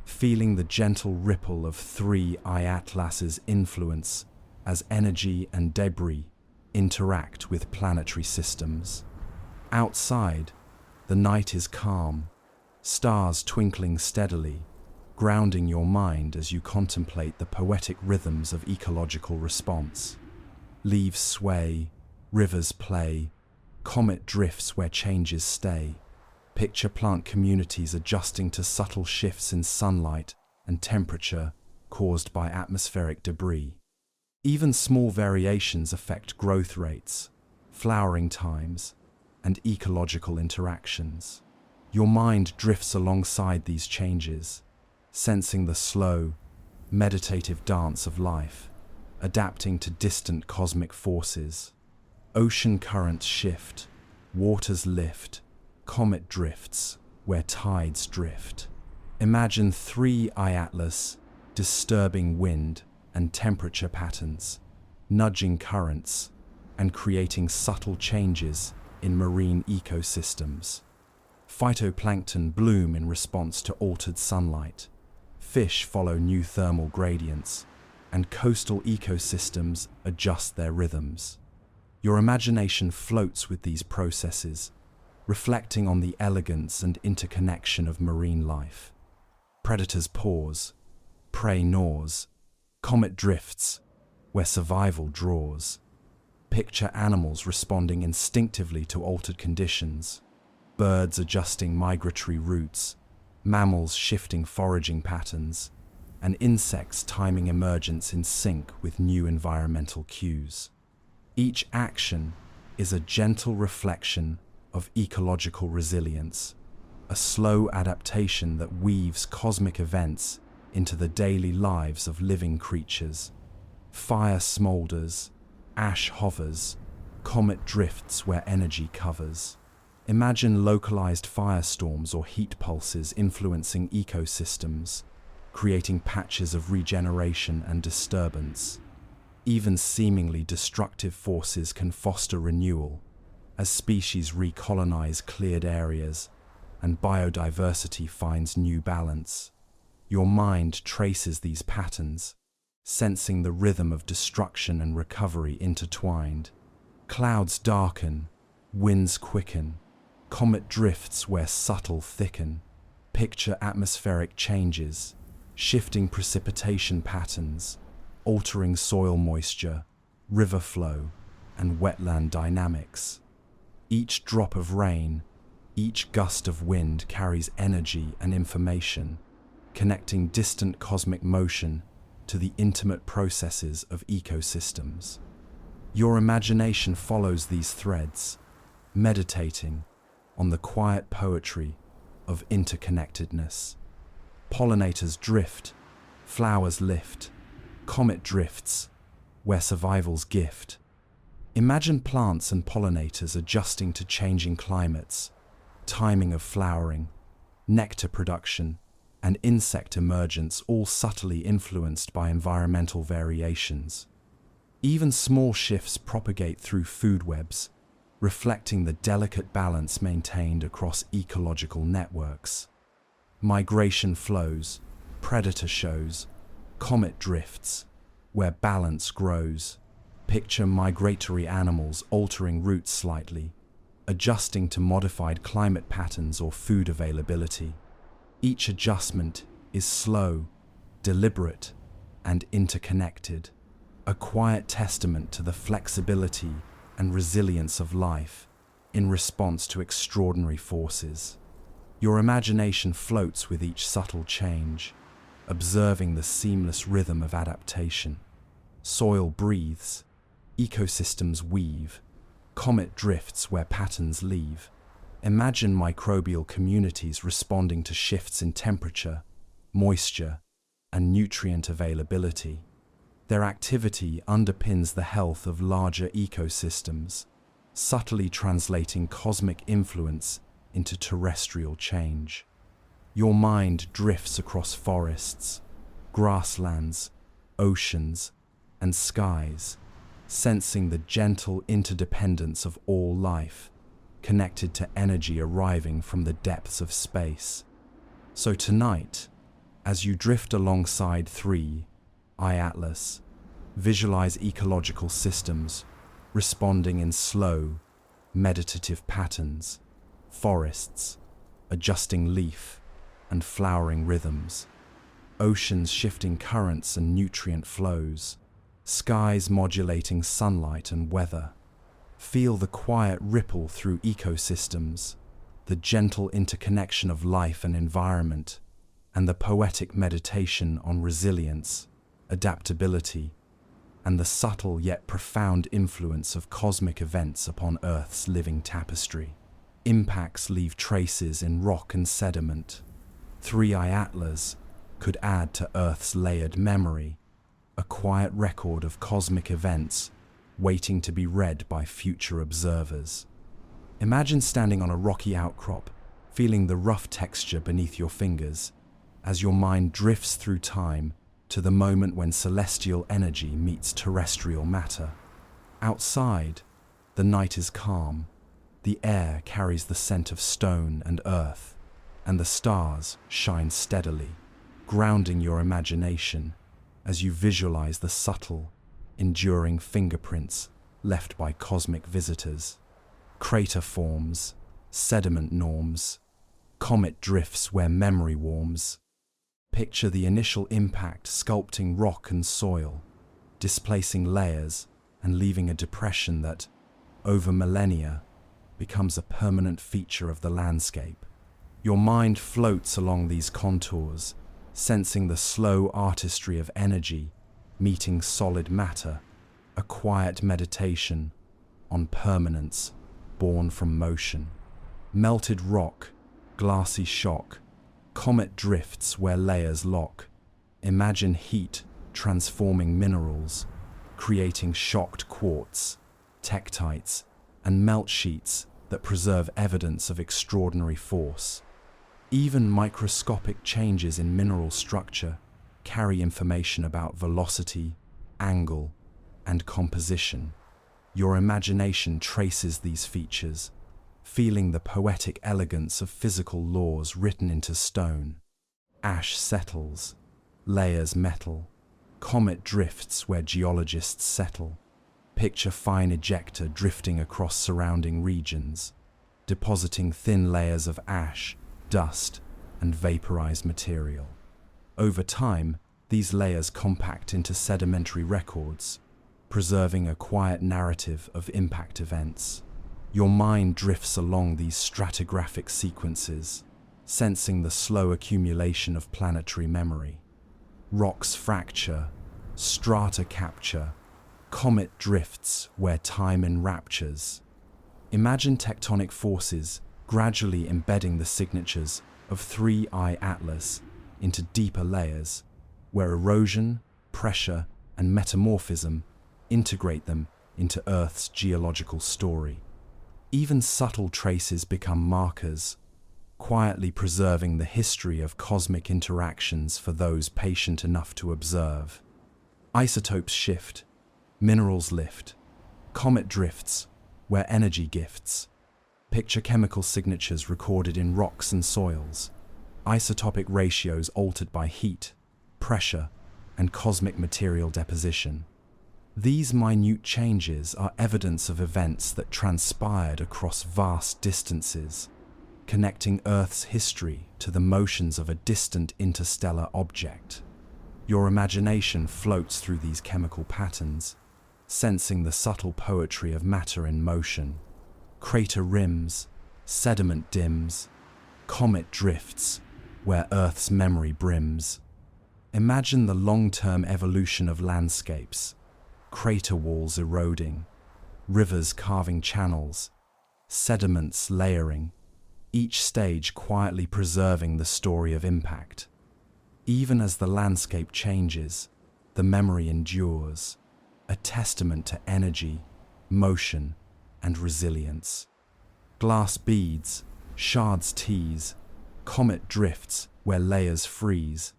Speaker 1: feeling the gentle ripple of 3i Atlas's influence as energy and debris interact with planetary systems. Outside, the night is calm, stars twinkling steadily, grounding your mind as you contemplate the poetic rhythms of ecological response. Leaves sway, rivers play, comet drifts where changes stay. Picture plant communities adjusting to subtle shifts in sunlight and temperature caused by atmospheric debris. Even small variations affect growth rates, flowering times, and ecological interactions. Your mind drifts alongside these changes, sensing the slow, meditative dance of life, adapting to distant cosmic forces. Ocean currents shift, waters lift, comet drifts where tides drift. Imagine 3i Atlas disturbing wind and temperature patterns, nudging currents, and creating subtle changes in marine ecosystems. Phytoplankton bloom in response to altered sunlight. Fish follow new thermal gradients, and coastal ecosystems adjust their rhythms. Your imagination floats with these processes, reflecting on the elegance and interconnection of marine life. Predators pause, prey gnaws, comet drifts, where survival draws. Picture animals responding instinctively to altered conditions, birds adjusting migratory routes, mammals shifting foraging patterns, and insects timing emergence in sync with new environmental cues. Each action is a gentle reflection of ecological resilience, a slow adaptation that weaves cosmic events into the daily lives of living creatures. Fire smolders, ash hovers, comet drifts where energy covers. Imagine localized firestorms or heat pulses influencing ecosystems, creating patches of regeneration and disturbance. Even seemingly destructive forces can foster renewal, as species recolonize cleared areas and biodiversity finds new balance. Your mind traces these patterns, sensing the rhythm of destruction and recovery intertwined. Clouds darken, winds quicken, comet drifts where subtle thicken. Picture atmospheric changes, shifting precipitation patterns, altering soil moisture, river flow, and wetland dynamics. Each drop of rain, each gust of wind carries energy and information, connecting distant cosmic motion to the intimate processes of ecosystems. Your imagination follows these threads, meditating on the quiet poetry of interconnectedness. Pollinators drift, flowers lift, comet drifts, where survival's gift. Imagine plants and pollinators adjusting to changing climates, timing of flowering, nectar production, and insect emergence, all subtly influenced by environmental variations. Even small shifts propagate through food webs, reflecting the delicate balance maintained across ecological networks. Migration flows, predator shows, comet drifts, where balance grows. Picture migratory animals altering routes slightly, adjusting to modified climate patterns or food availability. Each adjustment is slow, deliberate, and interconnected, a quiet testament to the flexibility and resilience of life in response to extraordinary forces. Your imagination floats with each subtle change, observing the seamless rhythm of adaptation. Soil breathes, ecosystems weave, comet drifts where patterns leave. Imagine microbial communities responding to shifts in temperature, moisture, and nutrient availability. Their activity underpins the health of larger ecosystems, subtly translating cosmic influence into terrestrial change. Your mind drifts across forests, grasslands, oceans, and skies, sensing the gentle interdependence of all life, connected to energy arriving from the depths of space. So tonight, as you drift alongside 3i Atlas, visualize ecological systems responding in slow, meditative patterns, forests adjusting leaf and flowering rhythms, oceans shifting currents and nutrient flows, skies modulating sunlight and weather. Feel the quiet ripple through ecosystems, the gentle interconnection of life and environment, and the poetic meditation on resilience, adaptability, and the subtle yet profound influence of cosmic events upon Earth's living tapestry. Impacts leave traces in rock and sediment. 3i Atlas could add to Earth's layered memory, a quiet record of cosmic events waiting to be read by future observers. Imagine standing on a rocky outcrop, feeling the rough texture beneath your fingers, as your mind drifts through time to the moment when celestial energy meets terrestrial matter. Outside, the night is calm, the air carries the scent of stone and earth, and the stars shine steadily, grounding your imagination as you visualize the subtle, enduring fingerprints left by cosmic visitors. Crater forms, sediment norms, comet drifts where memory warms. Picture the initial impact sculpting rock and soil, displacing layers and leaving a depression that, over millennia, becomes a permanent feature of the landscape. Your mind floats along these contours, sensing the slow artistry of energy meeting solid matter, a quiet meditation on permanence born from motion. Melted rock, glassy shock, comet drifts where layers lock. Imagine heat transforming minerals, creating shocked quartz, tektites, and melt sheets that preserve evidence of extraordinary force. Even microscopic changes in mineral structure carry information about velocity, angle, and composition. Your imagination traces these features, feeling the poetic elegance of physical laws written into stone. Ash settles, layers metal, comet drifts where geologists settle. Picture fine ejecta drifting across surrounding regions, depositing thin layers of ash, dust, and vaporized material. Over time, these layers compact into sedimentary records, preserving a quiet narrative of impact events. Your mind drifts along these stratigraphic sequences, sensing the slow accumulation of planetary memory. Rocks fracture, strata capture, comet drifts where time enraptures. Imagine tectonic forces gradually embedding the signatures of 3I Atlas into deeper layers, where erosion, pressure, and metamorphism integrate them into Earth's geological story. Even subtle traces become markers, quietly preserving the history of cosmic interactions for those patient enough to observe. Isotopes shift, minerals lift, comet drifts where energy gifts. Picture chemical signatures recorded in rocks and soils, isotopic ratios altered by heat, pressure, and cosmic material deposition. These minute changes are evidence of events that transpired across vast distances, connecting Earth's history to the motions of a distant interstellar object. Your imagination floats through these chemical patterns, sensing the subtle poetry of matter in motion. Crater rims, sediment dims, comet drifts where Earth's memory brims. Imagine the long-term evolution of landscapes, crater walls eroding, rivers carving channels, sediments layering, each stage quietly preserving the story of impact. Even as the landscape changes, the memory endures, a testament to energy, motion, and resilience. Glass beads, shards tease, comet drifts where layers freeze.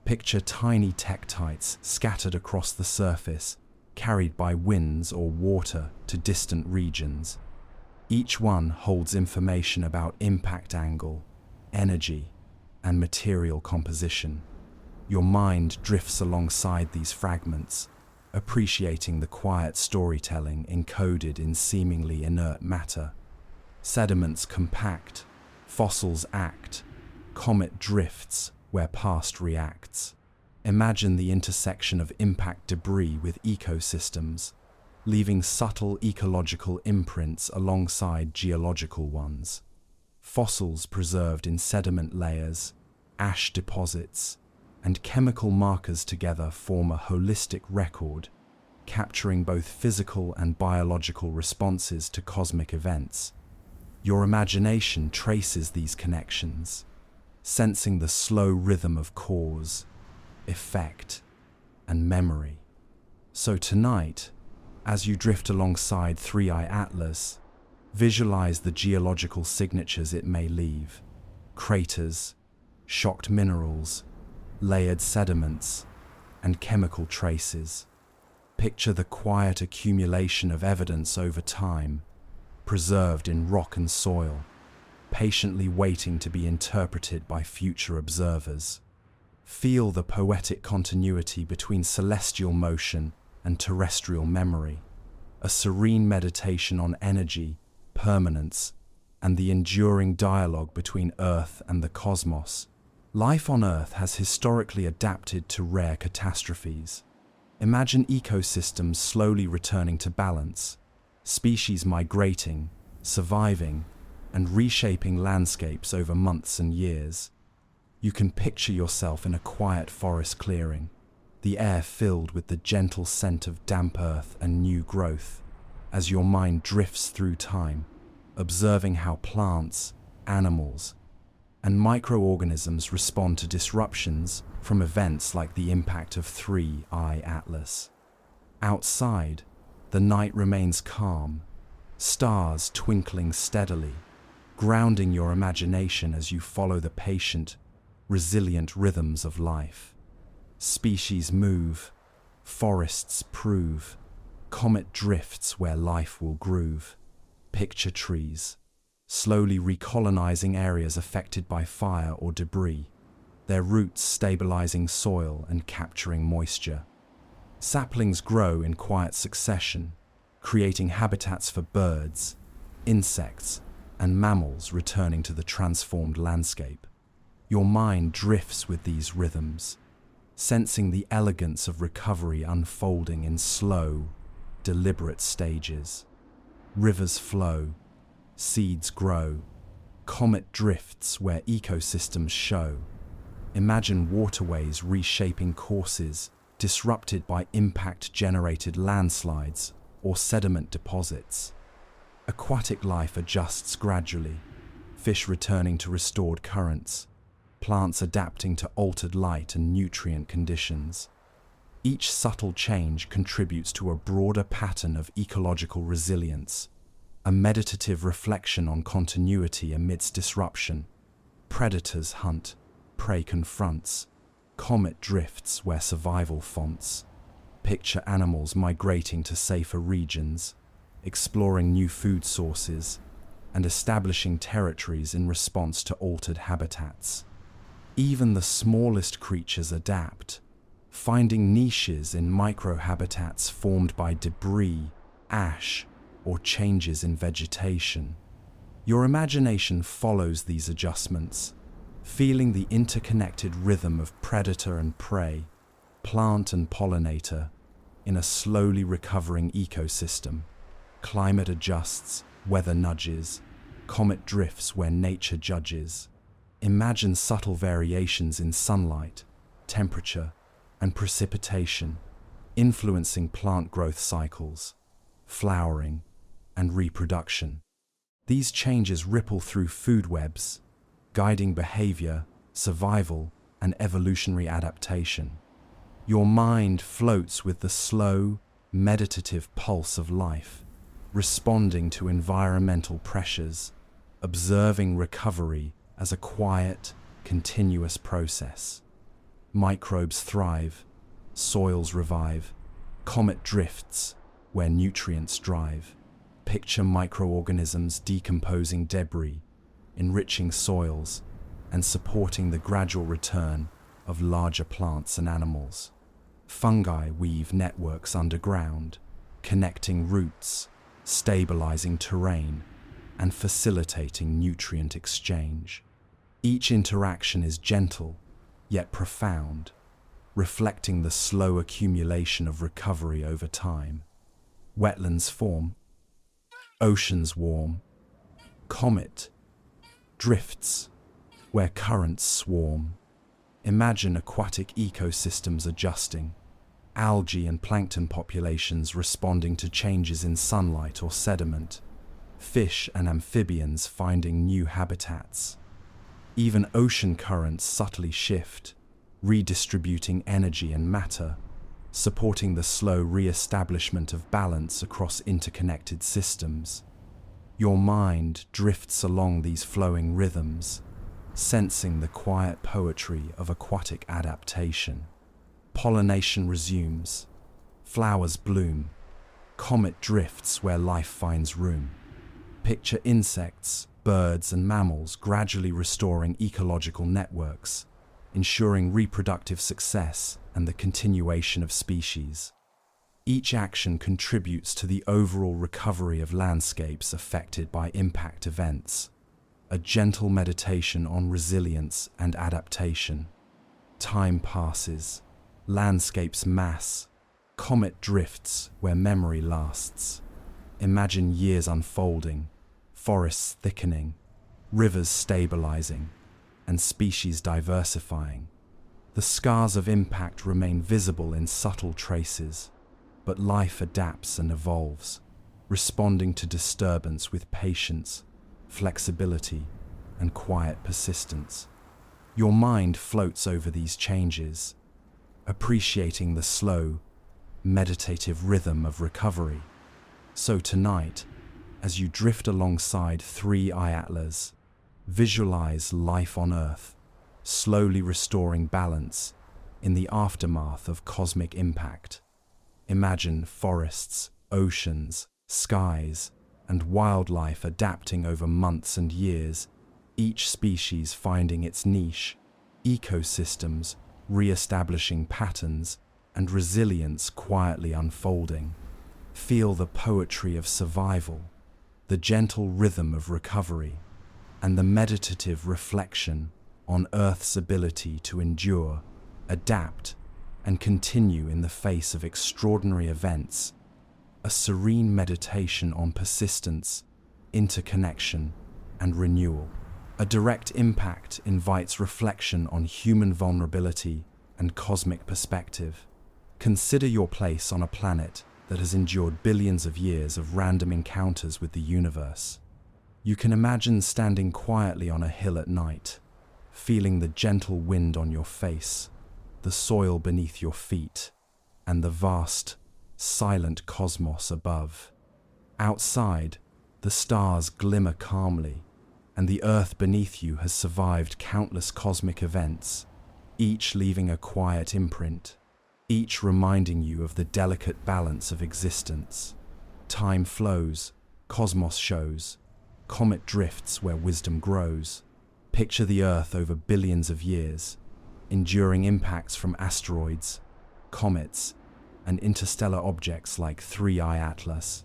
Speaker 1: Picture tiny tektites scattered across the surface, carried by winds or water to distant regions. Each one holds information about impact angle, energy, and material composition. Your mind drifts alongside these fragments, appreciating the quiet storytelling encoded in seemingly inert matter. Sediments compact, fossils act, comet drifts where past reacts. Imagine the intersection of impact debris with ecosystems, leaving subtle ecological imprints alongside geological ones. Fossils preserved in sediment layers, ash deposits, and chemical markers together form a holistic record, capturing both physical and biological responses to cosmic events. Your imagination traces these connections, sensing the slow rhythm of cause, effect, and memory. So tonight, as you drift alongside 3I Atlas, visualize the geological signatures it may leave: craters, shocked minerals, layered sediments, and chemical traces. Picture the quiet accumulation of evidence over time, preserved in rock and soil, patiently waiting to be interpreted by future observers. Feel the poetic continuity between celestial motion and terrestrial memory, a serene meditation on energy, permanence, and the enduring dialogue between Earth and the cosmos. Life on Earth has historically adapted to rare catastrophes. Imagine ecosystems slowly returning to balance, species migrating, surviving, and reshaping landscapes over months and years. You can picture yourself in a quiet forest clearing, the air filled with the gentle scent of damp earth and new growth, as your mind drifts through time, observing how plants, animals, and microorganisms respond to disruptions from events like the impact of 3I Atlas. Outside, the night remains calm, stars twinkling steadily, grounding your imagination as you follow the patient, resilient rhythms of life. Species move, forests prove, comet drifts where life will groove. Picture trees, slowly recolonizing areas affected by fire or debris, their roots stabilizing soil and capturing moisture. Saplings grow in quiet succession, creating habitats for birds, insects, and mammals returning to the transformed landscape. Your mind drifts with these rhythms, sensing the elegance of recovery unfolding in slow, deliberate stages. Rivers flow, seeds grow, comet drifts where ecosystems show. Imagine waterways reshaping courses, disrupted by impact-generated landslides or sediment deposits. Aquatic life adjusts gradually, fish returning to restored currents, plants adapting to altered light and nutrient conditions. Each subtle change contributes to a broader pattern of ecological resilience, a meditative reflection on continuity amidst disruption. Predators hunt, prey confronts, comet drifts where survival fonts. Picture animals migrating to safer regions, exploring new food sources, and establishing territories in response to altered habitats. Even the smallest creatures adapt, finding niches in microhabitats formed by debris, ash, or changes in vegetation. Your imagination follows these adjustments, feeling the interconnected rhythm of predator and prey, plant and pollinator, in a slowly recovering ecosystem. Climate adjusts, weather nudges, comet drifts where nature judges. Imagine subtle variations in sunlight, temperature, and precipitation, influencing plant growth cycles, flowering, and reproduction. These changes ripple through food webs, guiding behavior, survival, and evolutionary adaptation. Your mind floats with the slow, meditative pulse of life, responding to environmental pressures, observing recovery as a quiet, continuous process. Microbes thrive, soils revive, comet drifts where nutrients drive. Picture microorganisms decomposing debris, enriching soils, and supporting the gradual return of larger plants and animals. Fungi weave networks underground, connecting roots, stabilizing terrain, and facilitating nutrient exchange. Each interaction is gentle, yet profound, reflecting the slow accumulation of recovery over time. Wetlands form, oceans warm, comet drifts where currents swarm. Imagine aquatic ecosystems adjusting, algae and plankton populations responding to changes in sunlight or sediment, fish and amphibians finding new habitats. Even ocean currents subtly shift, redistributing energy and matter, supporting the slow re-establishment of balance across interconnected systems. Your mind drifts along these flowing rhythms, sensing the quiet poetry of aquatic adaptation. Pollination resumes, flowers bloom, comet drifts where life finds room. Picture insects, birds, and mammals gradually restoring ecological networks, ensuring reproductive success and the continuation of species. Each action contributes to the overall recovery of landscapes affected by impact events, a gentle meditation on resilience and adaptation. Time passes, landscapes mass, comet drifts where memory lasts. Imagine years unfolding, forests thickening, rivers stabilizing, and species diversifying. The scars of impact remain visible in subtle traces, but life adapts and evolves, responding to disturbance with patience, flexibility, and quiet persistence. Your mind floats over these changes, appreciating the slow, meditative rhythm of recovery. So tonight, as you drift alongside three Ayatlas, visualize life on Earth, slowly restoring balance in the aftermath of cosmic impact. Imagine forests, oceans, skies, and wildlife adapting over months and years, each species finding its niche, ecosystems re-establishing patterns, and resilience quietly unfolding. Feel the poetry of survival, the gentle rhythm of recovery, and the meditative reflection on Earth's ability to endure, adapt, and continue in the face of extraordinary events, a serene meditation on persistence, interconnection, and renewal. A direct impact invites reflection on human vulnerability and cosmic perspective. Consider your place on a planet that has endured billions of years of random encounters with the universe. You can imagine standing quietly on a hill at night, feeling the gentle wind on your face, the soil beneath your feet, and the vast, silent cosmos above. Outside, the stars glimmer calmly, and the earth beneath you has survived countless cosmic events, each leaving a quiet imprint, each reminding you of the delicate balance of existence. Time flows, cosmos shows, comet drifts where wisdom grows. Picture the earth over billions of years, enduring impacts from asteroids, comets, and interstellar objects like 3I Atlas.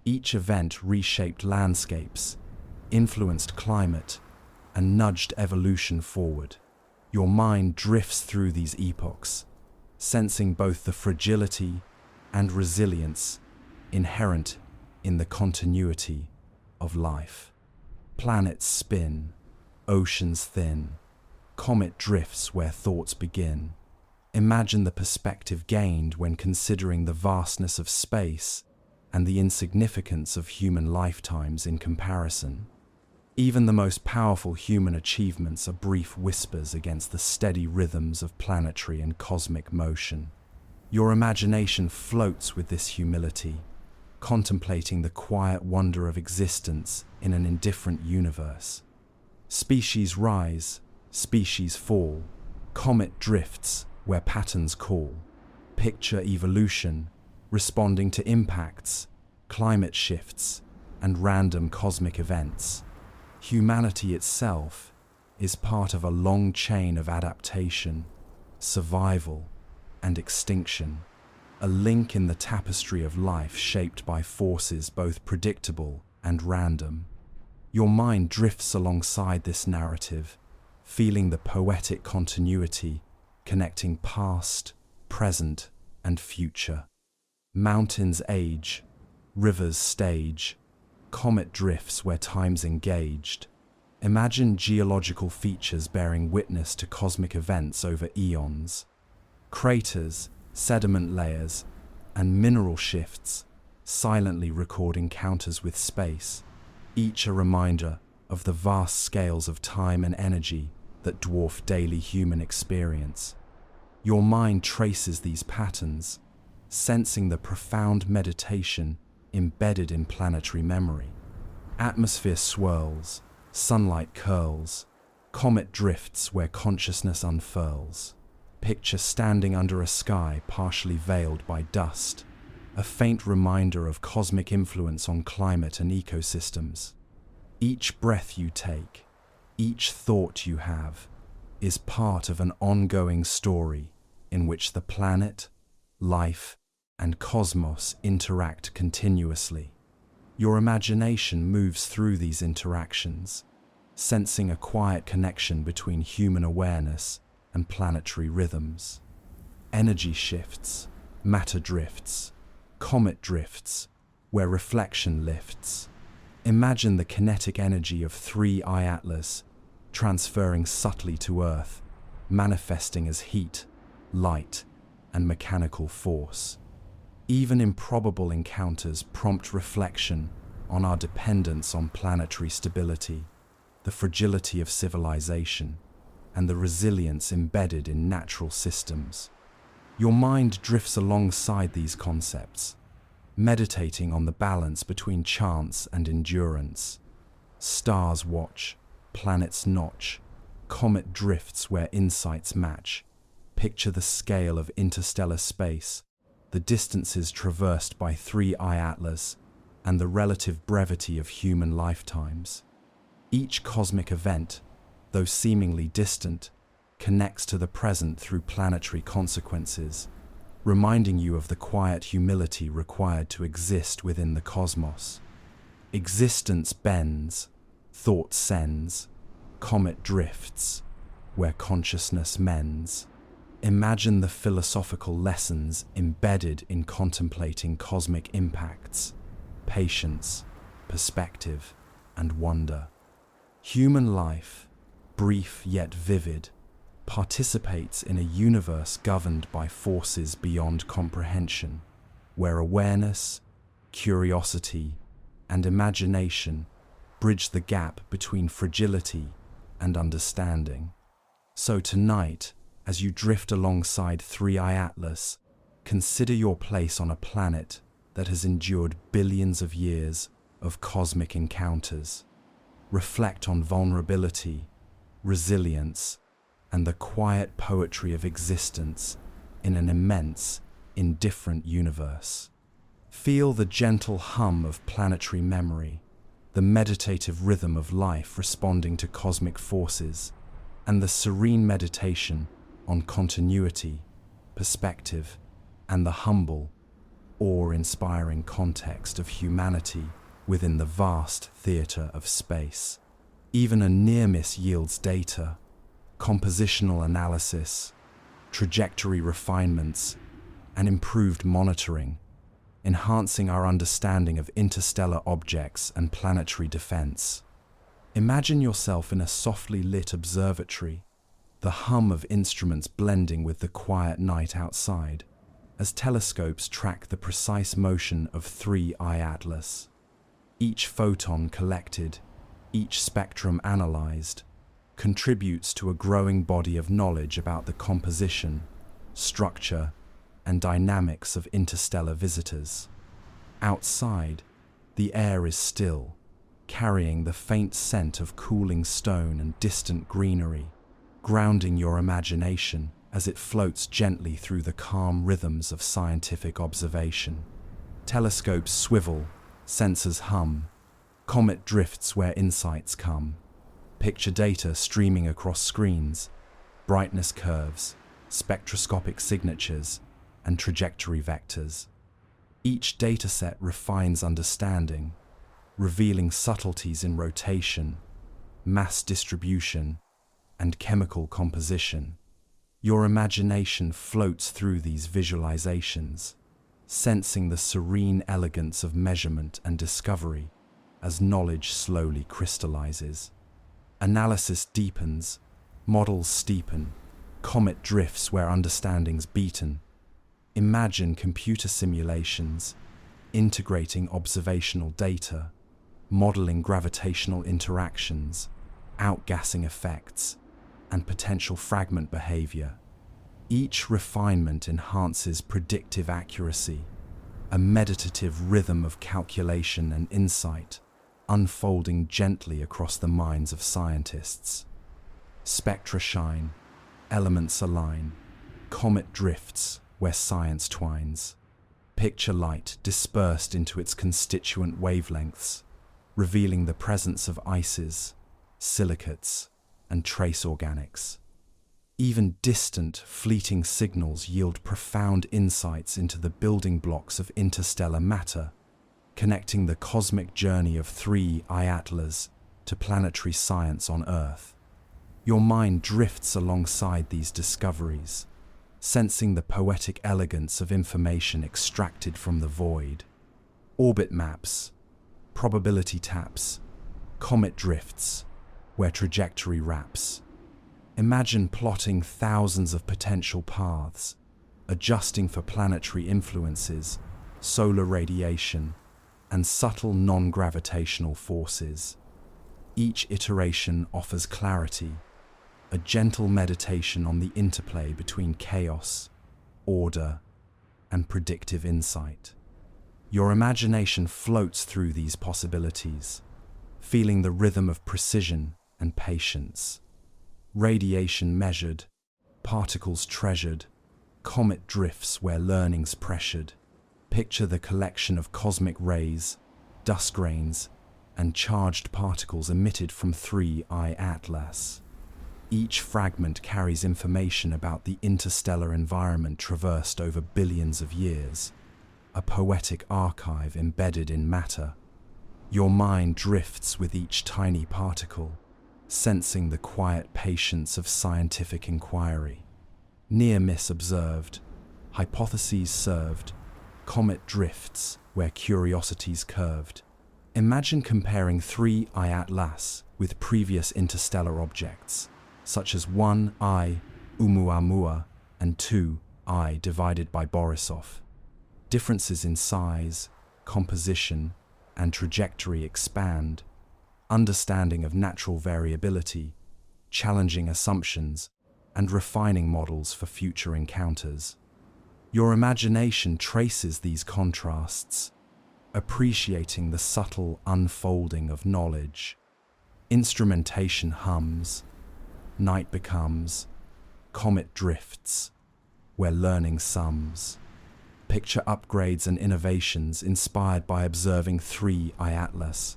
Speaker 1: Each event reshaped landscapes, influenced climate, and nudged evolution forward. Your mind drifts through these epochs, sensing both the fragility and resilience inherent in the continuity of life. Planets spin, oceans thin, comet drifts where thoughts begin. Imagine the perspective gained when considering the vastness of space and the insignificance of human lifetimes in comparison. Even the most powerful human achievements are brief whispers against the steady rhythms of planetary and cosmic motion. Your imagination floats with this humility, contemplating the quiet wonder of existence in an indifferent universe. Species rise, species fall, comet drifts where patterns call. Picture evolution, responding to impacts, climate shifts, and random cosmic events. Humanity itself is part of a long chain of adaptation, survival, and extinction, a link in the tapestry of life shaped by forces both predictable and random. Your mind drifts alongside this narrative, feeling the poetic continuity connecting past, present, and future. Mountains age, rivers stage, comet drifts where time's engaged. Imagine geological features bearing witness to cosmic events over eons. Craters, sediment layers, and mineral shifts silently record encounters with space, each a reminder of the vast scales of time and energy that dwarf daily human experience. Your mind traces these patterns, sensing the profound meditation embedded in planetary memory. Atmosphere swirls, sunlight curls, comet drifts where consciousness unfurls. Picture standing under a sky partially veiled by dust, a faint reminder of cosmic influence on climate and ecosystems. Each breath you take, each thought you have, is part of an ongoing story in which the planet, life, and cosmos interact continuously. Your imagination moves through these interactions, sensing a quiet connection between human awareness and planetary rhythms. Energy shifts, matter drifts, comet drifts, where reflection lifts. Imagine the kinetic energy of 3I Atlas transferring subtly to Earth, manifesting as heat, light, and mechanical force. Even improbable encounters prompt reflection on our dependence on planetary stability, the fragility of civilization, and the resilience embedded in natural systems. Your mind drifts alongside these concepts, meditating on the balance between chance and endurance. Stars watch, planets notch, comet drifts where insights match. Picture the scale of interstellar space, the distances traversed by 3I Atlas, and the relative brevity of human lifetimes. Each cosmic event, though seemingly distant, connects to the present through planetary consequences, reminding you of the quiet humility required to exist within the cosmos. Existence bends, thought sends, comet drifts, where consciousness mends. Imagine the philosophical lessons embedded in contemplating cosmic impacts, patience, perspective, and wonder. Human life, brief yet vivid, participates in a universe governed by forces beyond comprehension, where awareness, curiosity, and imagination bridge the gap between fragility and understanding. So tonight, as you drift alongside 3i Atlas, consider your place on a planet that has endured billions of years of cosmic encounters. Reflect on vulnerability, resilience, and the quiet poetry of existence in an immense, indifferent universe. Feel the gentle hum of planetary memory, the meditative rhythm of life responding to cosmic forces, and the serene meditation on continuity, perspective, and the humble, awe-inspiring context of humanity within the vast theatre of space. Even a near miss yields data, compositional analysis, trajectory refinements, and improved monitoring, enhancing our understanding of interstellar objects and planetary defense. Imagine yourself in a softly lit observatory, the hum of instruments blending with the quiet night outside, as telescopes track the precise motion of 3i Atlas. Each photon collected, each spectrum analyzed, contributes to a growing body of knowledge about the composition, structure, and dynamics of interstellar visitors. Outside, the air is still, carrying the faint scent of cooling stone and distant greenery, grounding your imagination as it floats gently through the calm rhythms of scientific observation. Telescopes swivel, sensors hum, comet drifts where insights come. Picture data streaming across screens, brightness curves, spectroscopic signatures, and trajectory vectors. Each dataset refines understanding, revealing subtleties in rotation, mass distribution, and chemical composition. Your imagination floats through these visualizations, sensing the serene elegance of measurement and discovery as knowledge slowly crystallizes. Analysis deepens, models steepen, comet drifts where understanding's beaten. Imagine computer simulations, integrating observational data, modeling gravitational interactions, outgassing effects, and potential fragment behavior. Each refinement enhances predictive accuracy, a meditative rhythm of calculation and insight, unfolding gently across the minds of scientists. Spectra shine, elements align, comet drifts where science twines. Picture light dispersed into its constituent wavelengths, revealing the presence of ices, silicates, and trace organics. Even distant, fleeting signals yield profound insights into the building blocks of interstellar matter, connecting the cosmic journey of 3i Atlas to planetary science on Earth. Your mind drifts alongside these discoveries, sensing the poetic elegance of information extracted from the void. Orbit maps, probability taps, comet drifts, where trajectory wraps. Imagine plotting thousands of potential paths, adjusting for planetary influences, solar radiation, and subtle non-gravitational forces. Each iteration offers clarity, a gentle meditation on the interplay between chaos, order, and predictive insight. Your imagination floats through these possibilities, feeling the rhythm of precision and patience. Radiation measured, particles treasured, comet drifts where learning's pressured. Picture the collection of cosmic rays, dust grains, and charged particles emitted from 3i Atlas. Each fragment carries information about the interstellar environment traversed over billions of years, a poetic archive embedded in matter. Your mind drifts with each tiny particle, sensing the quiet patience of scientific inquiry. Near miss observed, hypotheses served, comet drifts where curiosity's curved. Imagine comparing 3I Atlas with previous interstellar objects, such as 1I Oumuamua and 2I divided by Borisov. Differences in size, composition, and trajectory expand, understanding of natural variability, challenging assumptions, and refining models for future encounters. Your imagination traces these contrasts, appreciating the subtle unfolding of knowledge. Instrumentation hums, night becomes, comet drifts, where learning sums. Picture upgrades and innovations inspired by observing 3I Atlas,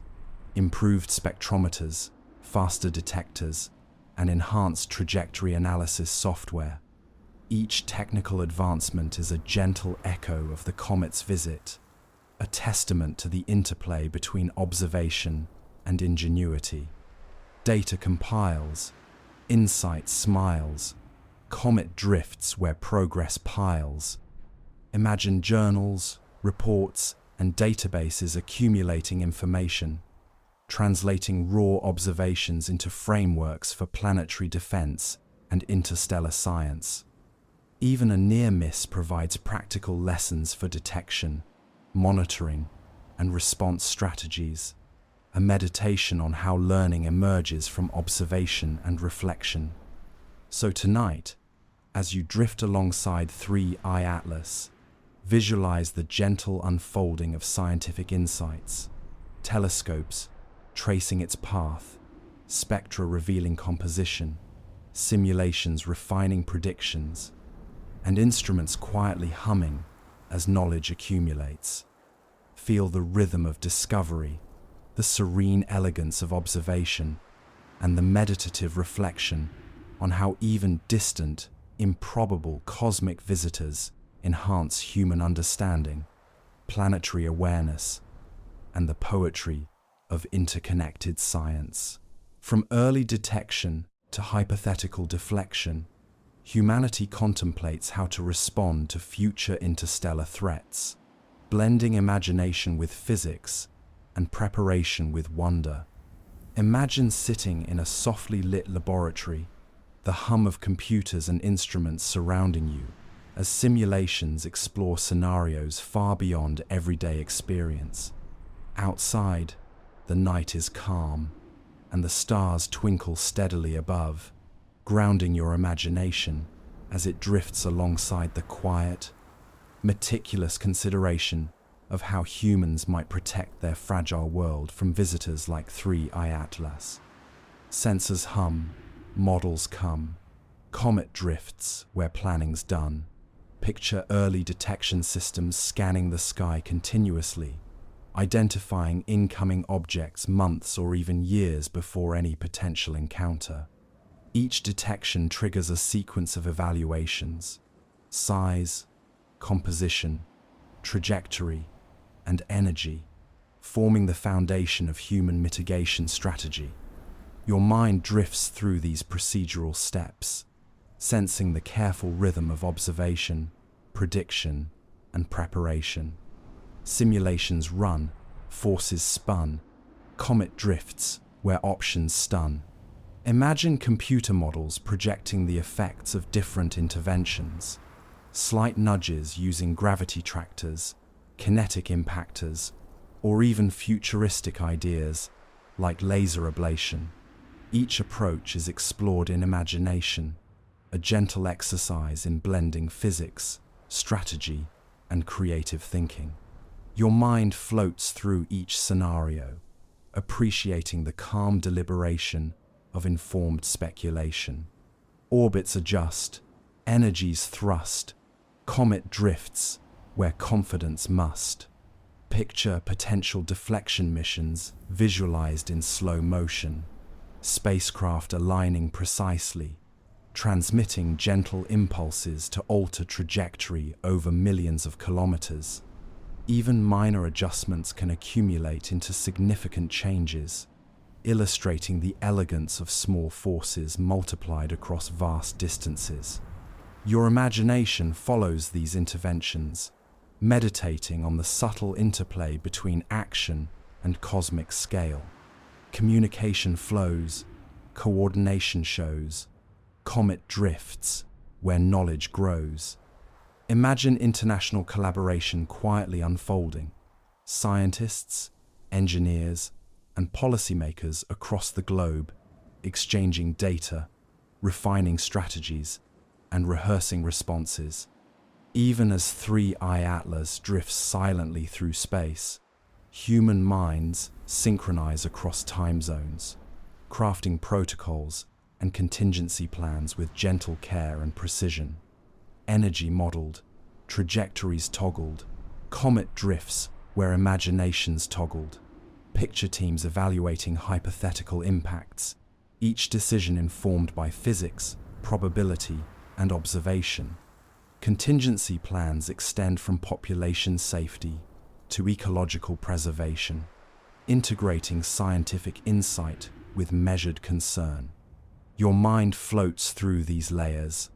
Speaker 1: improved spectrometers, faster detectors, and enhanced trajectory analysis software. Each technical advancement is a gentle echo of the comet's visit, a testament to the interplay between observation and ingenuity. Data compiles, insight smiles, comet drifts where progress piles. Imagine journals, reports, and databases accumulating information, translating raw observations into frameworks for planetary defense and interstellar science. Even a near miss provides practical lessons for detection, monitoring, and response strategies, a meditation on how learning emerges from observation and reflection. So tonight, as you drift alongside 3I Atlas, visualize the gentle unfolding of scientific insights, telescopes tracing its path, spectra revealing composition, simulations refining predictions, and instruments quietly humming as knowledge accumulates. Feel the rhythm of discovery, the serene elegance of observation, and the meditative reflection on how even distant, improbable cosmic visitors enhance human understanding, planetary awareness, and the poetry of interconnected science. From early detection to hypothetical deflection, humanity contemplates how to respond to future interstellar threats, blending imagination with physics and preparation with wonder. Imagine sitting in a softly lit laboratory, the hum of computers and instruments surrounding you, as simulations explore scenarios far beyond everyday experience. Outside, the night is calm, and the stars twinkle steadily above, grounding your imagination as it drifts alongside the quiet, meticulous consideration of how humans might protect their fragile world from visitors like 3I Atlas. Sensors hum, models come, comet drifts where planning's done. Picture early detection systems scanning the sky continuously, identifying incoming objects months or even years before any potential encounter. Each detection triggers a sequence of evaluations: size, composition, trajectory, and energy, forming the foundation of human mitigation strategy. Your mind drifts through these procedural steps, sensing the careful rhythm of observation, prediction, and preparation. Simulations run, forces spun, comet drifts where options stun. Imagine computer models projecting the effects of different interventions, slight nudges using gravity tractors, kinetic impactors, or even futuristic ideas like laser ablation. Each approach is explored in imagination, a gentle exercise in blending physics, strategy, and creative thinking. Your mind floats through each scenario, appreciating the calm deliberation of informed speculation. Orbits adjust, energies thrust, comet drifts where confidence must. Picture potential deflection missions visualized in slow motion, spacecraft aligning precisely, transmitting gentle impulses to alter trajectory over millions of kilometers. Even minor adjustments can accumulate into significant changes, illustrating the elegance of small forces multiplied across vast distances. Your imagination follows these interventions, meditating on the subtle interplay between action and cosmic scale. Communication flows, coordination shows, comet drifts where knowledge grows. Imagine international collaboration quietly unfolding. Scientists, engineers, and policymakers across the globe exchanging data, refining strategies, and rehearsing responses. Even as 3i Atlas drifts silently through space, human minds synchronize across time zones, crafting protocols and contingency plans with gentle care and precision. Energy modeled, trajectories toggled, comet drifts where imaginations toggled, picture teams evaluating hypothetical impacts, each decision informed by physics, probability, and observation. Contingency plans extend from population safety to ecological preservation, integrating scientific insight with measured concern. Your mind floats through these layers,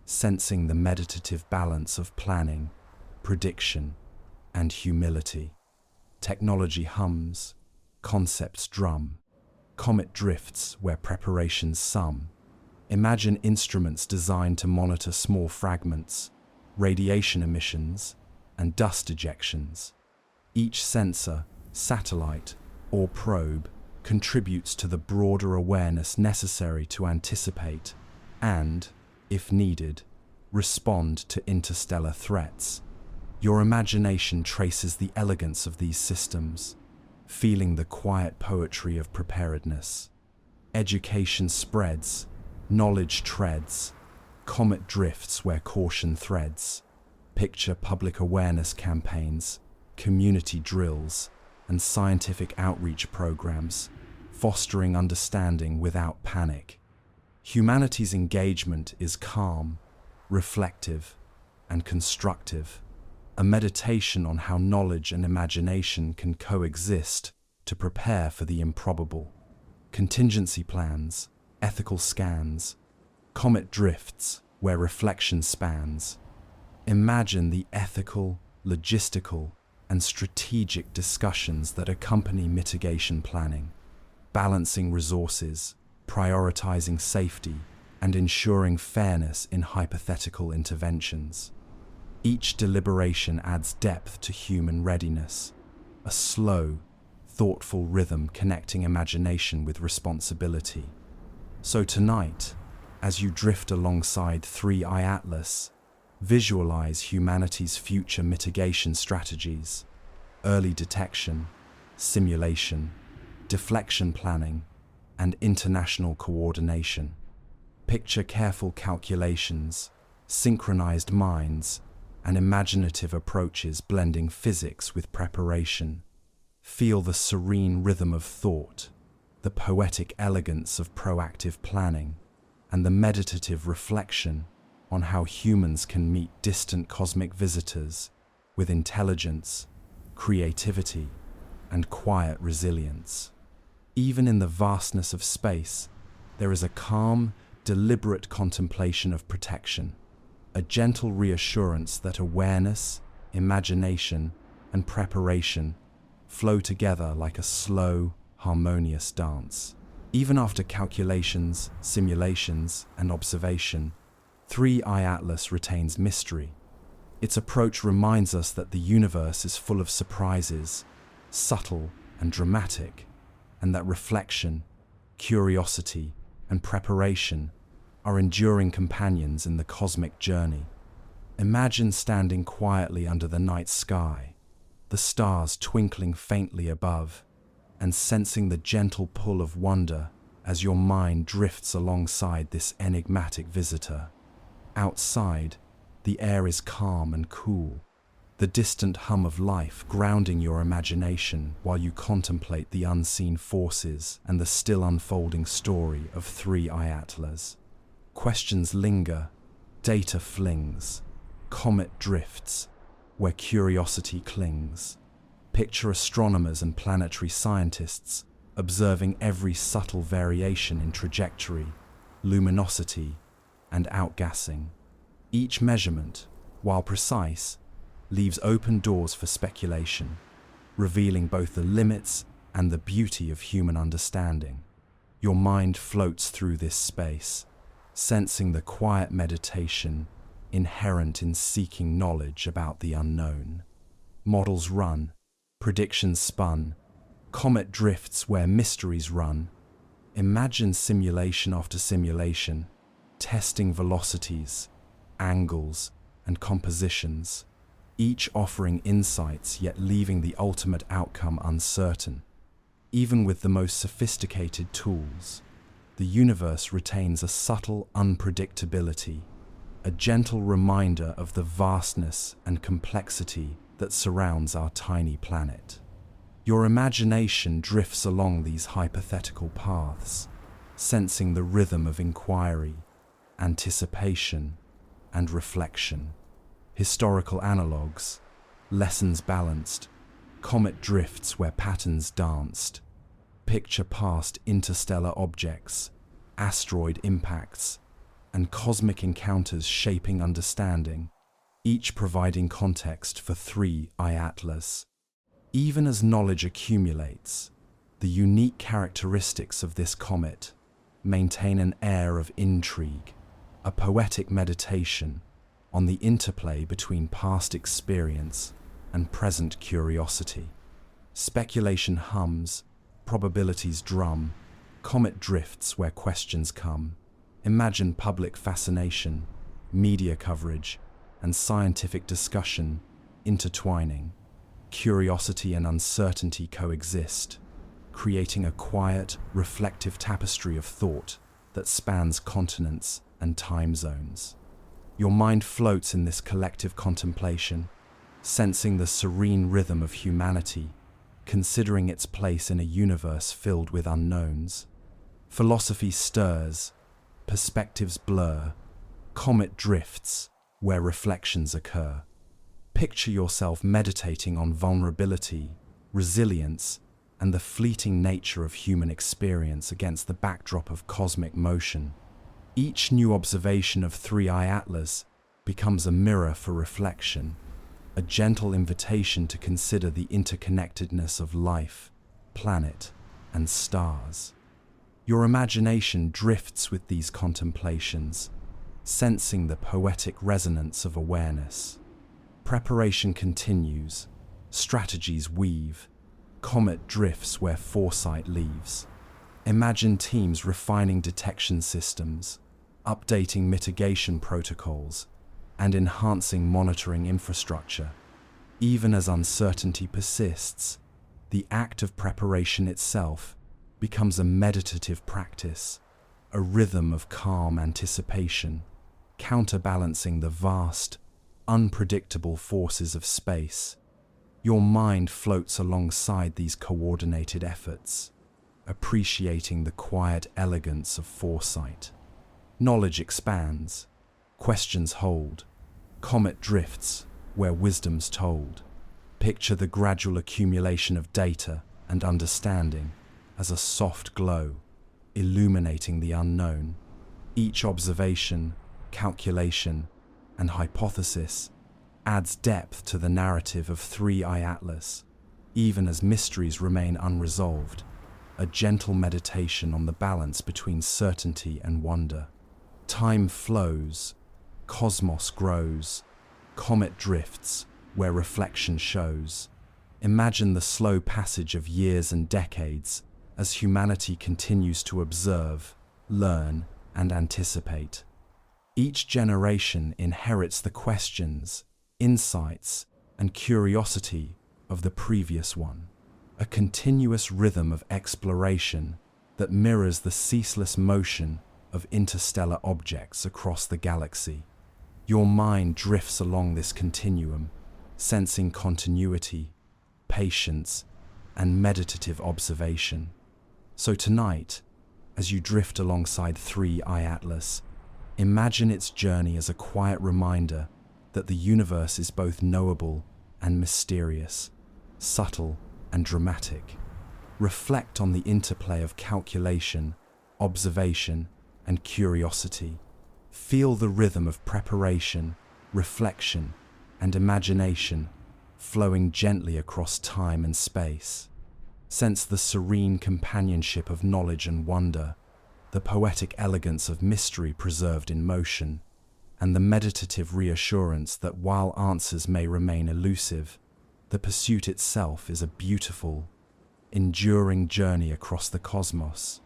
Speaker 1: sensing the meditative balance of planning, prediction, and humility. Technology hums, concepts drum, comet drifts where preparations sum. Imagine instruments designed to monitor small fragments, radiation emissions, and dust ejections. Each sensor, satellite, or probe contributes to the broader awareness necessary to anticipate and, if needed, respond to interstellar threats. Your imagination traces the elegance of these systems, feeling the quiet poetry of preparedness. Education spreads, knowledge treads, comet drifts where caution threads. Picture public awareness campaigns, community drills, and scientific outreach programs, fostering understanding without panic. Humanity's engagement is calm, reflective, and constructive, a meditation on how knowledge and imagination can coexist to prepare for the improbable. Contingency plans, ethical scans, comet drifts where reflection spans. Imagine the ethical, logistical, and strategic discussions that accompany mitigation planning, balancing resources, prioritizing safety, and ensuring fairness in hypothetical interventions. Each deliberation adds depth to human readiness, a slow, thoughtful rhythm connecting imagination with responsibility. So tonight, as you drift alongside 3i Atlas, visualize humanity's future mitigation strategies, early detection, simulation, deflection planning, and international coordination. Picture careful calculations, synchronized minds, and imaginative approaches blending physics with preparation. Feel the serene rhythm of thought, the poetic elegance of proactive planning, and the meditative reflection on how humans can meet distant cosmic visitors with intelligence, creativity, and quiet resilience. Even in the vastness of space, there is a calm, deliberate contemplation of protection, a gentle reassurance that awareness, imagination, and preparation flow together like a slow, harmonious dance. Even after calculations, simulations, and observation, 3i Atlas retains mystery. Its approach reminds us that the universe is full of surprises, subtle and dramatic, and that reflection, curiosity, and preparation are enduring companions in the cosmic journey. Imagine standing quietly under the night sky, the stars twinkling faintly above, and sensing the gentle pull of wonder as your mind drifts alongside this enigmatic visitor. Outside, the air is calm and cool, the distant hum of life grounding your imagination while you contemplate the unseen forces and the still unfolding story of 3i Atlas. Questions linger, data flings, comet drifts, where curiosity clings. Picture astronomers and planetary scientists observing every subtle variation in trajectory, luminosity, and outgassing. Each measurement, while precise, leaves open doors for speculation, revealing both the limits and the beauty of human understanding. Your mind floats through this space, sensing the quiet meditation inherent in seeking knowledge about the unknown. Models run, predictions spun, comet drifts where mysteries run. Imagine simulation after simulation, testing velocities, angles, and compositions, each offering insights yet leaving the ultimate outcome uncertain. Even with the most sophisticated tools, the universe retains a subtle unpredictability, a gentle reminder of the vastness and complexity that surrounds our tiny planet. Your imagination drifts along these hypothetical paths, sensing the rhythm of inquiry, anticipation, and reflection. Historical analogues, lessons balanced, comet drifts where patterns danced. Picture past interstellar objects, asteroid impacts, and cosmic encounters shaping understanding, each providing context for 3i Atlas. Even as knowledge accumulates, the unique characteristics of this comet maintain an air of intrigue, a poetic meditation on the interplay between past experience and present curiosity. Speculation hums, probabilities drum, comet drifts where questions come. Imagine public fascination, media coverage, and scientific discussion intertwining. Curiosity and uncertainty coexist, creating a quiet, reflective tapestry of thought that spans continents and time zones. Your mind floats in this collective contemplation, sensing the serene rhythm of humanity, considering its place in a universe filled with unknowns. Philosophy stirs, perspectives blur, comet drifts where reflections occur. Picture yourself meditating on vulnerability, resilience, and the fleeting nature of human experience against the backdrop of cosmic motion. Each new observation of 3i Atlas becomes a mirror for reflection, a gentle invitation to consider the interconnectedness of life, planet, and stars. Your imagination drifts with these contemplations, sensing the poetic resonance of awareness. Preparation continues, strategies weave, comet drifts where foresight leaves. Imagine teams refining detection systems, updating mitigation protocols, and enhancing monitoring infrastructure. Even as uncertainty persists, the act of preparation itself becomes a meditative practice, a rhythm of calm anticipation, counterbalancing the vast, unpredictable forces of space. Your mind floats alongside these coordinated efforts, appreciating the quiet elegance of foresight. Knowledge expands, questions hold, comet drifts where wisdom's told. Picture the gradual accumulation of data and understanding as a soft glow, illuminating the unknown. Each observation, calculation, and hypothesis adds depth to the narrative of 3i Atlas, even as mysteries remain unresolved, a gentle meditation on the balance between certainty and wonder. Time flows, cosmos grows, comet drifts where reflection shows. Imagine the slow passage of years and decades as humanity continues to observe, learn, and anticipate. Each generation inherits the questions, insights, and curiosity of the previous one, a continuous rhythm of exploration that mirrors the ceaseless motion of interstellar objects across the galaxy. Your mind drifts along this continuum, sensing continuity, patience, and meditative observation. So tonight, as you drift alongside 3i Atlas, imagine its journey as a quiet reminder that the universe is both knowable and mysterious, subtle and dramatic. Reflect on the interplay of calculation, observation, and curiosity. Feel the rhythm of preparation, reflection, and imagination flowing gently across time and space. Sense the serene companionship of knowledge and wonder, the poetic elegance of mystery preserved in motion, and the meditative reassurance that while answers may remain elusive, the pursuit itself is a beautiful, enduring journey across the cosmos.